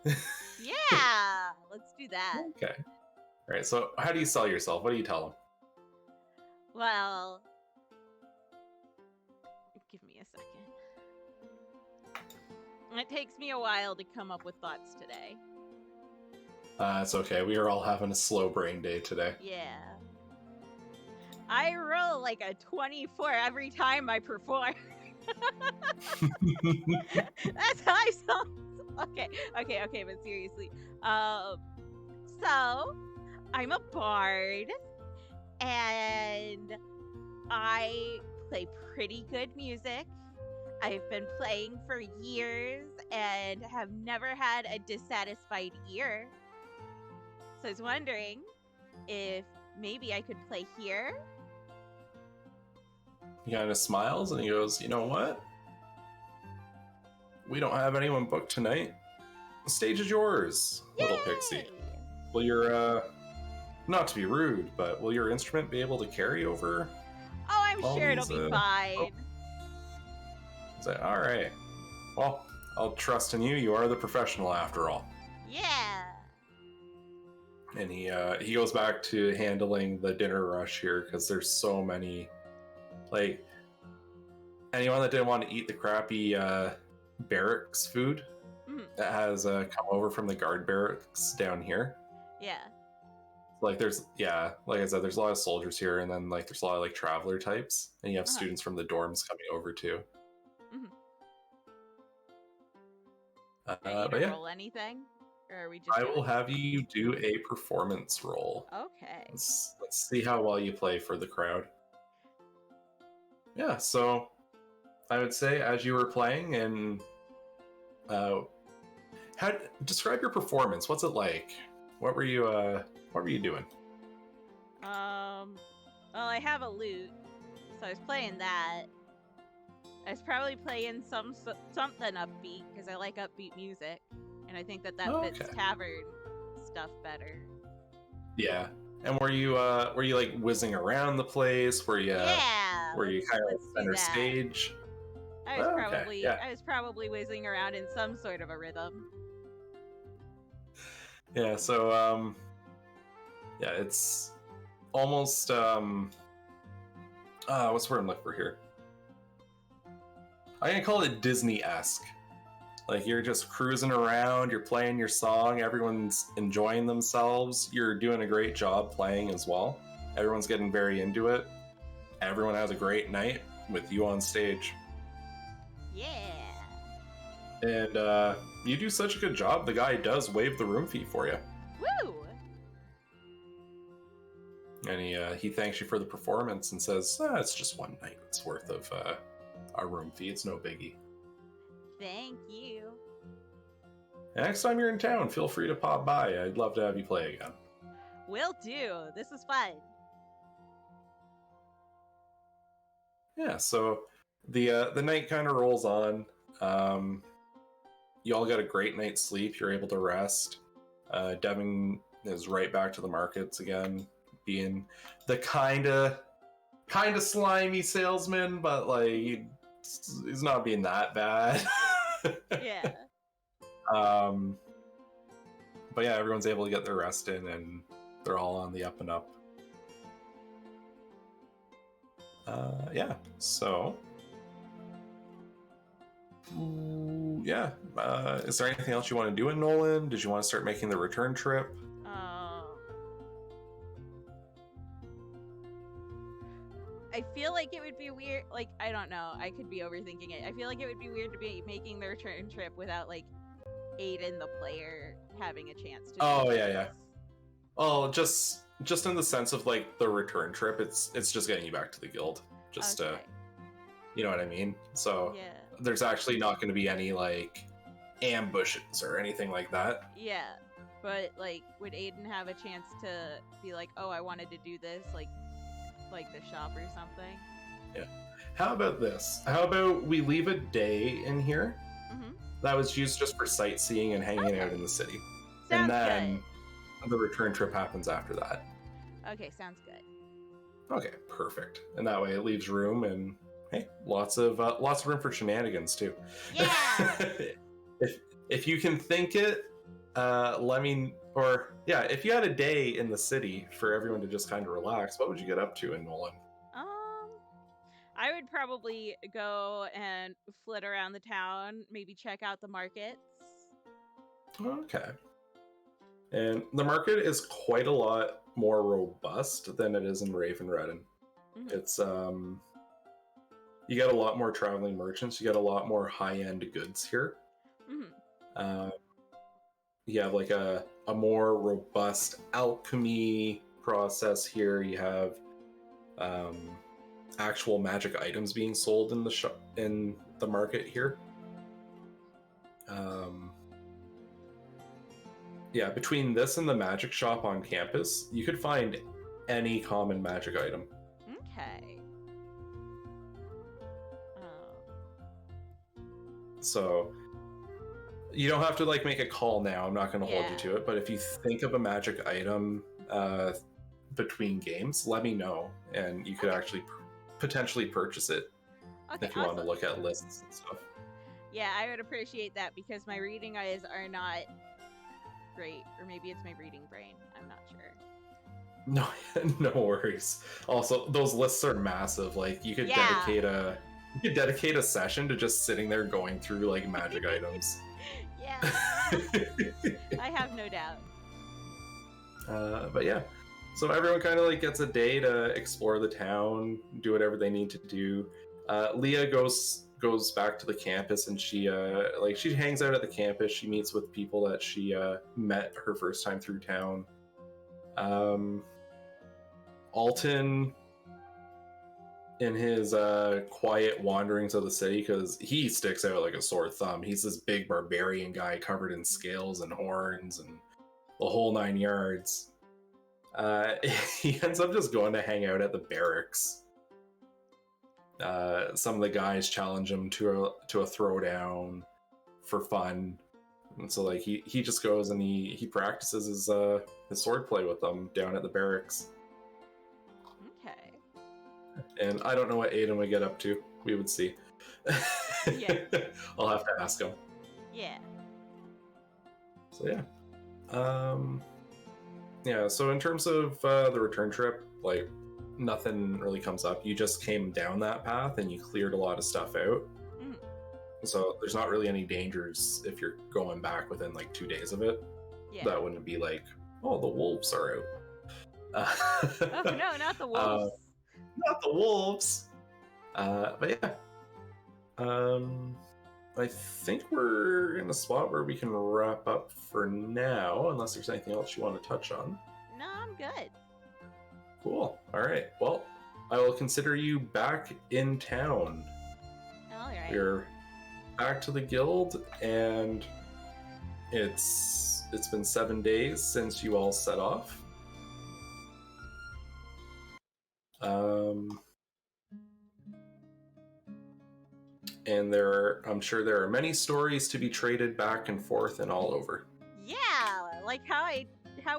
Yeah, let's do that. Okay. All right. So how do you sell yourself? What do you tell him? Well, give me a second. It takes me a while to come up with thoughts today. It's okay. We are all having a slow brain day today. Yeah. I roll like a 24 every time I perform. That's how I sound. Okay, but seriously. So, I'm a bard, and I play pretty good music. I've been playing for years and have never had a dissatisfied ear. So I was wondering if maybe I could play here. He kind of smiles and he goes, you know what? We don't have anyone booked tonight. The stage is yours, little pixie. Will your, not to be rude, but will your instrument be able to carry over? Oh, I'm sure it'll be fine. Oh. He's like, all right. Well, I'll trust in you. You are the professional after all. Yeah. And he goes back to handling the dinner rush here because there's so many. Like, anyone that didn't want to eat the crappy barracks food that has come over from the guard barracks down here. Yeah. Like there's, like I said, there's a lot of soldiers here, and then like there's a lot of like traveler types, and you have students from the dorms coming over too. But yeah. Roll anything, or are we just? I will have you do a performance roll. Okay. Let's see how well you play for the crowd. Yeah, so I would say as you were playing, and describe your performance. What's it like? What were you doing? Well, I have a lute, so I was playing that. I was probably playing something upbeat because I like upbeat music, and I think that fits tavern stuff better. Yeah. And were you like whizzing around the place? Were you kind of center stage? I was probably whizzing around in some sort of a rhythm. Yeah, so it's almost what's the word I'm looking for here? I'm gonna call it Disney-esque. Like you're just cruising around, you're playing your song, everyone's enjoying themselves, you're doing a great job playing as well. Everyone's getting very into it. Everyone has a great night with you on stage. Yeah. And you do such a good job, the guy does waive the room fee for you. Woo! And he thanks you for the performance and says, it's just one night's worth of our room fee, it's no biggie. Thank you. Next time you're in town, feel free to pop by. I'd love to have you play again. Will do. This is fun. Yeah, so the night kind of rolls on. You all got a great night's sleep. You're able to rest. Devin is right back to the markets again, being the kind of slimy salesman, but like he's not being that bad. Yeah. But yeah, everyone's able to get their rest in, and they're all on the up and up. Yeah, so yeah. Is there anything else you want to do in Nolan? Did you want to start making the return trip? I feel like it would be weird. Like, I don't know. I could be overthinking it. I feel like it would be weird to be making the return trip without, like, Aiden, the player, having a chance to. Oh, yeah. Oh, just in the sense of, like, the return trip, it's just getting you back to the guild. Just, okay. You know what I mean? So, yeah. There's actually not going to be any, like, ambushes or anything like that. Yeah. But, like, would Aiden have a chance to be like, oh, I wanted to do this, like the shop or something? Yeah. How about this? How about we leave a day in here that was used just for sightseeing and hanging out in the city. Sounds and then good. the return trip happens after that. Okay, sounds good. Okay, perfect. And that way it leaves room, and hey, lots of room for shenanigans too. Yeah. if you can think it, if you had a day in the city for everyone to just kind of relax, what would you get up to in Nolan? I would probably go and flit around the town, maybe check out the markets. Okay. And the market is quite a lot more robust than it is in Raven Redden. It's you get a lot more traveling merchants, you get a lot more high-end goods here. You have like a more robust alchemy process here. You have actual magic items being sold in the market here. Yeah, between this and the magic shop on campus, you could find any common magic item. Okay. So you don't have to like make a call now. I'm not going to hold you to it, but if you think of a magic item between games, let me know, and you could actually potentially purchase it if you want to look at lists and stuff. Yeah, I would appreciate that because my reading eyes are not great, or maybe it's my reading brain. I'm not sure. No worries. Also, those lists are massive. Like you could dedicate a session to just sitting there going through like magic items. Yeah. I have no doubt. But yeah. So everyone kind of like gets a day to explore the town, do whatever they need to do. Leah goes back to the campus, and she hangs out at the campus. She meets with people that she met her first time through town. Alton, in his quiet wanderings of the city, because he sticks out like a sore thumb. He's this big barbarian guy covered in scales and horns and the whole 9 yards. He ends up just going to hang out at the barracks. Some of the guys challenge him to a throwdown for fun, and so like he just goes and he practices his swordplay with them down at the barracks. Okay. And I don't know what Aiden would get up to. We would see. Yeah. I'll have to ask him. Yeah. So yeah. Yeah, so in terms of the return trip, like nothing really comes up. You just came down that path and you cleared a lot of stuff out. So there's not really any dangers if you're going back within like 2 days of it. Yeah. That wouldn't be like, oh, the wolves are out. Oh no, not the wolves. Not the wolves. But yeah. I think we're in a spot where we can wrap up for now, unless there's anything else you want to touch on. No, I'm good. Cool. All right. Well, I will consider you back in town. All right. back to the guild, and it's been 7 days since you all set off. And I'm sure there are many stories to be traded back and forth and all over. Yeah, like how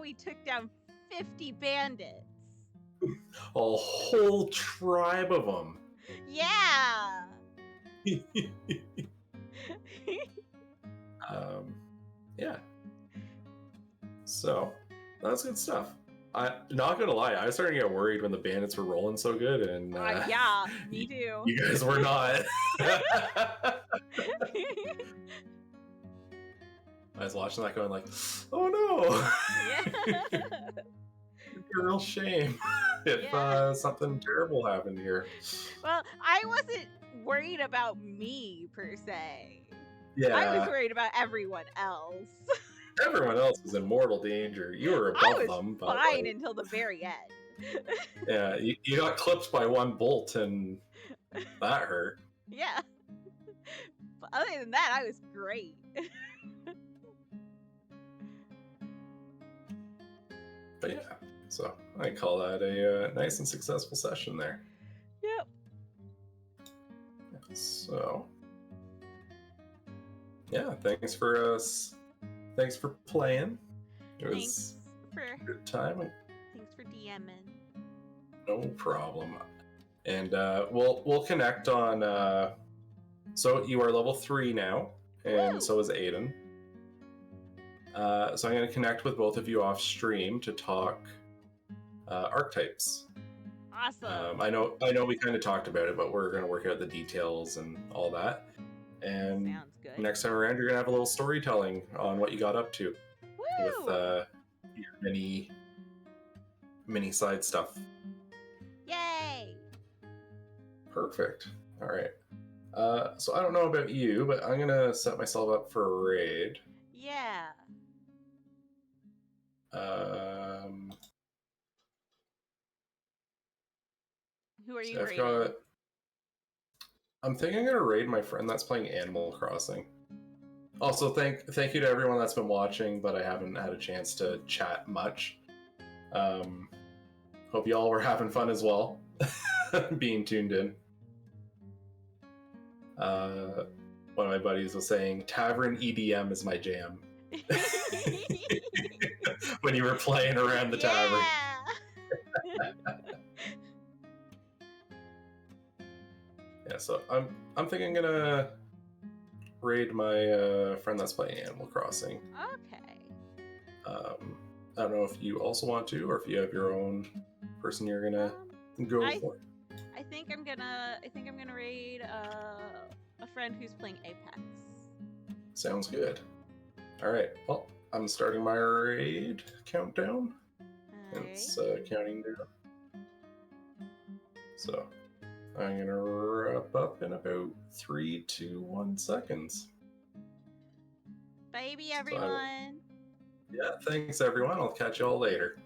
we took down 50 bandits. A whole tribe of them. Yeah. Yeah. So that's good stuff. I'm not gonna lie, I was starting to get worried when the bandits were rolling so good, and yeah, me too. You guys were not. I was watching that going like, oh no. Yeah. It'd be a real shame if something terrible happened here. Well, I wasn't worried about me per se. Yeah. I was worried about everyone else. Everyone else was in mortal danger. You were above them. But fine until the very end. Yeah, you got clipped by one bolt and that hurt. Yeah. But other than that, I was great. But yeah, so I call that a nice and successful session there. Yep. So yeah, thanks for playing. It was a good time. Thanks for DMing. No problem. And we'll connect on. So you are level 3 now, and Woo! so is Aiden. So I'm going to connect with both of you off stream to talk archetypes. Awesome. I know we kind of talked about it, but we're going to work out the details and all that. And sounds good. Next time around, you're going to have a little storytelling on what you got up to. Woo! With your mini side stuff. Yay! Perfect. All right. So I don't know about you, but I'm going to set myself up for a raid. Yeah. Who are you raiding? I'm thinking I'm going to raid my friend that's playing Animal Crossing. Also, thank you to everyone that's been watching, but I haven't had a chance to chat much. Hope you all were having fun as well, being tuned in. One of my buddies was saying, Tavern EDM is my jam. When you were playing around the tavern. Yeah, so I'm thinking I'm gonna raid my friend that's playing Animal Crossing. Okay. I don't know if you also want to, or if you have your own person you're gonna go for. I think I'm gonna raid a friend who's playing Apex. Sounds good. All right. Well, I'm starting my raid countdown. It's counting down. So I'm gonna wrap up in about 3, 2, 1 seconds. Baby, everyone. Yeah, thanks everyone. I'll catch you all later.